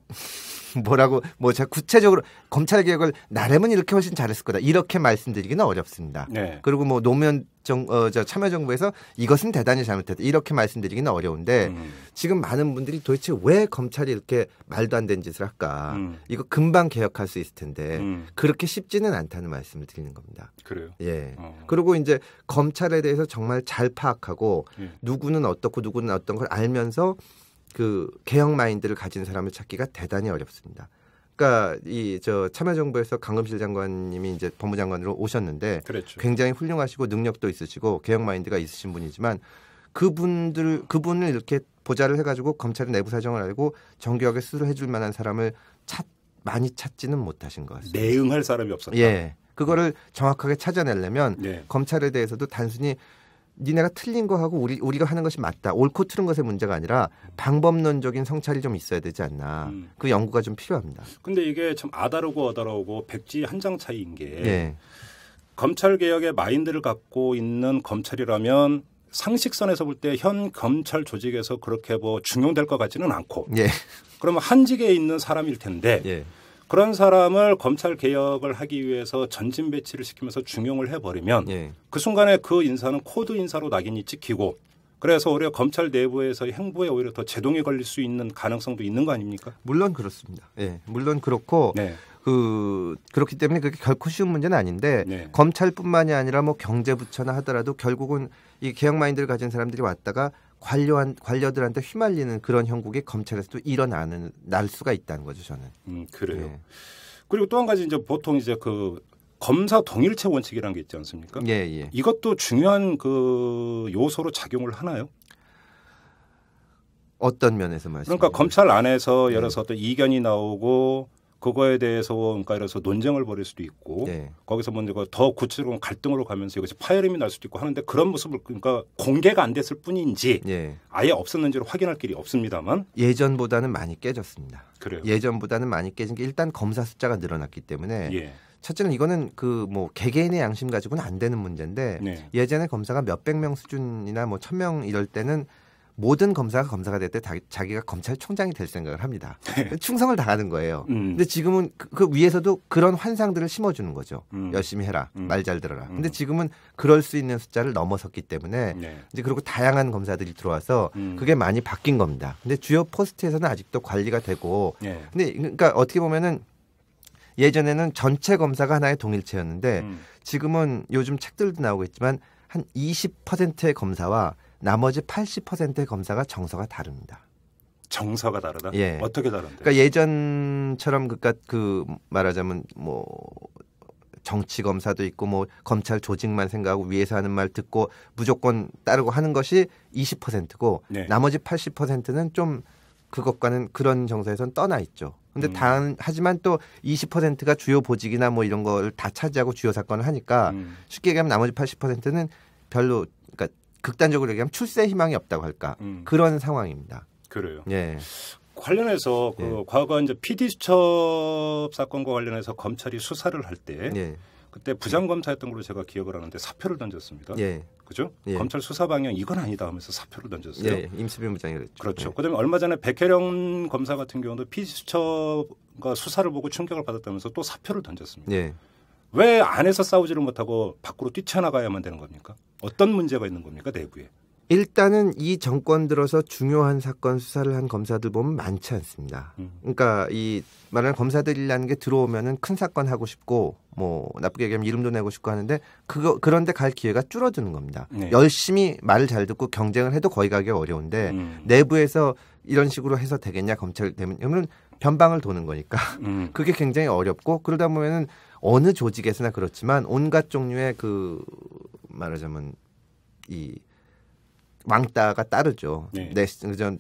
뭐라고 제가 구체적으로 검찰 개혁을 나름은 이렇게 훨씬 잘했을 거다 이렇게 말씀드리기는 어렵습니다. 네. 그리고 뭐 노무현 참여정부에서 이것은 대단히 잘못했다 이렇게 말씀드리기는 어려운데 지금 많은 분들이 도대체 왜 검찰이 이렇게 말도 안 되는 짓을 할까? 이거 금방 개혁할 수 있을 텐데 그렇게 쉽지는 않다는 말씀을 드리는 겁니다. 그래요. 예. 그리고 이제 검찰에 대해서 정말 잘 파악하고 누구는 어떻고 누구는 어떤 걸 알면서 그 개혁 마인드를 가진 사람을 찾기가 대단히 어렵습니다. 그러니까 참여정부에서 강금실 장관님이 이제 법무장관으로 오셨는데 그랬죠. 굉장히 훌륭하시고 능력도 있으시고 개혁 마인드가 있으신 분이지만 그분을 이렇게 보좌를 해가지고 검찰의 내부 사정을 알고 정교하게 수술을 해줄 만한 사람을 많이 찾지는 못하신 것 같습니다. 내응할 사람이 없었다. 예, 그거를 정확하게 찾아내려면 네. 검찰에 대해서도 단순히 니네가 틀린 거 하고 우리가 하는 것이 맞다. 옳고 틀은 것의 문제가 아니라 방법론적인 성찰이 좀 있어야 되지 않나. 그 연구가 좀 필요합니다. 근데 이게 참 아다르고 어다르고 백지 한 장 차이인 게 예. 검찰 개혁의 마인드를 갖고 있는 검찰이라면 상식선에서 볼 때 현 검찰 조직에서 그렇게 중용될 것 같지는 않고 예. 그러면 한직에 있는 사람일 텐데 예. 그런 사람을 검찰 개혁을 하기 위해서 전진 배치를 시키면서 중용을 해버리면 예. 그 순간에 그 인사는 코드 인사로 낙인이 찍히고 그래서 오히려 검찰 내부에서의 행보에 오히려 더 제동이 걸릴 수 있는 가능성도 있는 거 아닙니까? 물론 그렇습니다. 예. 물론 그렇고 네. 그렇기 때문에 그게 결코 쉬운 문제는 아닌데 네. 검찰뿐만이 아니라 경제부처나 하더라도 결국은 이 개혁 마인드를 가진 사람들이 왔다가 관료들한테 휘말리는 그런 형국이 검찰에서도 날 수가 있다는 거죠, 저는. 그래요. 예. 그리고 또 한 가지 이제 보통 이제 그 검사 동일체 원칙이라는 게 있지 않습니까? 예, 예. 이것도 중요한 그 요소로 작용을 하나요? 어떤 면에서 말씀하세요? 그러니까 검찰 안에서 예를 들어서 어떤 이견이 나오고 그거에 대해서 그러니까 이래서 논쟁을 벌일 수도 있고 네. 거기서 더 구체적으로 갈등으로 가면서 이것이 파열음이 날 수도 있고 하는데 그런 모습을 그러니까 공개가 안 됐을 뿐인지 예. 아예 없었는지를 확인할 길이 없습니다만 예전보다는 많이 깨졌습니다. 그래요. 예전보다는 많이 깨진 게 일단 검사 숫자가 늘어났기 때문에 예. 첫째는 이거는 개개인의 양심 가지고는 안 되는 문제인데 네. 예전에 검사가 몇백 명 수준이나 1,000명 이럴 때는 모든 검사가 될 때 자기가 검찰총장이 될 생각을 합니다. 충성을 다하는 거예요. 근데 지금은 그 위에서도 그런 환상들을 심어주는 거죠. 열심히 해라. 말 잘 들어라. 근데 지금은 그럴 수 있는 숫자를 넘어섰기 때문에 네. 이제 그리고 다양한 검사들이 들어와서 그게 많이 바뀐 겁니다. 근데 주요 포스트에서는 아직도 관리가 되고 네. 근데 그러니까 어떻게 보면은 예전에는 전체 검사가 하나의 동일체였는데 지금은 요즘 책들도 나오고 있지만 한 20%의 검사와 나머지 80%의 검사가 정서가 다릅니다. 정서가 다르다? 예. 어떻게 다른데? 그러니까 예전처럼 말하자면 정치 검사도 있고 검찰 조직만 생각하고 위에서 하는 말 듣고 무조건 따르고 하는 것이 20%고 네. 나머지 80%는 좀 그것과는 그런 정서에선 떠나 있죠. 근데 하지만 또 20%가 주요 보직이나 이런 걸 다 차지하고 주요 사건을 하니까 쉽게 얘기하면 나머지 80%는 별로 그러니까 극단적으로 얘기하면 출세 희망이 없다고 할까 그런 상황입니다. 그래요. 예. 관련해서 과거 이제 PD 수첩 사건과 관련해서 검찰이 수사를 할 때 예. 그때 부장검사였던 걸로 제가 기억을 하는데 사표를 던졌습니다. 예. 그죠? 예. 검찰 수사 방향 이건 아니다 하면서 사표를 던졌어요. 예. 임수빈 부장이 그랬죠. 그렇죠. 예. 그다음에 얼마 전에 백혜령 검사 같은 경우도 PD 수첩과 수사를 보고 충격을 받았다면서 또 사표를 던졌습니다. 예. 왜 안에서 싸우지를 못하고 밖으로 뛰쳐나가야만 되는 겁니까? 어떤 문제가 있는 겁니까 내부에? 일단은 이 정권 들어서 중요한 사건 수사를 한 검사들 보면 많지 않습니다. 그러니까 이 말하는 검사들이라는 게 들어오면은 큰 사건 하고 싶고 뭐 나쁘게 얘기하면 이름도 내고 싶고 하는데 그런데 갈 기회가 줄어드는 겁니다. 네. 열심히 말을 잘 듣고 경쟁을 해도 거기 가기 어려운데 내부에서 이런 식으로 해서 되겠냐 검찰 되면 그러면 변방을 도는 거니까 그게 굉장히 어렵고 그러다 보면은 어느 조직에서나 그렇지만 온갖 종류의 그 말하자면 이 왕따가 따르죠. 네.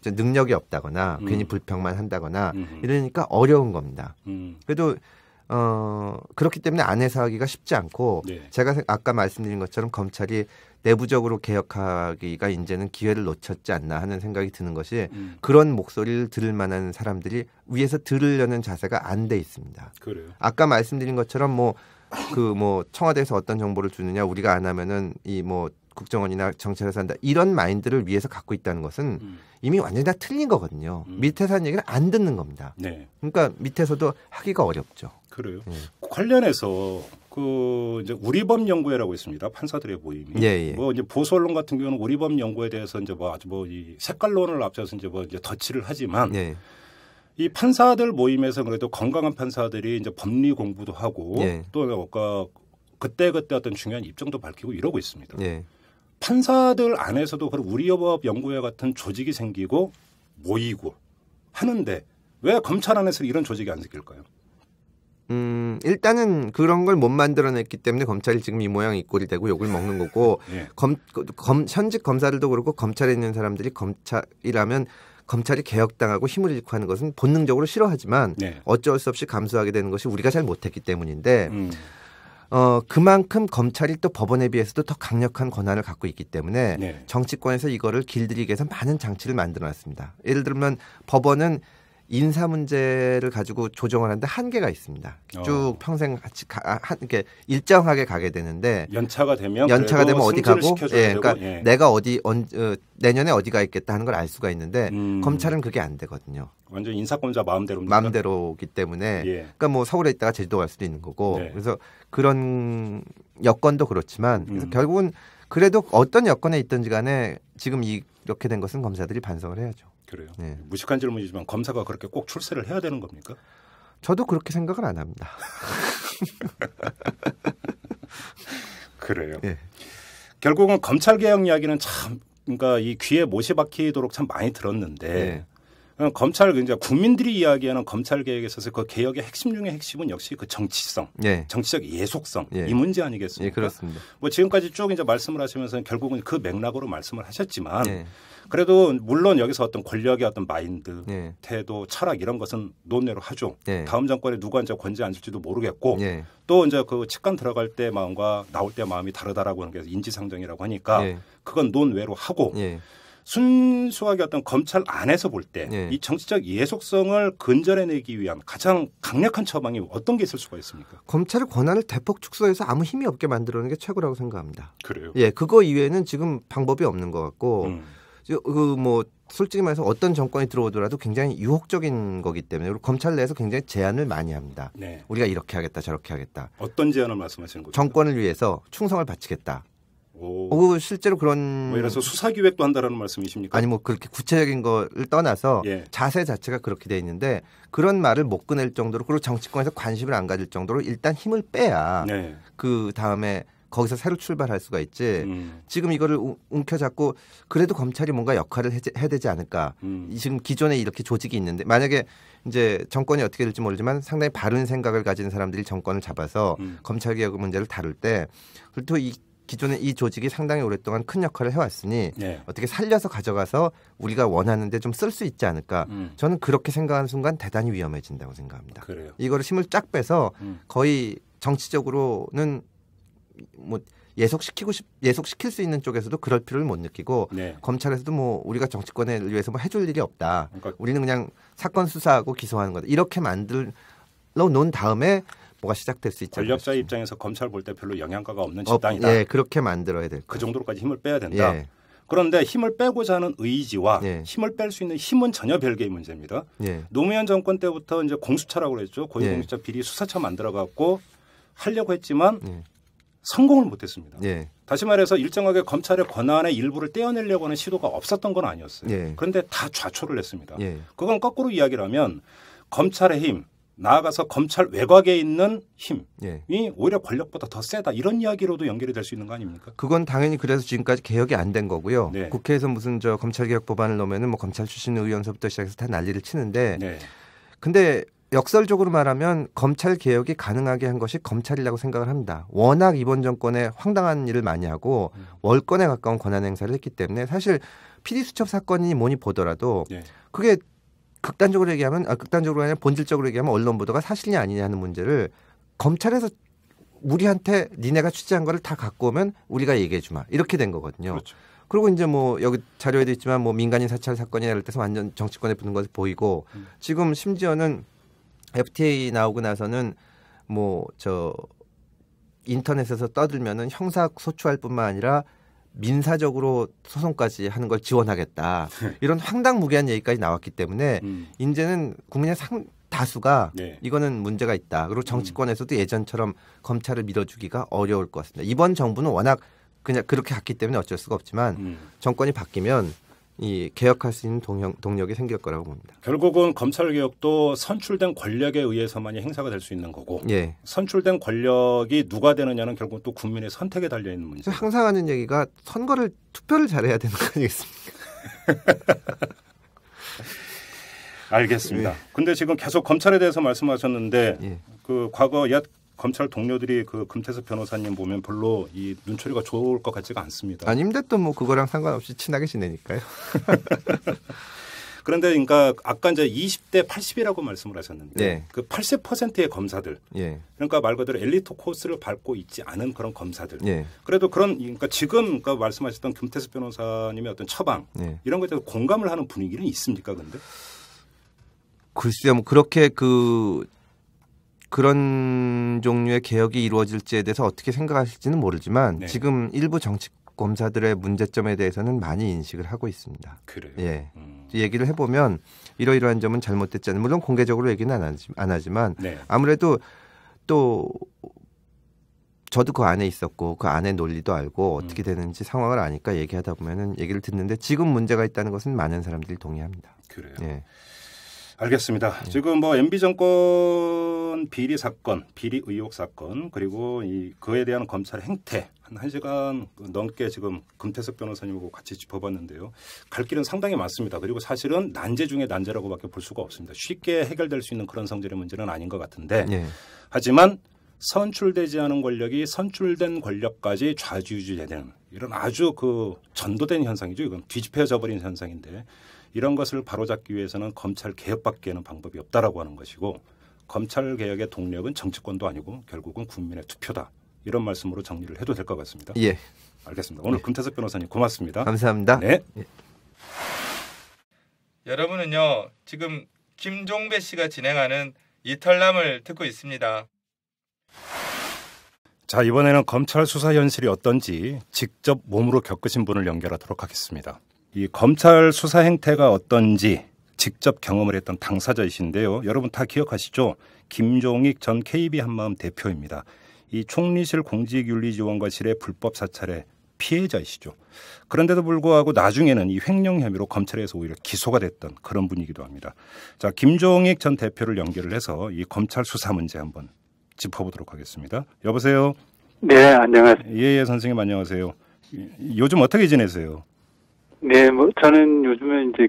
능력이 없다거나 괜히 불평만 한다거나 이러니까 어려운 겁니다. 그래도 그렇기 때문에 안에서 하기가 쉽지 않고 네. 제가 아까 말씀드린 것처럼 검찰이 내부적으로 개혁하기가 이제는 기회를 놓쳤지 않나 하는 생각이 드는 것이 그런 목소리를 들을 만한 사람들이 위에서 들으려는 자세가 안 돼 있습니다. 그래요. 아까 말씀드린 것처럼 청와대에서 어떤 정보를 주느냐 우리가 안 하면은 국정원이나 정찰에서 한다 이런 마인드를 위에서 갖고 있다는 것은 이미 완전히 다 틀린 거거든요. 밑에서 하는 얘기를 안 듣는 겁니다. 네. 그러니까 밑에서도 하기가 어렵죠. 그래요. 관련해서 이제 우리법 연구회라고 있습니다. 판사들의 모임이. 예. 이제 보수 언론 같은 경우는 우리법 연구에 대해서 이제 이 색깔론을 앞서서 이제 덧칠을 하지만 예. 이 판사들 모임에서 그래도 건강한 판사들이 이제 법리 공부도 하고 예. 또 그때 어떤 중요한 입장도 밝히고 이러고 있습니다. 예. 판사들 안에서도 그런 우리법 연구회 같은 조직이 생기고 모이고 하는데 왜 검찰 안에서 이런 조직이 안 생길까요? 일단은 그런 걸 못 만들어냈기 때문에 검찰이 지금 이 모양 이 꼴이 되고 욕을 먹는 거고 예. 현직 검사들도 그렇고 검찰에 있는 사람들이 검찰이라면 검찰이 개혁당하고 힘을 잃고 하는 것은 본능적으로 싫어하지만 네. 어쩔 수 없이 감수하게 되는 것이 우리가 잘 못했기 때문인데 그만큼 검찰이 또 법원에 비해서도 더 강력한 권한을 갖고 있기 때문에 네. 정치권에서 이거를 길들이기 위해서 많은 장치를 만들어놨습니다. 예를 들면 법원은 인사 문제를 가지고 조정을 하는데 한계가 있습니다. 쭉 평생 같이 이렇게 일정하게 가게 되는데 연차가 되면 어디 가고, 그러니까 예. 내가 내년에 어디가 있겠다 하는 걸 알 수가 있는데 검찰은 그게 안 되거든요. 완전 인사권자 마음대로기 때문에, 예. 그러니까 서울에 있다가 제주도 갈 수도 있는 거고, 네. 그래서 그런 여건도 그렇지만, 그래서 결국은 그래도 어떤 여건에 있든지 간에 지금 이렇게 된 것은 검사들이 반성을 해야죠. 그래요. 네. 무식한 질문이지만 검사가 그렇게 꼭 출세를 해야 되는 겁니까? 저도 그렇게 생각을 안 합니다. 그래요. 네. 결국은 검찰 개혁 이야기는 그러니까 이 귀에 못이 박히도록 참 많이 들었는데 검찰 이제 국민들이 이야기하는 검찰 개혁에 있어서 그 개혁의 핵심 중의 핵심은 역시 그 정치성, 정치적 예속성 이 문제 아니겠습니까? 예, 그렇습니다. 지금까지 쭉 이제 말씀을 하시면서 결국은 그 맥락으로 말씀을 하셨지만. 그래도 물론 여기서 어떤 권력의 어떤 마인드, 태도, 철학 이런 것은 논외로 하죠. 다음 정권에 누가 이제 권지 앉을지도 모르겠고 또 이제 그 직관 들어갈 때 마음과 나올 때 마음이 다르다라고 하는 게 인지상정이라고 하니까 그건 논외로 하고 순수하게 어떤 검찰 안에서 볼 때 이 정치적 예속성을 근절해내기 위한 가장 강력한 처방이 어떤 게 있을 수가 있습니까? 검찰의 권한을 대폭 축소해서 아무 힘이 없게 만들어내는 게 최고라고 생각합니다. 그래요? 예, 그거 이외에는 지금 방법이 없는 것 같고 솔직히 말해서 어떤 정권이 들어오더라도 굉장히 유혹적인 거기 때문에 그리고 검찰 내에서 굉장히 제안을 많이 합니다. 우리가 이렇게 하겠다 저렇게 하겠다. 어떤 제안을 말씀하시는 거죠? 정권을 위해서 충성을 바치겠다. 실제로 그런 그래서 수사기획도 한다라는 말씀이십니까? 아니 그렇게 구체적인 거를 떠나서 자세 자체가 그렇게 돼 있는데 그런 말을 못 꺼낼 정도로 그리고 정치권에서 관심을 안 가질 정도로 일단 힘을 빼야 그 다음에 거기서 새로 출발할 수가 있지. 지금 이거를 움켜잡고 그래도 검찰이 뭔가 역할을 해야 되지 않을까. 지금 기존에 이렇게 조직이 있는데 만약에 이제 정권이 어떻게 될지 모르지만 상당히 바른 생각을 가진 사람들이 정권을 잡아서 검찰 개혁 문제를 다룰 때 그리고 이 기존에 이 조직이 상당히 오랫동안 큰 역할을 해왔으니 어떻게 살려서 가져가서 우리가 원하는데 좀 쓸 수 있지 않을까. 저는 그렇게 생각하는 순간 대단히 위험해진다고 생각합니다. 그래요. 이거를 힘을 쫙 빼서 거의 정치적으로는 예속시킬 수 있는 쪽에서도 그럴 필요를 못 느끼고 검찰에서도 우리가 정치권을 위해서 해줄 일이 없다. 그러니까 우리는 그냥 사건 수사하고 기소하는 거다. 이렇게 만들어 놓은 다음에 뭐가 시작될 수 있지 않을까. 권력자 입장에서 검찰 볼 때 별로 영향가가 없는 집단이다. 그렇게 만들어야 될 그 정도로까지 힘을 빼야 된다. 그런데 힘을 빼고자 하는 의지와 힘을 뺄 수 있는 힘은 전혀 별개의 문제입니다. 노무현 정권 때부터 이제 공수처라고 그랬죠. 고위공직자 비리 수사처 만들어갖고 하려고 했지만 성공을 못했습니다. 다시 말해서 일정하게 검찰의 권한의 일부를 떼어내려고 하는 시도가 없었던 건 아니었어요. 예. 그런데 다 좌초를 했습니다. 예. 그건 거꾸로 이야기를 하면 검찰의 힘, 나아가서 검찰 외곽에 있는 힘이 예. 오히려 권력보다 더 세다. 이런 이야기로도 연결이 될 수 있는 거 아닙니까? 그건 당연히 그래서 지금까지 개혁이 안 된 거고요. 네. 국회에서 무슨 검찰개혁 법안을 넣으면은 뭐 검찰 출신 의원서부터 시작해서 다 난리를 치는데 네. 근데 역설적으로 말하면 검찰 개혁이 가능하게 한 것이 검찰이라고 생각을 합니다. 워낙 이번 정권에 황당한 일을 많이 하고 월권에 가까운 권한 행사를 했기 때문에 사실 PD수첩 사건이 뭐니 보더라도 네. 그게 극단적으로 얘기하면 극단적으로 아니라 본질적으로 얘기하면 언론 보도가 사실이냐 아니냐 하는 문제를 검찰에서 우리한테 니네가 취재한 거를 다 갖고 오면 우리가 얘기해 주마 이렇게 된 거거든요. 그렇죠. 그리고 이제 뭐 여기 자료에도 있지만 뭐 민간인 사찰 사건이나 이럴 때서 완전 정치권에 붙는 것이 보이고 지금 심지어는 FTA 나오고 나서는 뭐 인터넷에서 떠들면은 형사 소추할 뿐만 아니라 민사적으로 소송까지 하는 걸 지원하겠다. 이런 황당무계한 얘기까지 나왔기 때문에 이제는 국민의 다수가 네. 이거는 문제가 있다. 그리고 정치권에서도 예전처럼 검찰을 밀어주기가 어려울 것 같습니다. 이번 정부는 워낙 그냥 그렇게 갔기 때문에 어쩔 수가 없지만 정권이 바뀌면 이 개혁할 수 있는 동력이 생길 거라고 봅니다. 결국은 검찰 개혁도 선출된 권력에 의해서만이 행사가 될 수 있는 거고 예. 선출된 권력이 누가 되느냐는 결국 또 국민의 선택에 달려 있는 문제. 항상 하는 얘기가 투표를 잘해야 되는 거 아니겠습니까? 알겠습니다. 근데 지금 계속 검찰에 대해서 말씀하셨는데 예. 그 과거 옛 검찰 동료들이 그 금태섭 변호사님 보면 별로 이 눈초리가 좋을 것 같지가 않습니다. 아닙니다. 또 뭐 그거랑 상관없이 친하게 지내니까요. 그런데 그러니까 아까 이제 20대 80이라고 말씀을 하셨는데 네. 그 80%의 검사들 예. 그러니까 말 그대로 엘리트 코스를 밟고 있지 않은 그런 검사들. 예. 그래도 그러니까 지금 그러니까 말씀하셨던 금태섭 변호사님의 어떤 처방 예. 이런 것에 대해서 공감을 하는 분위기는 있습니까? 근데 글쎄요. 뭐 그렇게 그런 종류의 개혁이 이루어질지에 대해서 어떻게 생각하실지는 모르지만 네. 지금 일부 정치 검사들의 문제점에 대해서는 많이 인식을 하고 있습니다. 그래요. 예. 얘기를 해보면 이러이러한 점은 잘못됐지 않은 물론 공개적으로 얘기는 안 하지만 네. 아무래도 또 저도 그 안에 있었고 그 안에 논리도 알고 어떻게 되는지 상황을 아니까 얘기하다 보면은 얘기를 듣는데 지금 문제가 있다는 것은 많은 사람들이 동의합니다. 그래요. 예. 알겠습니다. 지금 뭐 MB 정권 비리 사건, 비리 의혹 사건 그리고 그에 대한 검찰 행태 한 시간 넘게 지금 금태섭 변호사님하고 같이 짚어봤는데요. 갈 길은 상당히 많습니다. 그리고 사실은 난제 중에 난제라고밖에 볼 수가 없습니다. 쉽게 해결될 수 있는 그런 성질의 문제는 아닌 것 같은데 예. 하지만 선출되지 않은 권력이 선출된 권력까지 좌지우지되는 이런 아주 전도된 현상이죠. 이건 뒤집혀져 버린 현상인데 이런 것을 바로잡기 위해서는 검찰 개혁밖에는 방법이 없다라고 하는 것이고 검찰 개혁의 동력은 정치권도 아니고 결국은 국민의 투표다. 이런 말씀으로 정리를 해도 될 것 같습니다. 예. 알겠습니다. 오늘 금태섭 변호사님 고맙습니다. 감사합니다. 네. 예. 여러분은요 지금 김종배 씨가 진행하는 이털남을 듣고 있습니다. 자, 이번에는 검찰 수사 현실이 어떤지 직접 몸으로 겪으신 분을 연결하도록 하겠습니다. 이 검찰 수사 행태가 어떤지 직접 경험을 했던 당사자이신데요. 여러분 다 기억하시죠? 김종익 전 KB 한마음 대표입니다. 이 총리실 공직윤리지원과실의 불법 사찰의 피해자이시죠. 그런데도 불구하고 나중에는 이 횡령 혐의로 검찰에서 오히려 기소가 됐던 그런 분이기도 합니다. 자, 김종익 전 대표를 연결을 해서 이 검찰 수사 문제 한번 짚어보도록 하겠습니다. 여보세요? 네, 안녕하세요. 예, 선생님 안녕하세요. 요즘 어떻게 지내세요? 네, 저는 요즘에 이제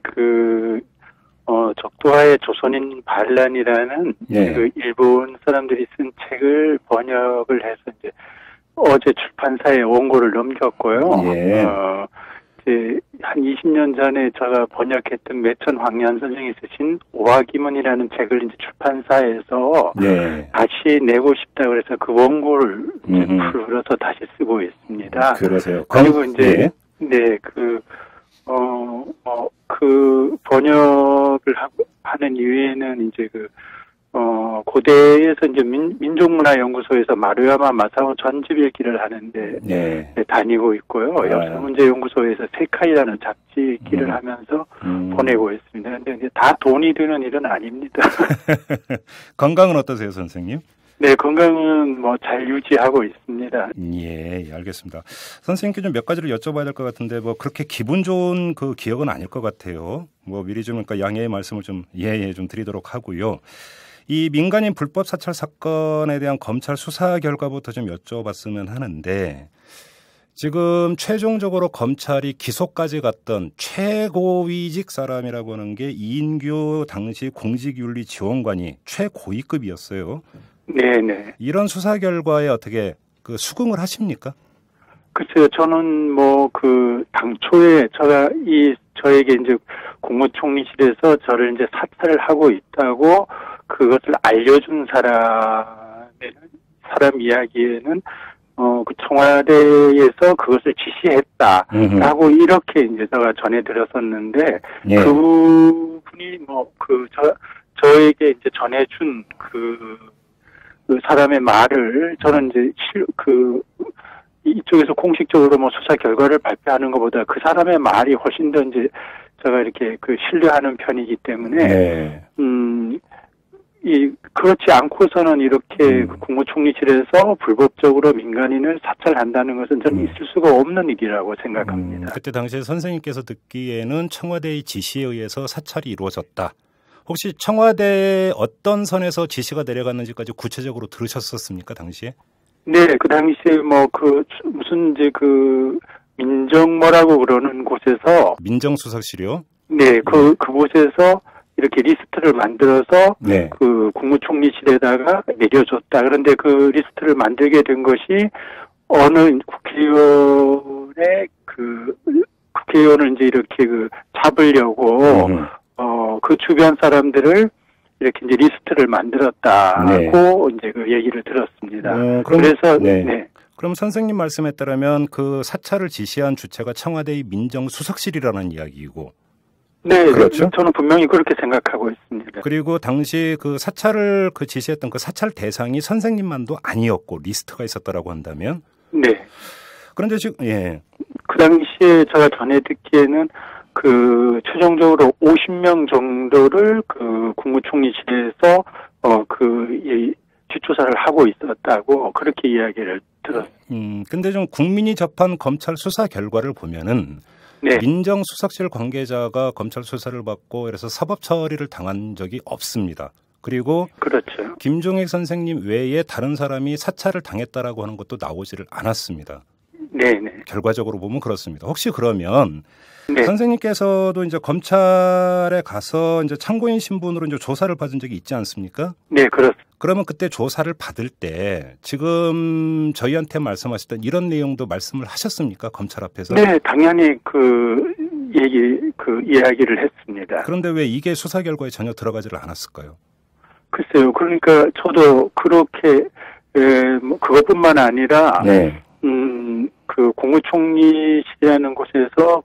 적도하의 조선인 반란이라는 예. 일본 사람들이 쓴 책을 번역을 해서 이제 어제 출판사에 원고를 넘겼고요. 예. 이제 한 20년 전에 제가 번역했던 매천 황리안 선생이 쓰신 오화기문이라는 책을 이제 출판사에서 네. 다시 내고 싶다 그래서 그 원고를 이제 풀어서 다시 쓰고 있습니다. 그러세요. 그리고 이제 네, 그 번역을 하는 이유에는 이제 고대에서 이제 민족문화연구소에서 마루야마 마사오 전집일기를 하는데 네. 다니고 있고요. 역사문제연구소에서 세카이라는 잡지기를 하면서 보내고 있습니다. 근데 이제 다 돈이 드는 일은 아닙니다. 건강은 어떠세요, 선생님? 네, 건강은 뭐 잘 유지하고 있습니다. 예, 알겠습니다. 선생님께 좀 몇 가지를 여쭤봐야 될 것 같은데 뭐 그렇게 기분 좋은 그 기억은 아닐 것 같아요. 뭐 미리 좀 그러니까 양해의 말씀을 좀 좀 드리도록 하고요. 이 민간인 불법 사찰 사건에 대한 검찰 수사 결과부터 좀 여쭤봤으면 하는데 지금 최종적으로 검찰이 기소까지 갔던 최고위직 사람이라고 하는 게 이인규 당시 공직윤리지원관이 최고위급이었어요. 네네. 이런 수사 결과에 어떻게 그 수긍을 하십니까? 글쎄요, 저는 뭐 그 당초에 저에게 이제 국무총리실에서 저를 이제 사찰을 하고 있다고 그것을 알려준 사람 이야기에는 그 청와대에서 그것을 지시했다라고 이렇게 이제 제가 전해 들었었는데 예. 그분이 뭐 저에게 이제 전해준 그 사람의 말을 저는 이제 이쪽에서 공식적으로 뭐 수사 결과를 발표하는 것보다 그 사람의 말이 훨씬 더 이제 제가 이렇게 신뢰하는 편이기 때문에 네. 그렇지 않고서는 이렇게 국무총리실에서 불법적으로 민간인을 사찰한다는 것은 저는 있을 수가 없는 일이라고 생각합니다. 그때 당시에 선생님께서 듣기에는 청와대의 지시에 의해서 사찰이 이루어졌다. 혹시 청와대에 어떤 선에서 지시가 내려갔는지까지 구체적으로 들으셨었습니까, 당시에? 네, 그 당시에 무슨 이제 민정뭐라고 그러는 곳에서. 민정수석실이요? 네, 그곳에서 이렇게 리스트를 만들어서 네. 그 국무총리실에다가 내려줬다. 그런데 그 리스트를 만들게 된 것이 어느 국회의원의 국회의원을 이제 이렇게 잡으려고 그 주변 사람들을 이렇게 이제 리스트를 만들었다고 네. 이제 그 얘기를 들었습니다. 그래서 네. 그럼 선생님 말씀에 따르면 그 사찰을 지시한 주체가 청와대의 민정수석실이라는 이야기이고. 네, 그렇죠. 저는 분명히 그렇게 생각하고 있습니다. 그리고 당시 그 사찰을 지시했던 그 사찰 대상이 선생님만도 아니었고 리스트가 있었다라고 한다면. 네. 그런데 지금 그 당시에 제가 전해 듣기에는 최종적으로 50명 정도를 국무총리실에서 이 뒷조사를 하고 있었다고 그렇게 이야기를 들었습니다. 근데 좀 국민이 접한 검찰 수사 결과를 보면은 네. 민정수석실 관계자가 검찰 수사를 받고 그래서 사법 처리를 당한 적이 없습니다. 그리고 그렇죠. 김종익 선생님 외에 다른 사람이 사찰을 당했다라고 하는 것도 나오지를 않았습니다. 네네. 결과적으로 보면 그렇습니다. 혹시 그러면 네. 선생님께서도 이제 검찰에 가서 이제 참고인 신분으로 이제 조사를 받은 적이 있지 않습니까? 네, 그렇습니다. 그러면 그때 조사를 받을 때 지금 저희한테 말씀하셨던 이런 내용도 말씀을 하셨습니까? 검찰 앞에서? 네, 당연히 이야기를 했습니다. 그런데 왜 이게 수사 결과에 전혀 들어가지를 않았을까요? 글쎄요. 그러니까 저도 그렇게 그것뿐만 아니라 네. 국무총리실이라는 곳에서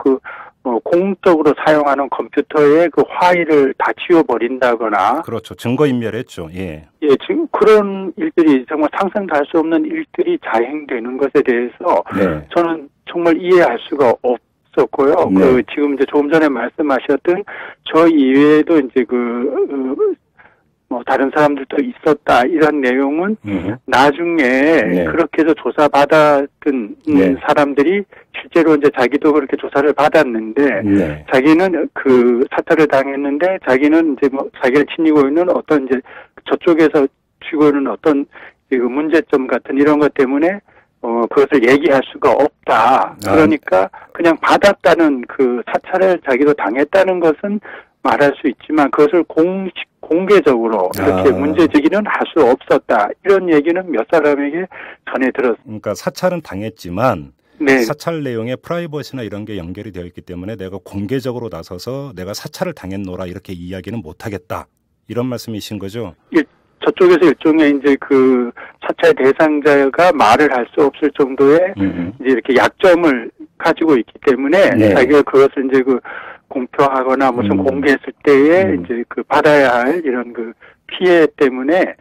공적으로 사용하는 컴퓨터에 파일을 다 지워버린다거나. 그렇죠. 증거인멸했죠. 예. 예, 지금 그런 일들이 정말 상상도 할 수 없는 일들이 자행되는 것에 대해서 네. 저는 정말 이해할 수가 없었고요. 네. 지금 이제 조금 전에 말씀하셨던 저 이외에도 이제 다른 사람들도 있었다 이런 내용은 나중에 네. 그렇게 해서 조사받았던 네. 사람들이 실제로 이제 자기도 그렇게 조사를 받았는데 네. 자기는 사찰을 당했는데 자기는 이제 자기를 지니고 있는 어떤 이제 저쪽에서 쥐고 있는 어떤 문제점 같은 이런 것 때문에 그것을 얘기할 수가 없다. 그러니까 그냥 받았다는 사찰을 자기도 당했다는 것은 말할 수 있지만 그것을 공개적으로 이렇게 문제 제기는 할 수 없었다. 이런 얘기는 몇 사람에게 전해 들었습니다. 그러니까 사찰은 당했지만 네. 사찰 내용에 프라이버시나 이런 게 연결이 되어 있기 때문에 내가 공개적으로 나서서 내가 사찰을 당했노라 이렇게 이야기는 못하겠다. 이런 말씀이신 거죠? 저쪽에서 일종의 이제 사찰 대상자가 말을 할 수 없을 정도의 이제 이렇게 약점을 가지고 있기 때문에 네. 자기가 그것을 이제 공표하거나 무슨 공개했을 때에 이제 받아야 할 이런 피해 때문에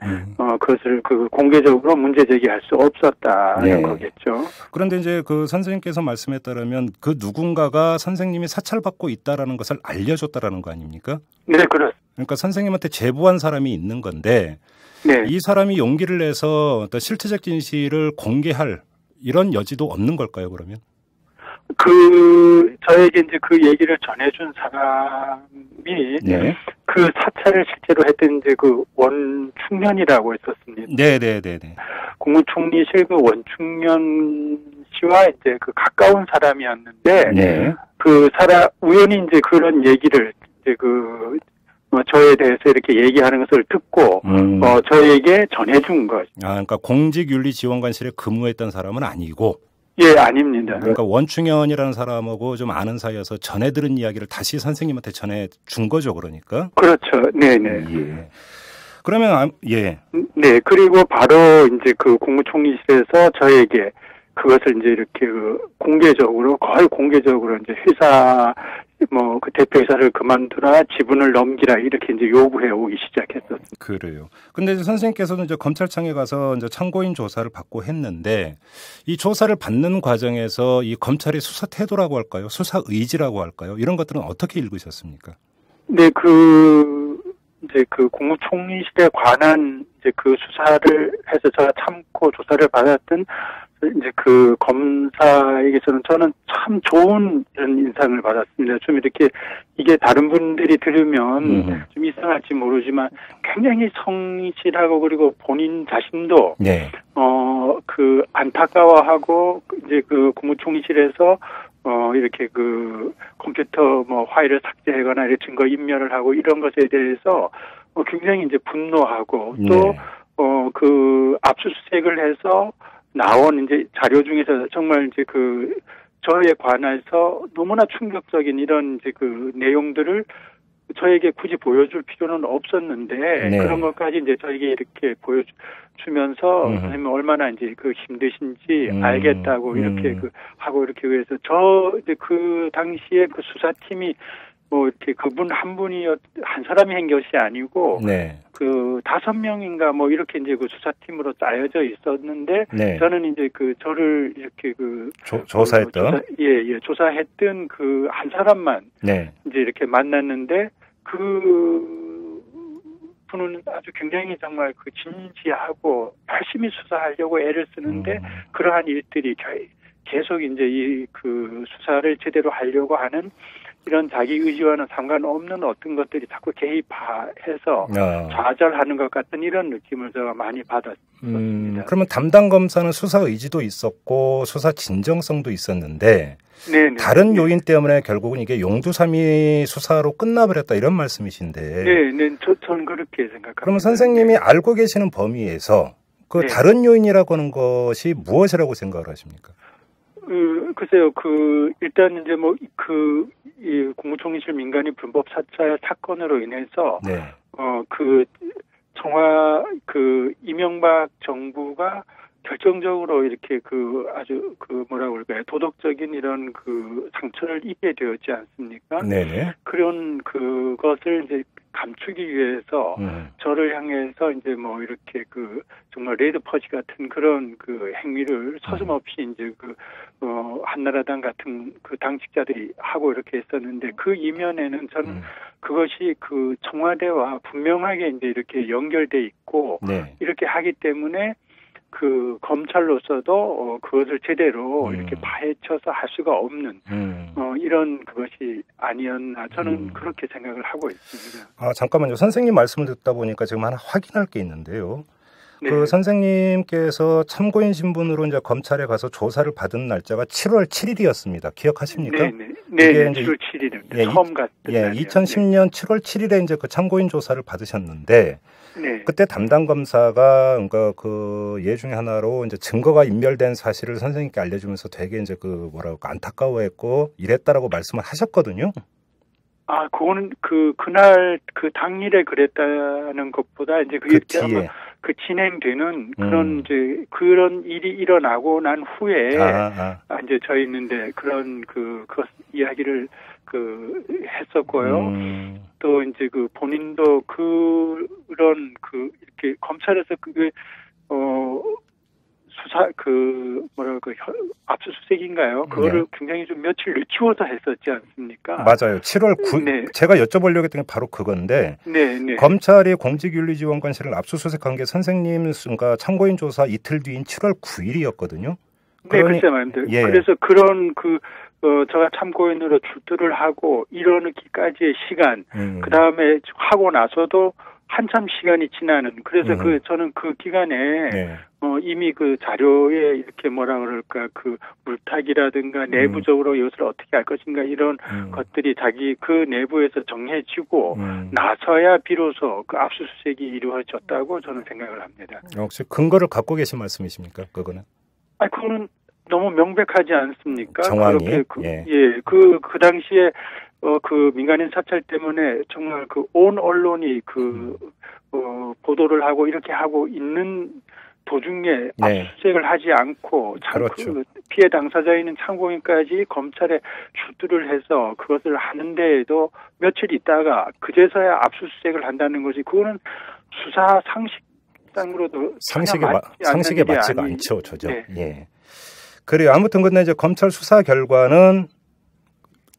그것을 공개적으로 문제 제기할 수 없었다는 네. 거겠죠. 그런데 이제 선생님께서 말씀에 따르면 누군가가 선생님이 사찰받고 있다라는 것을 알려줬다라는 거 아닙니까? 네, 그렇습니다. 그러니까 선생님한테 제보한 사람이 있는 건데 네. 이 사람이 용기를 내서 어떤 실체적 진실을 공개할 이런 여지도 없는 걸까요, 그러면? 저에게 이제 그 얘기를 전해준 사람이 네. 그 사찰을 실제로 했던 이제 그 원충년이라고 했었습니다. 네네네네. 국무총리실 그 원충년 씨와 이제 그 가까운 사람이었는데, 네. 우연히 이제 그런 얘기를 이제 저에 대해서 이렇게 얘기하는 것을 듣고, 저에게 전해준 것. 그러니까 공직윤리지원관실에 근무했던 사람은 아니고, 예, 아닙니다. 그러니까 원충현이라는 사람하고 좀 아는 사이여서 전해 들은 이야기를 다시 선생님한테 전해 준 거죠, 그러니까. 그렇죠. 네네. 예. 그러면 예. 네, 그리고 바로 이제 그 국무총리실에서 저에게 그것을 이제 이렇게 공개적으로, 거의 공개적으로 이제 회사, 그 대표이사를 그만두라, 지분을 넘기라, 이렇게 이제 요구해 오기 시작했었습니다. 그래요. 근데 이제 선생님께서는 이제 검찰청에 가서 이제 참고인 조사를 받고 했는데, 이 조사를 받는 과정에서 이 검찰의 수사 태도라고 할까요? 수사 의지라고 할까요? 이런 것들은 어떻게 읽으셨습니까? 네, 이제 그 국무총리실에 관한 이제 그 수사를 해서 제가 참고 조사를 받았던 이제 그 검사에게서는 저는 참 좋은 이런 인상을 받았습니다. 좀 이렇게 이게 다른 분들이 들으면 좀 이상할지 모르지만 굉장히 성실하고, 그리고 본인 자신도 네. 안타까워하고 이제 그 국무총리실에서 이렇게 그 컴퓨터 파일을 삭제하거나 이렇게 증거 인멸을 하고 이런 것에 대해서 굉장히 이제 분노하고, 또 그 압수수색을 해서 나온 이제 자료 중에서 정말 이제 저에 관해서 너무나 충격적인 이런 이제 그 내용들을 저에게 굳이 보여줄 필요는 없었는데, 네. 그런 것까지 이제 저에게 이렇게 보여주면서 선생님 얼마나 이제 힘드신지 알겠다고 이렇게 하고, 이렇게 해서 이제 그 당시에 그 수사팀이 이렇게 그분 한 분이 한 사람이 한 것이 아니고, 네. 5명인가 이렇게 이제 그 수사팀으로 짜여져 있었는데, 네. 저는 이제 저를 이렇게 조사했던 조사했던 그 한 사람만 네. 이제 이렇게 만났는데, 그 분은 아주 굉장히 정말 진지하고 열심히 수사하려고 애를 쓰는데, 그러한 일들이 계속 이제 그 수사를 제대로 하려고 하는 이런 자기 의지와는 상관없는 어떤 것들이 자꾸 개입해서 좌절하는 것 같은 이런 느낌을 제가 많이 받았습니다. 그러면 담당 검사는 수사 의지도 있었고 수사 진정성도 있었는데, 네네. 다른 요인 때문에 결국은 이게 용두사미 수사로 끝나버렸다, 이런 말씀이신데. 네, 저는 그렇게 생각합니다. 그러면 선생님이 알고 계시는 범위에서 그 다른 요인이라고 하는 것이 무엇이라고 생각을 하십니까? 글쎄요, 일단 이제 이 국무총리실 민간인 불법 사찰 사건으로 인해서, 네. 이명박 정부가 결정적으로 이렇게 아주 뭐라고 그럴까요? 도덕적인 이런 상처를 입게 되었지 않습니까? 네네. 그런 그것을 이제 감추기 위해서 저를 향해서 이제 이렇게 정말 레드 퍼지 같은 그런 행위를 서슴없이 이제 한나라당 같은 당직자들이 하고 이렇게 했었는데, 그 이면에는 저는 그것이 청와대와 분명하게 이제 이렇게 연결돼 있고, 네. 이렇게 하기 때문에 검찰로서도 그것을 제대로 이렇게 파헤쳐서 할 수가 없는 이런 그것이 아니었나, 저는 그렇게 생각을 하고 있습니다. 잠깐만요. 선생님 말씀을 듣다 보니까 지금 하나 확인할 게 있는데요. 네. 선생님께서 참고인 신분으로 이제 검찰에 가서 조사를 받은 날짜가 7월 7일이었습니다. 기억하십니까? 네, 7월 7일입니다. 처음 갔던 날이요. 2010년 7월 7일에 이제 참고인 조사를 받으셨는데, 네. 그때 담당 검사가 예 중에 하나로 이제 증거가 인멸된 사실을 선생님께 알려주면서 되게 이제 안타까워했고 이랬다라고 말씀을 하셨거든요. 그거는 그날 당일에 그랬다는 것보다 이제 그게 아마 진행되는 그런 이제 그런 일이 일어나고 난 후에 이제 저희는데 그런 그 이야기를 했었고요. 또 이제 본인도 그런 이렇게 검찰에서 압수수색인가요? 그거를 굉장히 좀 며칠 늦추어서 했었지 않습니까? 맞아요. 7월 9일. 네. 제가 여쭤보려고 했던 게 바로 그건데. 네. 검찰이 공직윤리지원관실을 압수수색한 게 선생님과 참고인 조사 이틀 뒤인 7월 9일이었거든요. 네, 그렇죠, 말입니다. 예. 그래서 그런 제가 참고인으로 출두를 하고 이러기까지의 시간, 그 다음에 하고 나서도 한참 시간이 지나는, 그래서 저는 그 기간에, 네. 이미 그 자료에 이렇게 물타기라든가 내부적으로 이것을 어떻게 할 것인가 이런 것들이 자기 그 내부에서 정해지고 나서야 비로소 그 압수수색이 이루어졌다고 저는 생각을 합니다. 혹시 근거를 갖고 계신 말씀이십니까? 그거는? 그거는 너무 명백하지 않습니까? 정황이? 그 당시에, 그 민간인 사찰 때문에 정말 온 언론이 보도를 하고 이렇게 하고 있는 도중에 압수수색을 하지 않고 그렇죠. 피해 당사자인 참고인까지 검찰에 출두를 해서 그것을 하는데에도 며칠 있다가 그제서야 압수수색을 한다는 것이, 그거는 수사 상식상으로도 상식에 맞지가 않죠, 저죠. 네. 예. 그래요. 아무튼 근데 이제 검찰 수사 결과는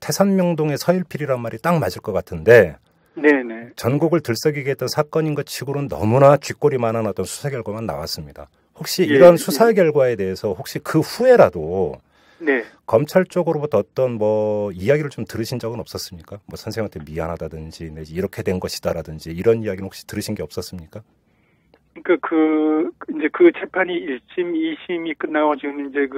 태산명동의 서일필이란 말이 딱 맞을 것 같은데, 네네. 전국을 들썩이게 했던 사건인 것 치고는 너무나 쥐꼬리만한 어떤 수사 결과만 나왔습니다. 혹시 이런 수사 결과에 대해서 혹시 그 후에라도 검찰 쪽으로부터 어떤 이야기를 좀 들으신 적은 없었습니까? 선생님한테 미안하다든지 내지 이렇게 된 것이다라든지 이런 이야기는 혹시 들으신 게 없었습니까? 이제 그 재판이 1심, 2심이 끝나고 지금 이제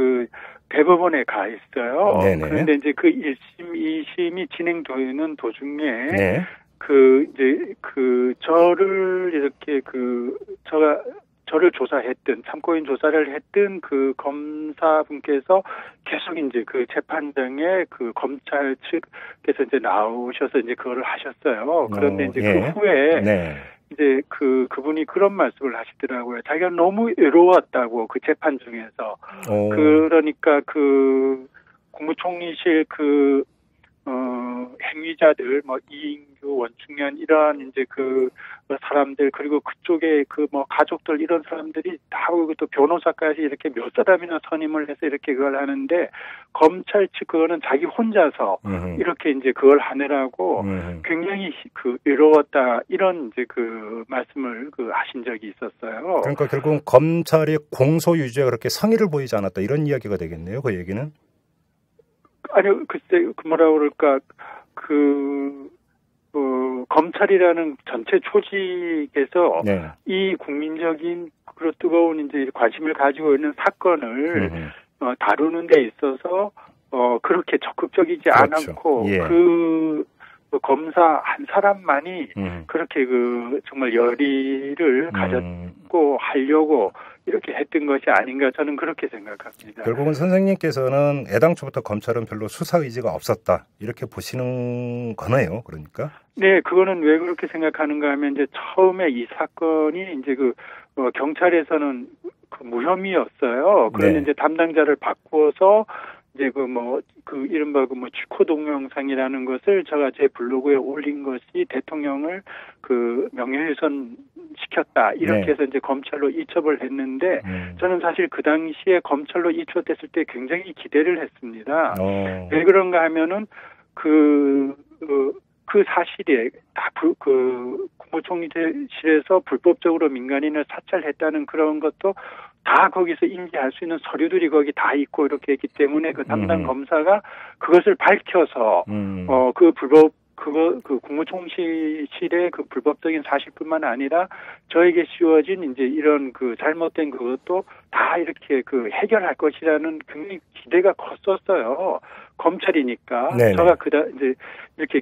대법원에 가 있어요. 네네. 그런데 이제 1심, 2심이 진행되는 도중에 저를 조사했던, 참고인 조사를 했던 그 검사분께서 계속 이제 그 재판장에 검찰 측에서 이제 나오셔서 이제 그거를 하셨어요. 그런데 이제 그 후에 이제 그분이 그런 말씀을 하시더라고요. 자기가 너무 외로웠다고, 그 재판 중에서. 그러니까 국무총리실 행위자들, 이인규, 원충년 이런 이제 사람들, 그리고 그쪽에 가족들 이런 사람들이 다, 또 변호사까지 이렇게 몇 사람이나 선임을 해서 이렇게 그걸 하는데, 검찰 측 그거는 자기 혼자서 이렇게 이제 그걸 하느라고 굉장히 외로웠다, 이런 이제 말씀을 하신 적이 있었어요. 그러니까 결국은 검찰이 공소 유지에 그렇게 성의를 보이지 않았다, 이런 이야기가 되겠네요, 그 얘기는? 아니요, 글쎄, 검찰이라는 전체 조직에서 이 국민적인 그리고 뜨거운 이제 관심을 가지고 있는 사건을 다루는 데 있어서 그렇게 적극적이지 않았고 검사 한 사람만이 그렇게 정말 열의를 가졌고 하려고 이렇게 했던 것이 아닌가, 저는 그렇게 생각합니다. 결국은 선생님께서는 애당초부터 검찰은 별로 수사 의지가 없었다, 이렇게 보시는 거네요, 그러니까? 네, 그거는 왜 그렇게 생각하는가 하면, 이제 처음에 이 사건이 이제 경찰에서는 무혐의였어요. 그런데 이제 담당자를 바꾸어서 이제 이른바 쥐코 동영상이라는 것을 제가 제 블로그에 올린 것이 대통령을 명예훼손 시켰다, 이렇게 해서 이제 검찰로 이첩을 했는데, 저는 사실 그 당시에 검찰로 이첩됐을 때 굉장히 기대를 했습니다. 왜 그런가 하면은 그 사실이 다 국무총리실에서 불법적으로 민간인을 사찰했다는 그런 것도 다 거기서 인지할 수 있는 서류들이 거기 다 있고 이렇게 했기 때문에 그 담당 검사가 그것을 밝혀서 국무총리실의 불법적인 사실뿐만 아니라 저에게 씌워진 이제 이런 잘못된 그것도 다 이렇게 해결할 것이라는 굉장히 기대가 컸었어요. 검찰이니까. 제가 이제 이렇게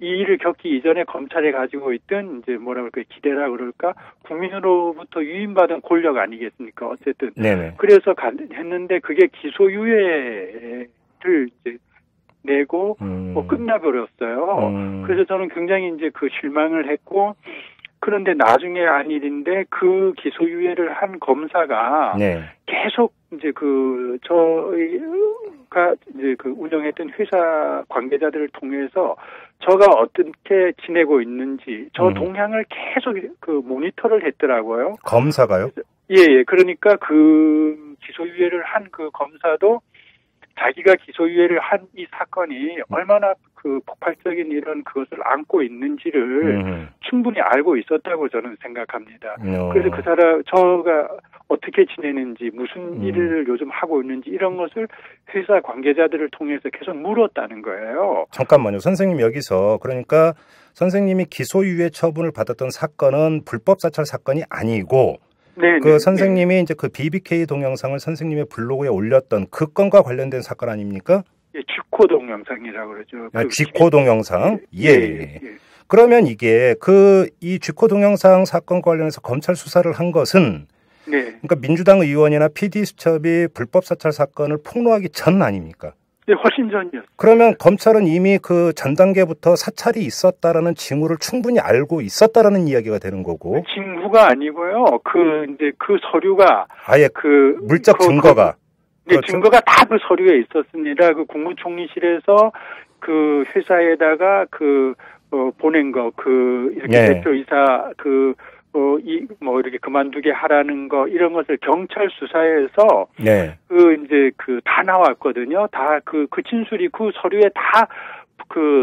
이 일을 겪기 이전에 검찰에 가지고 있던 이제 기대라 그럴까? 국민으로부터 유인받은 권력 아니겠습니까? 어쨌든. 그래서 했는데 그게 기소유예를 이제 내고 끝나버렸어요. 그래서 저는 굉장히 이제 실망을 했고, 그런데 나중에 한 일인데 기소유예를 한 검사가 계속 이제 저희가 이제 운영했던 회사 관계자들을 통해서 저가 어떻게 지내고 있는지 동향을 계속 모니터를 했더라고요. 검사가요? 예. 그러니까 그 기소유예를 한 그 검사도 자기가 기소유예를 한 이 사건이 얼마나 그 폭발적인 이런 그것을 안고 있는지를 충분히 알고 있었다고 저는 생각합니다. 그래서 그 사람, 저가 어떻게 지내는지, 무슨 일을 요즘 하고 있는지 이런 것을 회사 관계자들을 통해서 계속 물었다는 거예요. 잠깐만요. 선생님 여기서 그러니까 선생님이 기소유예 처분을 받았던 사건은 불법 사찰 사건이 아니고 네, 그 선생님이 이제 그 BBK 동영상을 선생님의 블로그에 올렸던 그 건과 관련된 사건 아닙니까? 예, 쥐코 동영상이라고 그러죠. 쥐코 동영상? 예. 그러면 이게 이 쥐코 동영상 사건 관련해서 검찰 수사를 한 것은 네. 그러니까 민주당 의원이나 PD수첩이 불법 사찰 사건을 폭로하기 전 아닙니까? 네, 훨씬 전이었어요. 그러면 검찰은 이미 그 전 단계부터 사찰이 있었다라는 징후를 충분히 알고 있었다라는 이야기가 되는 거고. 징후가 아니고요. 이제 그 서류가 아예 물적 증거가. 네, 그렇죠? 증거가 다 그 서류에 있었습니다. 그 국무총리실에서 그 회사에다가 보낸 거, 이렇게 네. 대표이사 이렇게 그만두게 하라는 거, 이런 것을 경찰 수사에서, 네. 다 나왔거든요. 다 그 진술이 그 서류에 다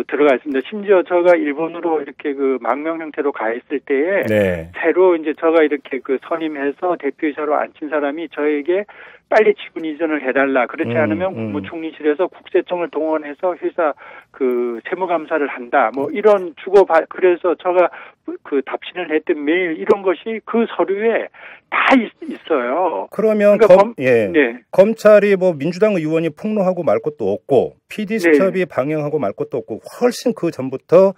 들어가 있습니다. 심지어 제가 일본으로 이렇게 망명 형태로 가 있을 때에, 네. 새로 이제 제가 이렇게 선임해서 대표이사로 앉힌 사람이 저에게 빨리 직분 이전을 해달라. 그렇지 않으면 국무총리실에서 국세청을 동원해서 회사 세무감사를 한다. 뭐 이런 그래서 제가 답신을 했던 메일 이런 것이 그 서류에 다 있어요. 그러면 네. 검찰이 뭐 민주당 의원이 폭로하고 말 것도 없고 PD수첩이 네. 방영하고 말 것도 없고 훨씬 그 전부터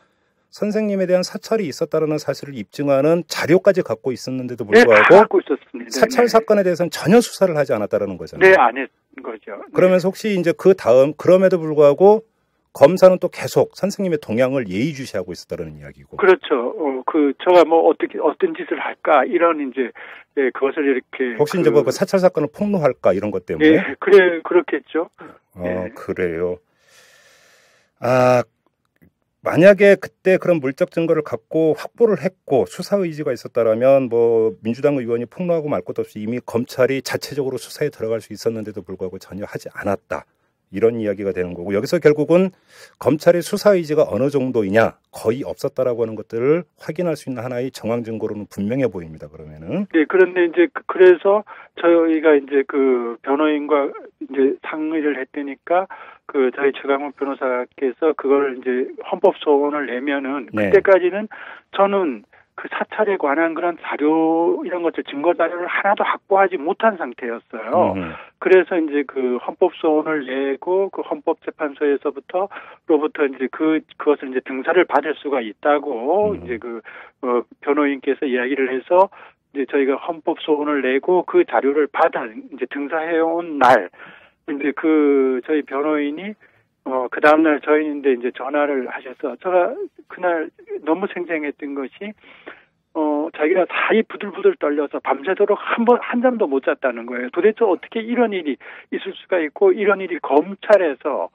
선생님에 대한 사찰이 있었다는 사실을 입증하는 자료까지 갖고 있었는데도 불구하고 네, 갖고 있었습니다. 사찰 네. 사건에 대해서는 전혀 수사를 하지 않았다는 거잖아요. 네, 안 했던 거죠. 그러면서 혹시 이제 그 다음 그럼에도 불구하고 검사는 또 계속 선생님의 동향을 예의주시하고 있었다는 이야기고. 그렇죠. 제가 뭐 어떤 짓을 할까 이런 이제 그것을 이렇게 혹시 이제 그 사찰 사건을 폭로할까 이런 것 때문에. 네, 그렇겠죠. 네. 그래요. 만약에 그때 그런 물적 증거를 갖고 확보를 했고 수사 의지가 있었다라면 뭐 민주당 의원이 폭로하고 말 것도 없이 이미 검찰이 자체적으로 수사에 들어갈 수 있었는데도 불구하고 전혀 하지 않았다. 이런 이야기가 되는 거고 여기서 결국은 검찰의 수사 의지가 어느 정도이냐 거의 없었다라고 하는 것들을 확인할 수 있는 하나의 정황 증거로는 분명해 보입니다. 그러면은. 네, 그런데 이제 그래서 저희가 이제 변호인과 이제 상의를 했다니까 저희 최강욱 변호사께서 그걸 이제 헌법 소원을 내면은 그때까지는 저는 그 사찰에 관한 그런 자료 이런 것들 증거 자료를 하나도 확보하지 못한 상태였어요. 그래서 이제 헌법 소원을 내고 헌법재판소에서부터 이제 그것을 이제 등사를 받을 수가 있다고 이제 변호인께서 이야기를 해서 이제 저희가 헌법 소원을 내고 그 자료를 이제 등사해온 날 이제 저희 변호인이 그 다음날 저희인데 이제 전화를 하셔서 제가 그날 너무 생생했던 것이 자기가 살이 부들부들 떨려서 밤새도록 한 잠도 못 잤다는 거예요. 도대체 어떻게 이런 일이 있을 수가 있고 이런 일이 검찰에서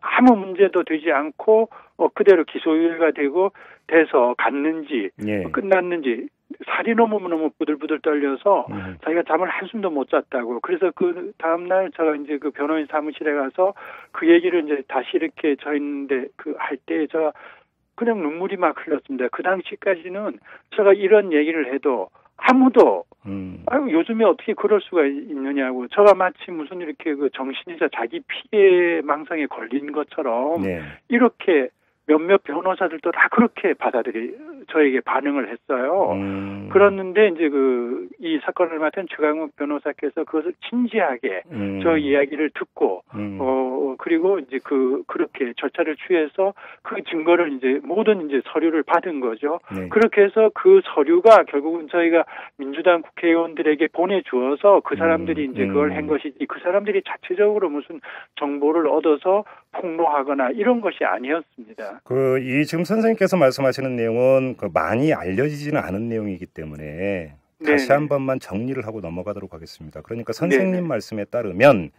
아무 문제도 되지 않고 그대로 기소유예가 돼서 갔는지 끝났는지 살이 너무너무 부들부들 떨려서 자기가 잠을 한숨도 못 잤다고. 그래서 그 다음날 제가 이제 변호인 사무실에 가서 그 얘기를 이제 다시 이렇게 저 있는데 할 때 제가 그냥 눈물이 막 흘렀습니다. 그 당시까지는 제가 이런 얘기를 해도 아무도 요즘에 어떻게 그럴 수가 있느냐고 제가 마치 무슨 이렇게 정신이자 자기 피해 망상에 걸린 것처럼 이렇게 몇몇 변호사들도 다 그렇게 저에게 반응을 했어요. 그랬는데 이제 이 사건을 맡은 최강욱 변호사께서 그것을 진지하게 저 이야기를 듣고 그리고 이제 그렇게 절차를 취해서 그 증거를 이제 모든 이제 서류를 받은 거죠. 그렇게 해서 그 서류가 결국은 저희가 민주당 국회의원들에게 보내주어서 그 사람들이 이제 그걸 한 것이지 그 사람들이 자체적으로 무슨 정보를 얻어서 폭로하거나 이런 것이 아니었습니다. 지금 선생님께서 말씀하시는 내용은 많이 알려지지는 않은 내용이기 때문에 다시 한 번만 정리를 하고 넘어가도록 하겠습니다. 그러니까 선생님 말씀에 따르면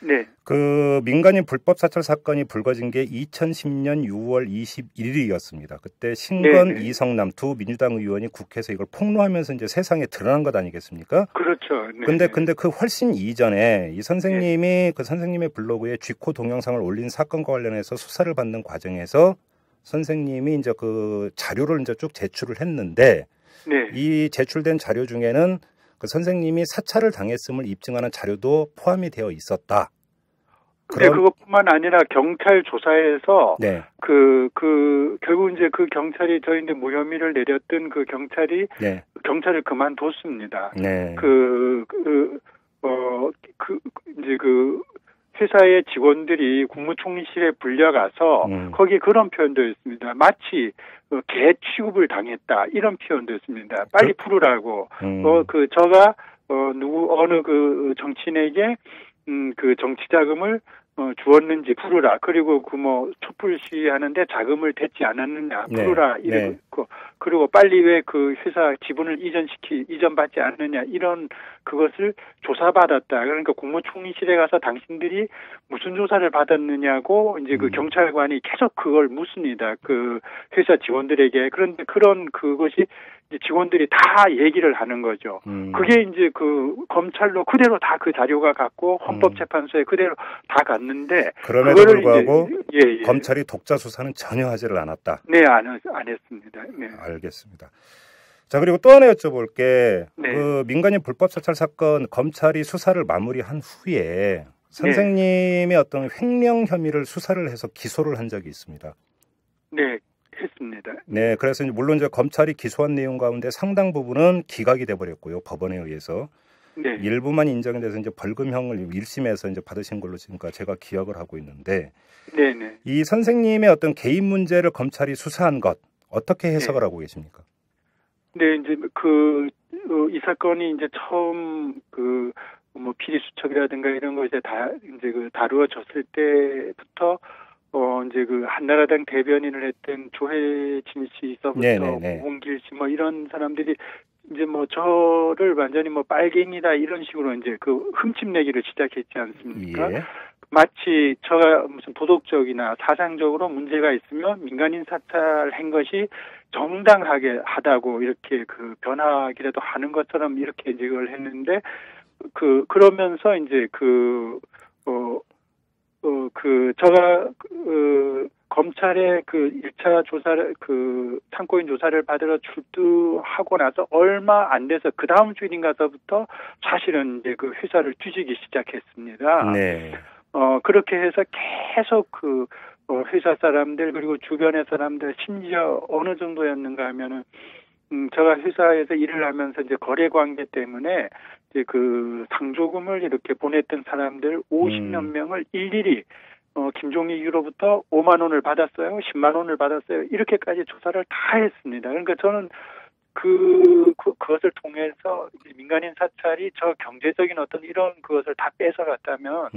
네. 그 민간인 불법 사찰 사건이 불거진 게 2010년 6월 21일이었습니다. 그때 신건, 네네. 이성남 두 민주당 의원이 국회에서 이걸 폭로하면서 이제 세상에 드러난 것 아니겠습니까? 그렇죠. 네. 근데 그 훨씬 이전에 이 선생님이 그 선생님의 블로그에 쥐코 동영상을 올린 사건과 관련해서 수사를 받는 과정에서 선생님이 이제 그 자료를 이제 쭉 제출을 했는데 네. 이 제출된 자료 중에는 그 선생님이 사찰을 당했음을 입증하는 자료도 포함이 되어 있었다. 네, 그것뿐만 아니라 경찰 조사에서 네. 결국 이제 그 경찰이 저희한테 무혐의를 내렸던 그 경찰이 네. 경찰을 그만뒀습니다. 네. 이제 그 회사의 직원들이 국무총리실에 불려가서 거기에 그런 표현도 있습니다. 마치 개 취급을 당했다 이런 표현도 있습니다. 빨리 풀으라고. 저가 어느 그 정치인에게 그 정치 자금을 주었는지 풀으라. 그리고 그 뭐 촛불 시위하는데 자금을 댔지 않았느냐 풀으라. 네. 네. 그리고 빨리 왜 그 회사 지분을 이전받지 않느냐 이런 그것을 조사받았다. 그러니까 국무총리실에 가서 당신들이 무슨 조사를 받았느냐고 이제 그 경찰관이 계속 그걸 묻습니다. 그 회사 직원들에게. 그런데 그런 그것이 이제 직원들이 다 얘기를 하는 거죠. 그게 이제 그 검찰로 그대로 다 그 자료가 갔고 헌법재판소에 그대로 다 갔는데 그럼에도 불구하고 예. 검찰이 독자 수사는 전혀 하지를 않았다. 네, 안 했습니다. 네. 알겠습니다. 자, 그리고 또 하나 여쭤볼 게 네. 그 민간인 불법 사찰 사건 검찰이 수사를 마무리한 후에 선생님의 어떤 횡령 혐의를 수사를 해서 기소를 한 적이 있습니다. 네. 했습니다. 네, 그래서 물론 이제 검찰이 기소한 내용 가운데 상당 부분은 기각이 돼버렸고요, 법원에 의해서. 네. 일부만 인정이 돼서 이제 벌금형을 1심에서 이제 받으신 걸로 지금까지 제가 기억을 하고 있는데, 네네. 이 선생님의 어떤 개인 문제를 검찰이 수사한 것 어떻게 해석을 하고 계십니까? 네, 이제 이 사건이 이제 처음 뭐 비리 수첩이라든가 이런 거 이제 다루어졌을 때부터 이제 그 한나라당 대변인을 했던 조혜진 씨서부터 오홍길 씨 뭐 이런 사람들이 이제 뭐 저를 완전히 뭐 빨갱이다 이런 식으로 이제 그 흠집내기를 시작했지 않습니까? 예. 마치 저가 무슨 도덕적이나 사상적으로 문제가 있으면 민간인 사찰한 것이 정당하게 하다고 이렇게 그 변하기라도 하는 것처럼 이렇게 이제 그걸 했는데 그러면서 이제 제가 검찰의 그 1차 조사를 참고인 조사를 받으러 출두하고 나서 얼마 안 돼서 그 다음 주일인가서부터 사실은 이제 그 회사를 뒤지기 시작했습니다. 네. 그렇게 해서 계속 회사 사람들 그리고 주변의 사람들 심지어 어느 정도였는가 하면은 제가 회사에서 일을 하면서 이제 거래 관계 때문에 이제 그 상조금을 이렇게 보냈던 사람들 50몇 명을 일일이 김종익으로부터 5만 원을 받았어요, 10만 원을 받았어요. 이렇게까지 조사를 다 했습니다. 그러니까 저는 그것을 통해서 민간인 사찰이 저 경제적인 어떤 이런 그것을 다 뺏어갔다면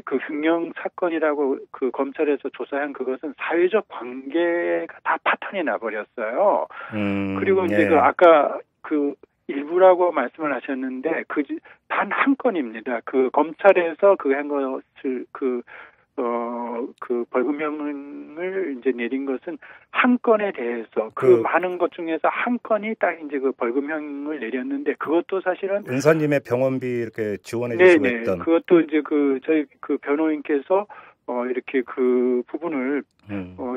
그 횡령 사건이라고 그 검찰에서 조사한 그것은 사회적 관계가 다 파탄이 나버렸어요. 그리고 이제 아까 일부라고 말씀을 하셨는데 단 한 건입니다. 그 검찰에서 한 것을 벌금형을 이제 내린 것은 한 건에 대해서 많은 것 중에서 한 건이 딱 이제 그 벌금형을 내렸는데 그것도 사실은 은사님의 병원비 이렇게 지원해 주시고 했던 그것도 이제 저희 변호인께서 이렇게 그 부분을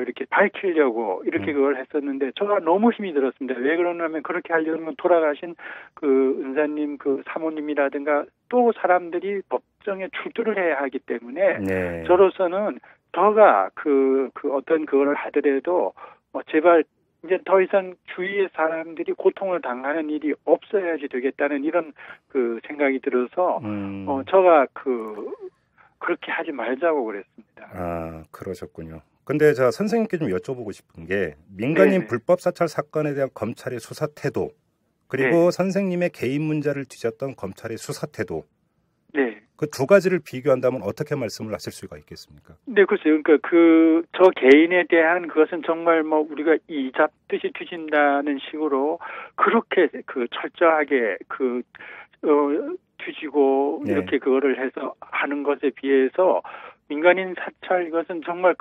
이렇게 밝히려고 이렇게 그걸 했었는데 제가 너무 힘이 들었습니다. 왜 그러냐면 그렇게 하려면 돌아가신 그 은사님 그 사모님이라든가 또 사람들이 법정에 출두를 해야 하기 때문에 저로서는 더가 어떤 그거를 하더라도 제발 이제 더 이상 주위의 사람들이 고통을 당하는 일이 없어야지 되겠다는 이런 그 생각이 들어서 제가 그렇게 하지 말자고 그랬습니다. 아, 그러셨군요. 근데 제가 선생님께 좀 여쭤보고 싶은 게 민간인 불법 사찰 사건에 대한 검찰의 수사 태도 그리고 선생님의 개인 문제를 뒤졌던 검찰의 수사 태도 그 두 가지를 비교한다면 어떻게 말씀을 하실 수가 있겠습니까? 네, 글쎄요. 그러니까 저 개인에 대한 그것은 정말 뭐 우리가 이 잡듯이 뒤진다는 식으로 그렇게 철저하게 뒤지고 네. 이렇게 그거를 해서 하는 것에 비해서 민간인 사찰 이것은 정말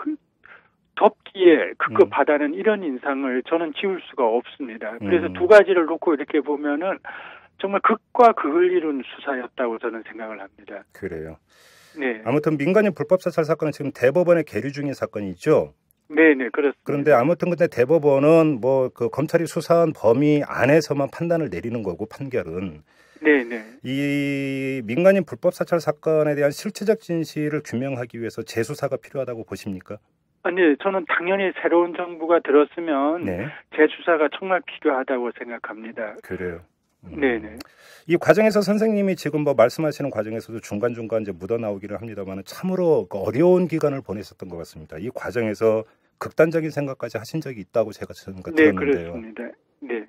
덥기에 급급하다는 이런 인상을 저는 지울 수가 없습니다. 그래서 두 가지를 놓고 이렇게 보면은 정말 극과 극을 이룬 수사였다고 저는 생각을 합니다. 그래요. 네. 아무튼 민간인 불법 사찰 사건은 지금 대법원에 계류 중인 사건이 있죠. 네네 그렇습니다. 그런데 아무튼 근데 대법원은 뭐 그 검찰이 수사한 범위 안에서만 판단을 내리는 거고 판결은. 네네. 이 민간인 불법 사찰 사건에 대한 실체적 진실을 규명하기 위해서 재수사가 필요하다고 보십니까? 아니, 저는 당연히 새로운 정부가 들었으면 네. 재수사가 정말 필요하다고 생각합니다. 그래요. 네네. 이 과정에서 선생님이 지금 뭐 말씀하시는 과정에서도 중간중간 이제 묻어나오기를 합니다만 참으로 어려운 기간을 보내셨던 것 같습니다. 이 과정에서 극단적인 생각까지 하신 적이 있다고 제가 들었는데요. 네, 그렇습니다. 네.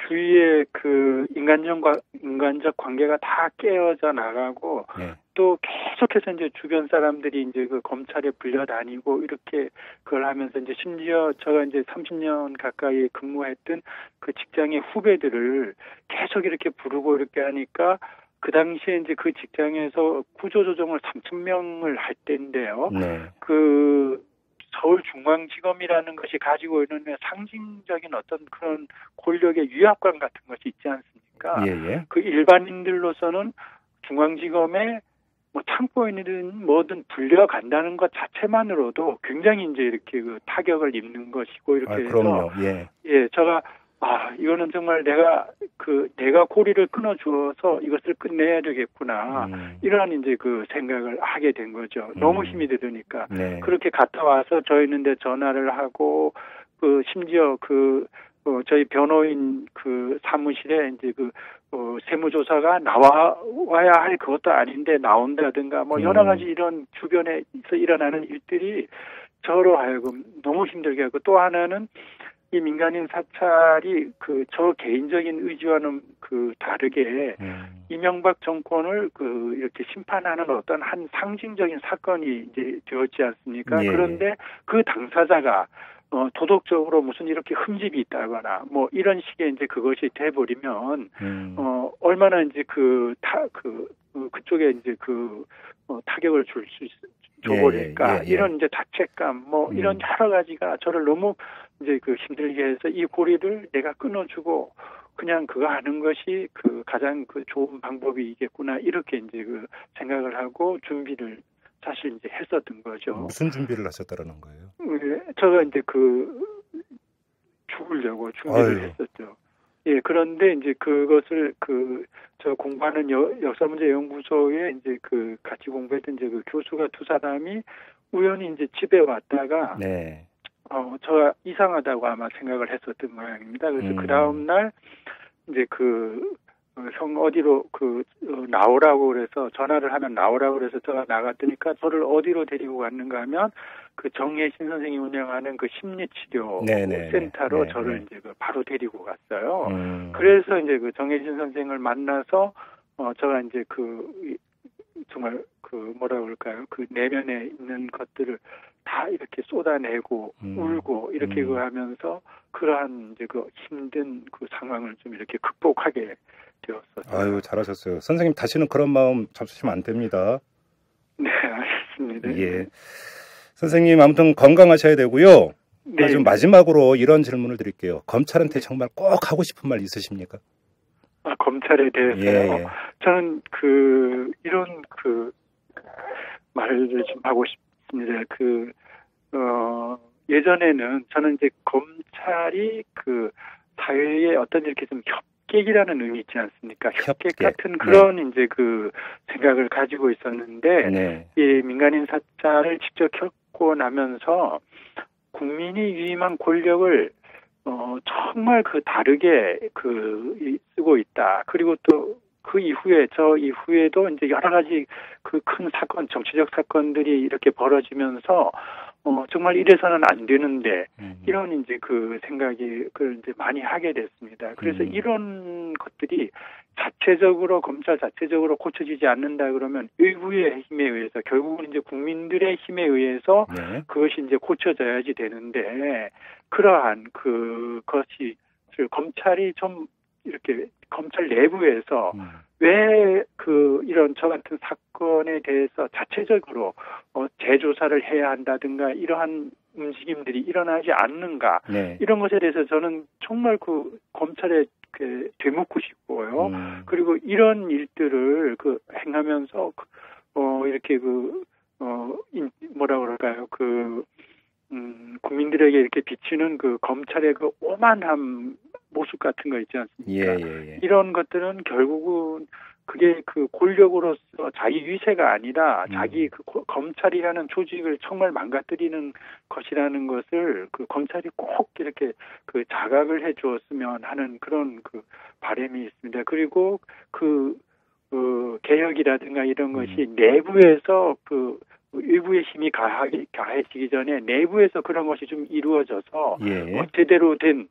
주위에 그 인간적 관계가 다 깨어져 나가고 네. 또 계속해서 이제 주변 사람들이 이제 그 검찰에 불려다니고 이렇게 그걸 하면서 이제 심지어 제가 이제 30년 가까이 근무했던 그 직장의 후배들을 계속 이렇게 부르고 이렇게 하니까 그 당시에 이제 그 직장에서 구조조정을 3,000명을 할 때인데요. 네. 그 서울중앙지검이라는 것이 가지고 있는 상징적인 어떤 그런 권력의 위압감 같은 것이 있지 않습니까? 예. 그 일반인들로서는 중앙지검에 뭐 창고인이든 뭐든 불려간다는 것 자체만으로도 굉장히 이제 이렇게 그 타격을 입는 것이고 이렇게 해서 그럼요. 예. 제가 이거는 정말 내가 고리를 끊어 주어서 이것을 끝내야 되겠구나. 이런 이제 그 생각을 하게 된 거죠. 너무 힘이 들으니까. 네. 그렇게 갔다 와서 저 있는데 전화를 하고 심지어 저희 변호인 그 사무실에 이제 세무조사가 나와야 할 그것도 아닌데 나온다든가 뭐 여러 가지 이런 주변에서 일어나는 일들이 저로 하여금 너무 힘들게 하고 또 하나는 이 민간인 사찰이 저 개인적인 의지와는 다르게 이명박 정권을 이렇게 심판하는 어떤 한 상징적인 사건이 이제 되었지 않습니까? 예. 그런데 그 당사자가 도덕적으로 무슨 이렇게 흠집이 있다거나 뭐 이런 식의 이제 그것이 돼버리면 얼마나 이제 그쪽에 이제 타격을 줄 수 줘버릴까 이런 이제 자책감 뭐 이런 여러 가지가 저를 너무 이제 힘들게 해서 이 고리를 내가 끊어주고 그냥 그거 하는 것이 가장 좋은 방법이겠구나 이렇게 이제 생각을 하고 준비를 사실 이제 했었던 거죠. 무슨 준비를 하셨다라는 거예요? 제가 이제 죽으려고 준비를 했었죠. 예, 그런데 이제 그것을 저 공부하는 역사문제 연구소에 이제 같이 공부했던 이제 교수가 두 사람이 우연히 이제 집에 왔다가 네. 제가 이상하다고 아마 생각을 했었던 모양입니다. 그래서 그 다음 날 이제 형 어디로 나오라고 그래서 전화를 하면 나오라고 그래서 제가 나갔더니까 저를 어디로 데리고 갔는가 하면 정혜신 선생이 운영하는 심리치료 센터로 저를 이제 바로 데리고 갔어요. 그래서 이제 정혜신 선생을 만나서 제가 이제 정말 뭐라 그럴까요? 내면에 있는 것들을 다 이렇게 쏟아내고 울고 이렇게 하면서 그러한 이제 힘든 상황을 좀 이렇게 극복하게 되었었어요. 아유, 잘하셨어요. 선생님 다시는 그런 마음 잡수시면 안 됩니다. 네, 알겠습니다. 예. 선생님 아무튼 건강하셔야 되고요. 네. 좀 마지막으로 이런 질문을 드릴게요. 검찰한테 정말 꼭 하고 싶은 말 있으십니까? 검찰에 대해서요. 예. 저는 이런 말을 좀 하고 싶습니다. 예전에는 저는 이제 검찰이 사회에 어떤 이렇게 좀 협객이라는 의미 있지 않습니까? 협객 같은 그런 이제 생각을 가지고 있었는데 이 민간인 사찰을 직접 겪고 나면서 국민이 위임한 권력을 정말 다르게 쓰고 있다. 그리고 또 저 이후에도 이제 여러 가지 큰 사건, 정치적 사건들이 이렇게 벌어지면서 정말 이래서는 안 되는데 이런 이제 생각이 이제 많이 하게 됐습니다. 그래서 이런 것들이 검찰 자체적으로 고쳐지지 않는다 그러면 의부의 힘에 의해서 결국은 이제 국민들의 힘에 의해서 그것이 이제 고쳐져야지 되는데 그러한 것이 검찰이 좀 이렇게 검찰 내부에서 왜 이런 저 같은 사건에 대해서 자체적으로 재조사를 해야 한다든가 이러한 움직임들이 일어나지 않는가 네. 이런 것에 대해서 저는 정말 검찰에 되묻고 싶고요. 그리고 이런 일들을 행하면서 이렇게 뭐라 그럴까요? 국민들에게 이렇게 비치는 검찰의 오만함 모습 같은 거 있지 않습니까? 예. 이런 것들은 결국은 그게 권력으로서 자기 위세가 아니라 자기 검찰이라는 조직을 정말 망가뜨리는 것이라는 것을 검찰이 꼭 이렇게 자각을 해 주었으면 하는 그런 바람이 있습니다. 그리고 개혁이라든가 이런 것이 내부에서 일부의 힘이 가해지기 전에 내부에서 그런 것이 좀 이루어져서 예. 제대로 된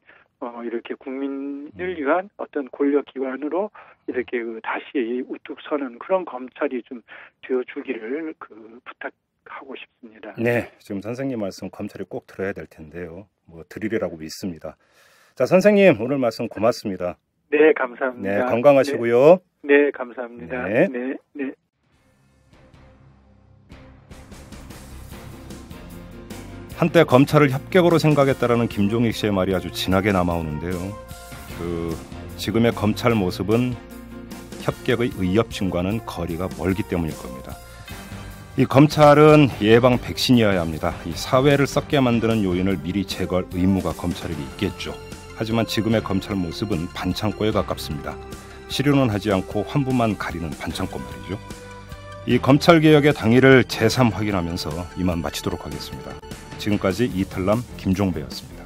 이렇게 국민을 위한 어떤 권력기관으로 이렇게 다시 우뚝 서는 그런 검찰이 좀 되어주기를 부탁하고 싶습니다. 네, 지금 선생님 말씀 검찰이 꼭 들어야 될 텐데요. 드리리라고 믿습니다. 자, 선생님 오늘 말씀 고맙습니다. 네, 감사합니다. 네, 건강하시고요. 네, 감사합니다. 네. 네. 한때 검찰을 협객으로 생각했다라는 김종익 씨의 말이 아주 진하게 남아오는데요. 지금의 검찰 모습은 협객의 의협심과는 거리가 멀기 때문일 겁니다. 이 검찰은 예방 백신이어야 합니다. 이 사회를 썩게 만드는 요인을 미리 제거할 의무가 검찰에게 있겠죠. 하지만 지금의 검찰 모습은 반창고에 가깝습니다. 실효는 하지 않고 환부만 가리는 반창고 말이죠. 이 검찰개혁의 당위를 재삼 확인하면서 이만 마치도록 하겠습니다. 지금까지 이탈남 김종배였습니다.